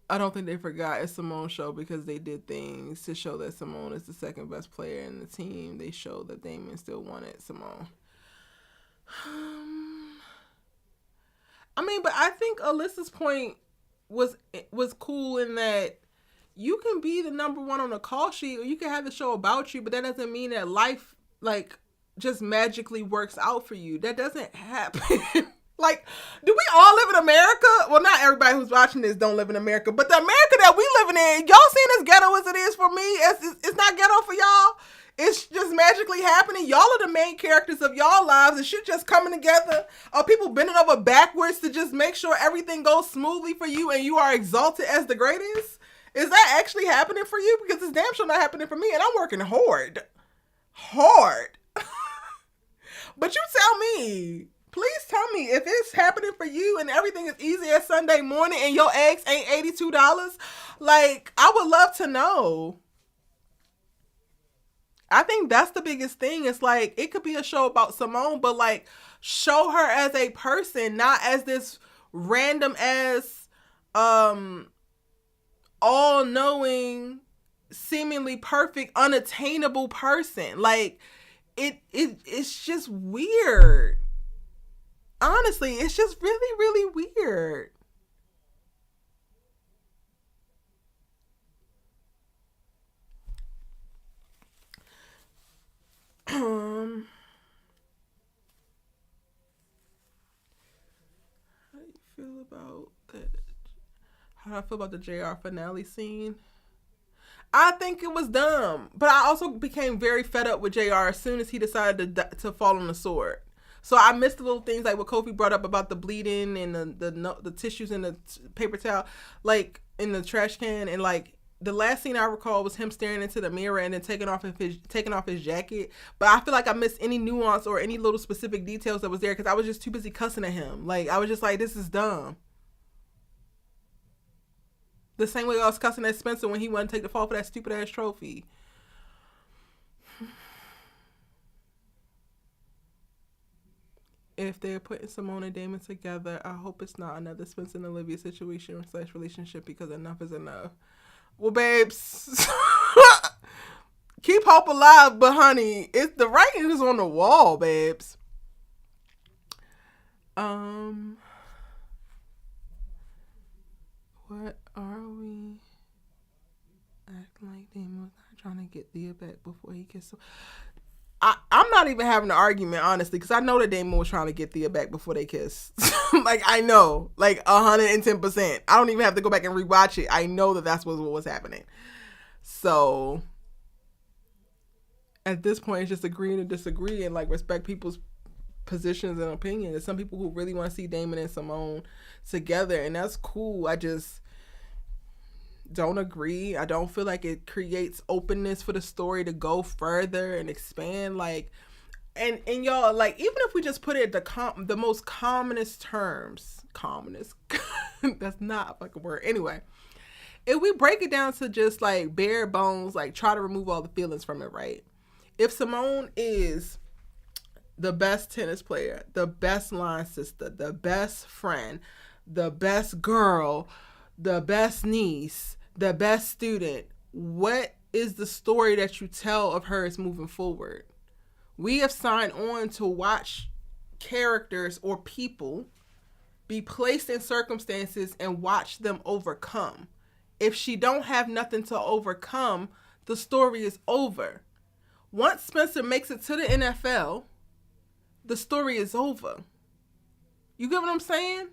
I don't think they forgot it's Simone's show because they did things to show that Simone is the second best player in the team. They showed that Damon still wanted Simone. I mean, but I think Alyssa's point was cool in that you can be the number one on the call sheet, or you can have the show about you, but that doesn't mean that life like just magically works out for you. That doesn't happen. Like, do we all live in America? Well, not everybody who's watching this don't live in America, but the America that we living in, y'all seeing as ghetto as it is for me, it's not ghetto for y'all. It's just magically happening. Y'all are the main characters of y'all lives. And shit just coming together. Are people bending over backwards to just make sure everything goes smoothly for you and you are exalted as the greatest? Is that actually happening for you? Because it's damn sure not happening for me, and I'm working hard. But you tell me. Please tell me if it's happening for you and everything is easy as Sunday morning and your eggs ain't $82. Like, I would love to know. I think that's the biggest thing. It's like, it could be a show about Simone, but like, show her as a person, not as this random ass, all-knowing, seemingly perfect, unattainable person. Like, it's just weird. Honestly, it's just really, really weird. How do you feel about that? How do I feel about the JR finale scene? I think it was dumb, but I also became very fed up with JR as soon as he decided to fall on the sword. So I missed the little things like what Kofi brought up about the bleeding and the tissues in the paper towel, like in the trash can, and like the last scene I recall was him staring into the mirror and then taking off his jacket. But I feel like I missed any nuance or any little specific details that was there because I was just too busy cussing at him. Like, I was just like, this is dumb. The same way I was cussing at Spencer when he wanted to take the fall for that stupid ass trophy. If they're putting Simone and Damon together, I hope it's not another Spencer and Olivia situation / relationship because enough is enough. Well, babes, keep hope alive, but honey, the writing is on the wall, babes. What are we acting like Damon was not trying to get Thea back before he gets so... I'm not even having an argument, honestly, because I know that Damon was trying to get Thea back before they kissed. Like, I know. Like, 110%. I don't even have to go back and rewatch it. I know that that's what was happening. So, at this point, it's just agreeing to disagree and, like, respect people's positions and opinions. There's some people who really want to see Damon and Simone together, and that's cool. I just don't agree. I don't feel like it creates openness for the story to go further and expand. Like, and y'all, like, even if we just put it the most commonest terms, that's not a fucking word. Anyway, if we break it down to just like bare bones, like try to remove all the feelings from it, right? If Simone is the best tennis player, the best line sister, the best friend, the best girl, the best niece, the best student, what is the story that you tell of hers moving forward? We have signed on to watch characters or people be placed in circumstances and watch them overcome. If she don't have nothing to overcome, the story is over. Once Spencer makes it to the NFL, the story is over. You get what I'm saying?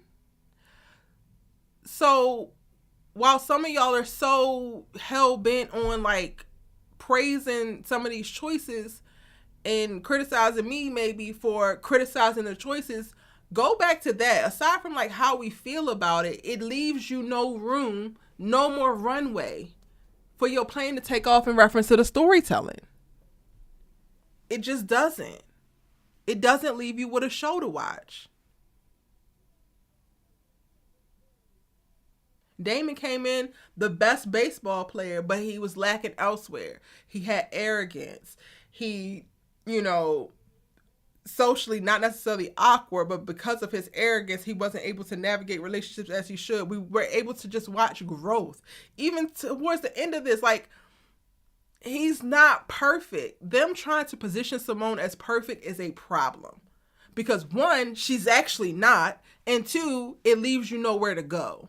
So while some of y'all are so hell-bent on like praising some of these choices and criticizing me maybe for criticizing the choices, go back to that. Aside from like how we feel about it, it leaves you no room, no more runway for your plane to take off in reference to the storytelling. It just doesn't. It doesn't leave you with a show to watch. Damon came in the best baseball player, but he was lacking elsewhere. He had arrogance. He you know, socially not necessarily awkward, but because of his arrogance, he wasn't able to navigate relationships as he should. We were able to just watch growth. Even towards the end of this, like, he's not perfect. Them trying to position Simone as perfect is a problem. Because one, she's actually not, and two, it leaves you nowhere to go.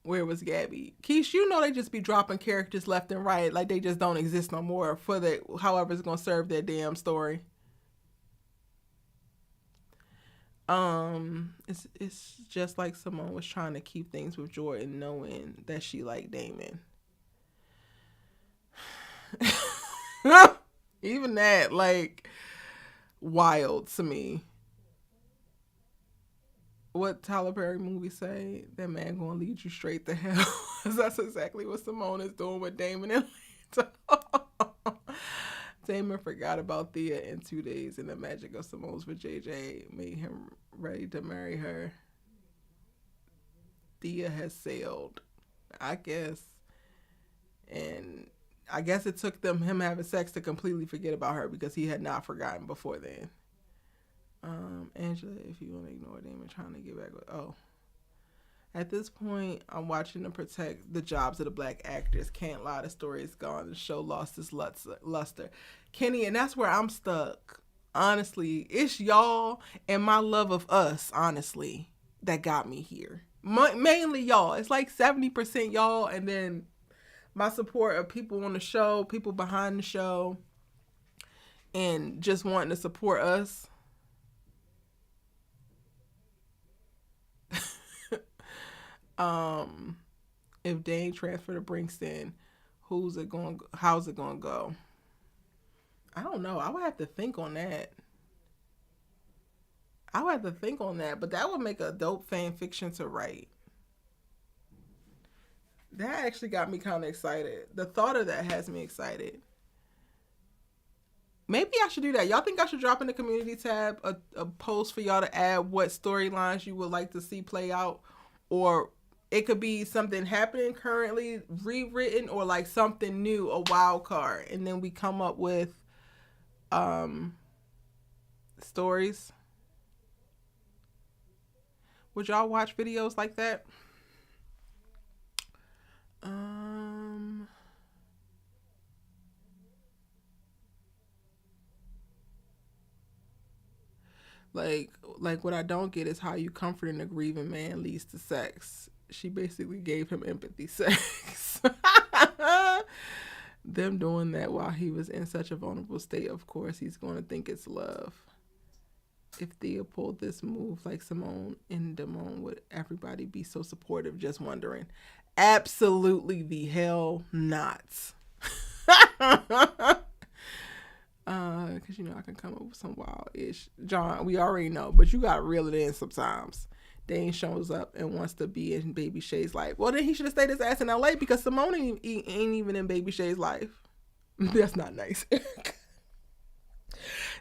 Where was Gabby? Keish, you know they just be dropping characters left and right, like they just don't exist no more for the however it's gonna serve their damn story. It's just like Simone was trying to keep things with Jordan, knowing that she liked Damon. Even that, like, wild to me. What Tyler Perry movie say? That man gonna lead you straight to hell. That's exactly what Simone is doing with Damon and Lanta. Damon forgot about Thea in 2 days, and the magic of Simone's for JJ made him ready to marry her. Thea has sailed, I guess. And I guess it took him having sex to completely forget about her, because he had not forgotten before then. Angela, if you want to ignore Damon trying to get back with, at this point, I'm watching to protect the jobs of the black actors. Can't lie, the story is gone. The show lost its luster. Kenny, and that's where I'm stuck. Honestly, it's y'all and my love of us, honestly, that got me here. Mainly y'all. It's like 70% y'all, and then my support of people on the show, people behind the show, and just wanting to support us. If Dane transfer to Brinkston, how's it going to go? I don't know. I would have to think on that. But that would make a dope fan fiction to write. That actually got me kind of excited. The thought of that has me excited. Maybe I should do that. Y'all think I should drop in the community tab a post for y'all to add what storylines you would like to see play out? Or it could be something happening currently, rewritten, or like something new, a wild card. And then we come up with stories. Would y'all watch videos like that? Like what I don't get is how you comforting a grieving man leads to sex. She basically gave him empathy sex. Them doing that while he was in such a vulnerable state, of course, he's going to think it's love. If Thea pulled this move like Simone and Damone, would everybody be so supportive? Just wondering. Absolutely the hell not. Because, I can come up with some wild-ish. John, we already know, but you got to reel it in sometimes. Dane shows up and wants to be in Baby Shay's life. Well, then he should have stayed his ass in LA, because Simone ain't even in Baby Shay's life. That's not nice.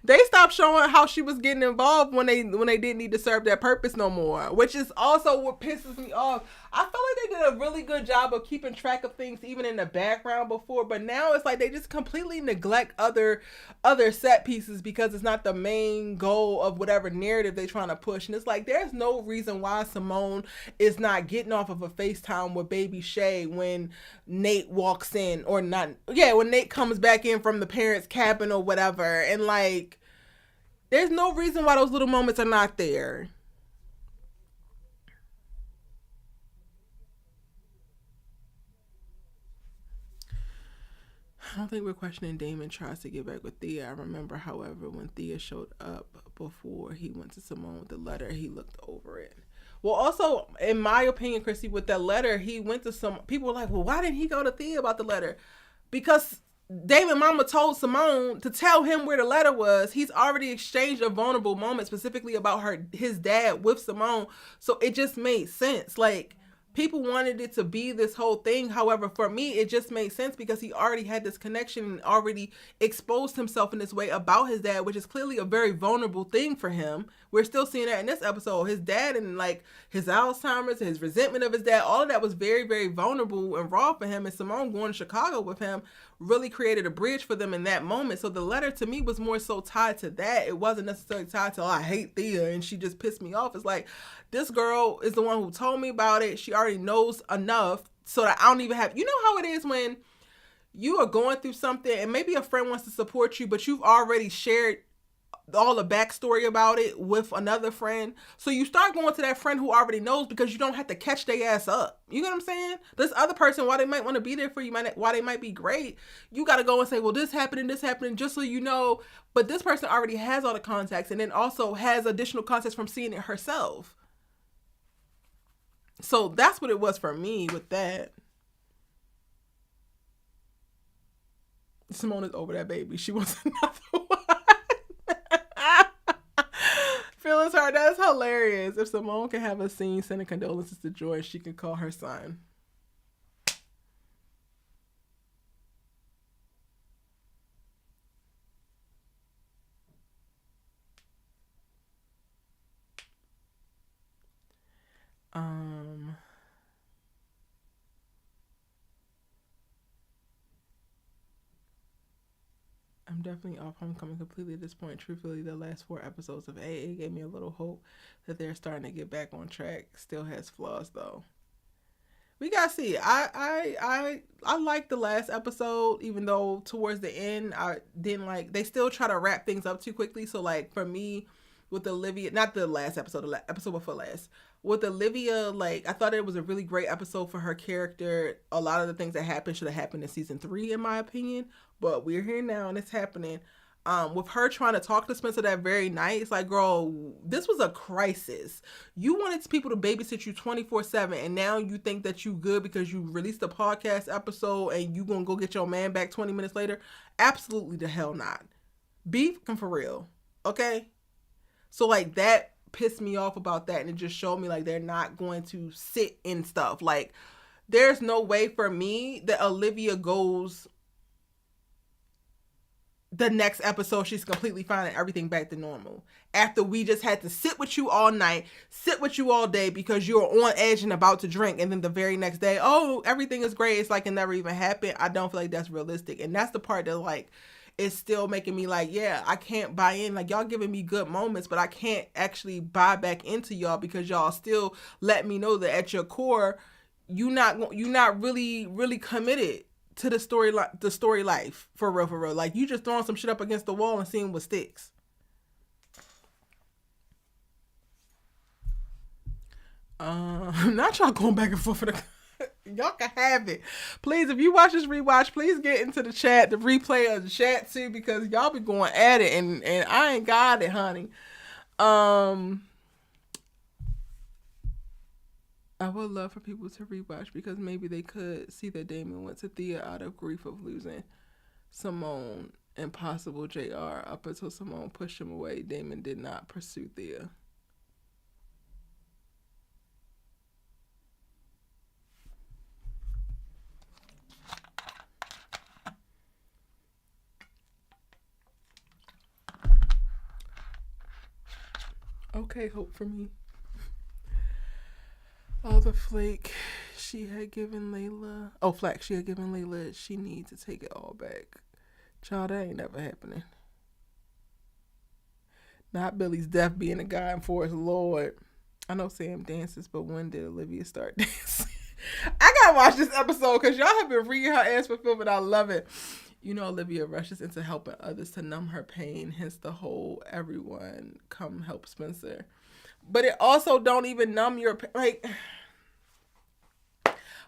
They stopped showing how she was getting involved when they didn't need to serve that purpose no more, which is also what pisses me off. I feel like they did a really good job of keeping track of things even in the background before, but now it's like they just completely neglect other set pieces because it's not the main goal of whatever narrative they're trying to push. And it's like there's no reason why Simone is not getting off of a FaceTime with Baby Shay when Nate walks in, or not. Yeah, when Nate comes back in from the parents' cabin or whatever, and like there's no reason why those little moments are not there. I don't think we're questioning Damon tries to get back with Thea. I remember, however, when Thea showed up before he went to Simone with the letter, he looked over it. Well, also, in my opinion, Chrissy, with that letter, he went to some people were like, well, why didn't he go to Thea about the letter? Because Damon mama told Simone to tell him where the letter was. He's already exchanged a vulnerable moment specifically about his dad with Simone. So it just made sense. Like, people wanted it to be this whole thing. However, for me, it just made sense because he already had this connection and already exposed himself in this way about his dad, which is clearly a very vulnerable thing for him. We're still seeing that in this episode. His dad and like his Alzheimer's, his resentment of his dad, all of that was very, very vulnerable and raw for him. And Simone going to Chicago with him really created a bridge for them in that moment. So the letter to me was more so tied to that. It wasn't necessarily tied to, oh, I hate Thea and she just pissed me off. It's like, this girl is the one who told me about it. She already knows enough so that I don't even have, you know how it is when you are going through something and maybe a friend wants to support you, but you've already shared all the backstory about it with another friend. So you start going to that friend who already knows because you don't have to catch their ass up. You know what I'm saying? This other person, while they might want to be there for you, while they might be great, you got to go and say, well, this happened, just so you know. But this person already has all the contacts and then also has additional context from seeing it herself. So that's what it was for me with that. Simone is over that baby. She wants another one. Feelings hurt. That's hilarious. If Simone can have a scene sending condolences to Joy, she can call her son. I'm definitely off Homecoming completely at this point. Truthfully, the last 4 episodes of AA gave me a little hope that they're starting to get back on track. Still has flaws though. We gotta see. I liked the last episode, even though towards the end I didn't like. They still try to wrap things up too quickly. So like for me, with Olivia, not the last episode, the episode before last. With Olivia, like I thought it was a really great episode for her character. A lot of the things that happened should have happened in season 3, in my opinion. But we're here now and it's happening. With her trying to talk to Spencer that very night, it's like, girl, this was a crisis. You wanted people to babysit you 24/7, and now you think that you good because you released a podcast episode and you gonna go get your man back 20 minutes later? Absolutely the hell not. Be fucking for real, okay? So like that pissed me off about that, and it just showed me like they're not going to sit in stuff. Like there's no way for me that Olivia goes the next episode she's completely fine and everything back to normal after we just had to sit with you all night, sit with you all day because you're on edge and about to drink, and then the very next day, oh, everything is great, it's like it never even happened. I don't feel like that's realistic, and that's the part that like is still making me like, yeah, I can't buy in. Like y'all giving me good moments, but I can't actually buy back into y'all because y'all still let me know that at your core you not really committed to the story life for real. Like you just throwing some shit up against the wall and seeing what sticks. Not y'all going back and forth for the y'all can have it. Please, if you watch this rewatch, please get into the chat, the replay of the chat too, because y'all be going at it and I ain't got it, honey. I would love for people to rewatch because maybe they could see that Damon went to Thea out of grief of losing Simone and possible JR. Up until Simone pushed him away, Damon did not pursue Thea. Okay, hope for me. Oh, the flake she had given Layla. Oh, flack she had given Layla. She needs to take it all back. Child, that ain't never happening. Not Billy's death being a guy in Forest, Lord. I know Sam dances, but when did Olivia start dancing? I gotta watch this episode because y'all have been reading her ass for film and I love it. You know, Olivia rushes into helping others to numb her pain, hence the whole everyone come help Spencer. But it also don't even numb your like.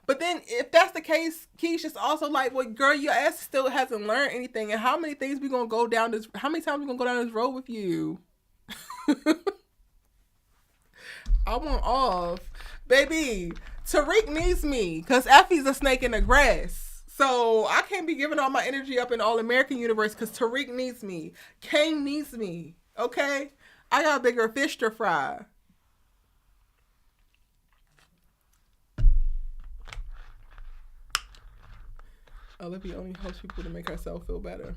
But then if that's the case, Keisha's also like, well, girl, your ass still hasn't learned anything. And how many things we gonna go down this? How many times we gonna go down this road with you? I want off, baby. Tariq needs me because Effie's a snake in the grass. So I can't be giving all my energy up in All American Universe because Tariq needs me. Kane needs me. Okay, I got bigger fish to fry. Olivia only helps people to make herself feel better.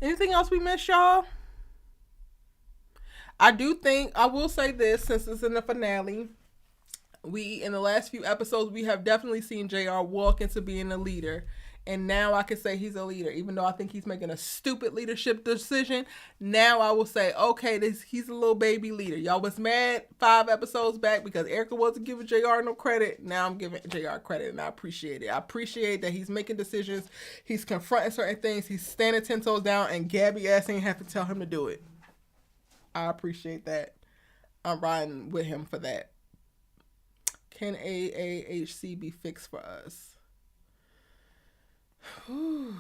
Anything else we missed, y'all? I do think, I will say this, since it's in the finale, in the last few episodes, we have definitely seen JR walk into being a leader. And now I can say he's a leader, even though I think he's making a stupid leadership decision. Now I will say, okay, he's a little baby leader. Y'all was mad 5 episodes back because Erica wasn't giving JR no credit. Now I'm giving JR credit, and I appreciate it. I appreciate that he's making decisions. He's confronting certain things. He's standing 10 toes down, and Gabby ass ain't have to tell him to do it. I appreciate that. I'm riding with him for that. Can AAHC be fixed for us? I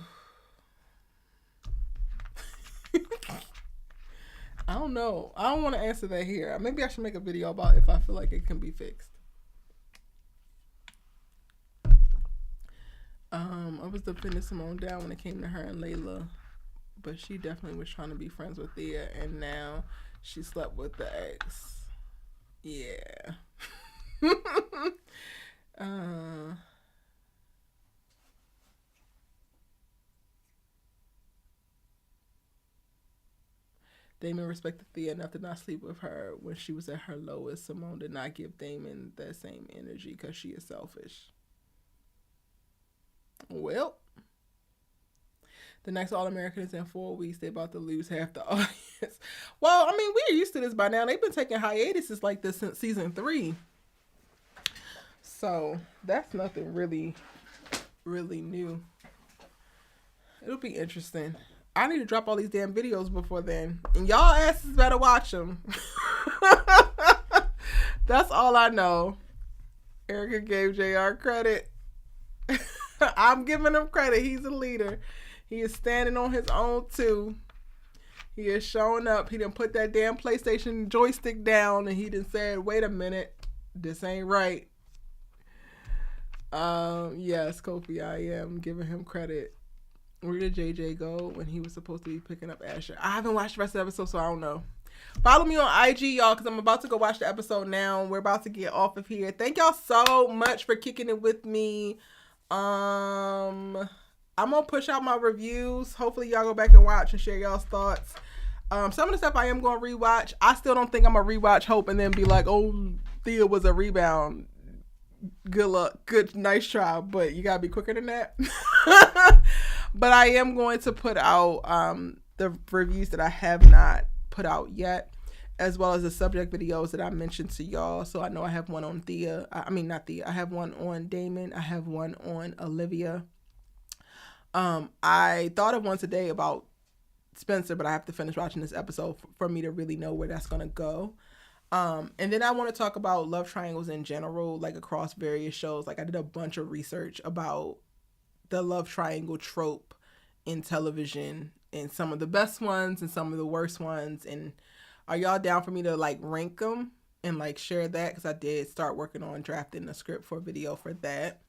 don't know. I don't want to answer that here. Maybe I should make a video about if I feel like it can be fixed. I was defending Simone down when it came to her and Layla, but she definitely was trying to be friends with Thea, and now she slept with the ex. Yeah. Damon respected Thea enough to not sleep with her when she was at her lowest. Simone did not give Damon that same energy because she is selfish. Well, the next All-American is in 4 weeks. They're about to lose half the audience. Well, I mean, we're used to this by now. They've been taking hiatuses like this since season 3. So that's nothing really, really new. It'll be interesting. I need to drop all these damn videos before then. And y'all asses better watch them. That's all I know. Erica gave JR credit. I'm giving him credit. He's a leader. He is standing on his own too. He is showing up. He done put that damn PlayStation joystick down and he done said, wait a minute. This ain't right. Yes, Kofi, I am giving him credit. Where did JJ go when he was supposed to be picking up Asher? I haven't watched the rest of the episode, so I don't know. Follow me on IG, y'all, because I'm about to go watch the episode now. We're about to get off of here. Thank y'all so much for kicking it with me. I'm gonna push out my reviews. Hopefully y'all go back and watch and share y'all's thoughts. Some of the stuff I am gonna rewatch. I still don't think I'm gonna rewatch Hope and then be like, oh, Thea was a rebound. Good luck. Good, nice try, but you gotta be quicker than that. But I am going to put out the reviews that I have not put out yet, as well as the subject videos that I mentioned to y'all. So I know I have one on Thea. I mean, not Thea. I have one on Damon. I have one on Olivia. I thought of one today about Spencer, but I have to finish watching this episode for me to really know where that's gonna go. And then I want to talk about love triangles in general, like across various shows. Like I did a bunch of research about the love triangle trope in television and some of the best ones and some of the worst ones. And are y'all down for me to like rank them and like share that? Because I did start working on drafting a script for a video for that.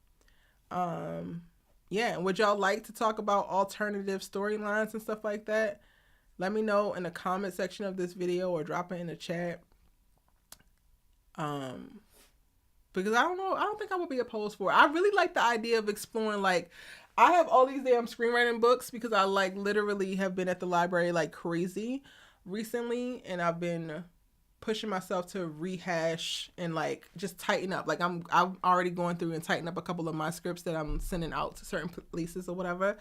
Yeah, and would y'all like to talk about alternative storylines and stuff like that? Let me know in the comment section of this video or drop it in the chat. Because I don't know, I don't think I would be opposed for it. I really like the idea of exploring, like, I have all these damn screenwriting books because I like literally have been at the library like crazy recently, and I've been pushing myself to rehash and like just tighten up. Like I'm already going through and tighten up a couple of my scripts that I'm sending out to certain places or whatever.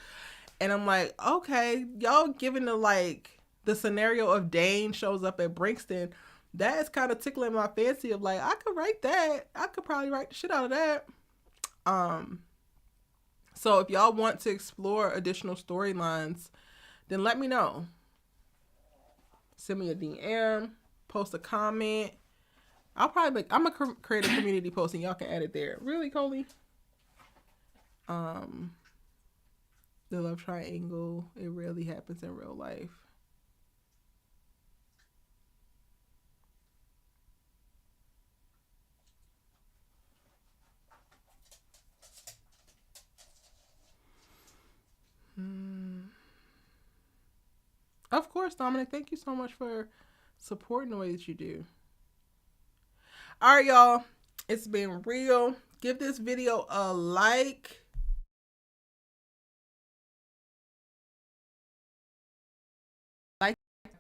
And I'm like, okay, y'all giving the scenario of Dane shows up at Brinkston. That is kind of tickling my fancy of like, I could write that. I could probably write the shit out of that. So if y'all want to explore additional storylines, then let me know. Send me a DM, post a comment. I'm gonna create a community post and y'all can add it there. Really, Coley? The love triangle, it rarely happens in real life. Of course, Dominic. Thank you so much for supporting the way that you do. All right, y'all. It's been real. Give this video a like.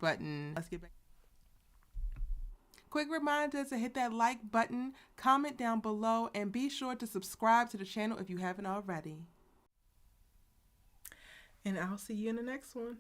button. Let's get back. Quick reminder to hit that like button, comment down below, and be sure to subscribe to the channel if you haven't already. And I'll see you in the next one.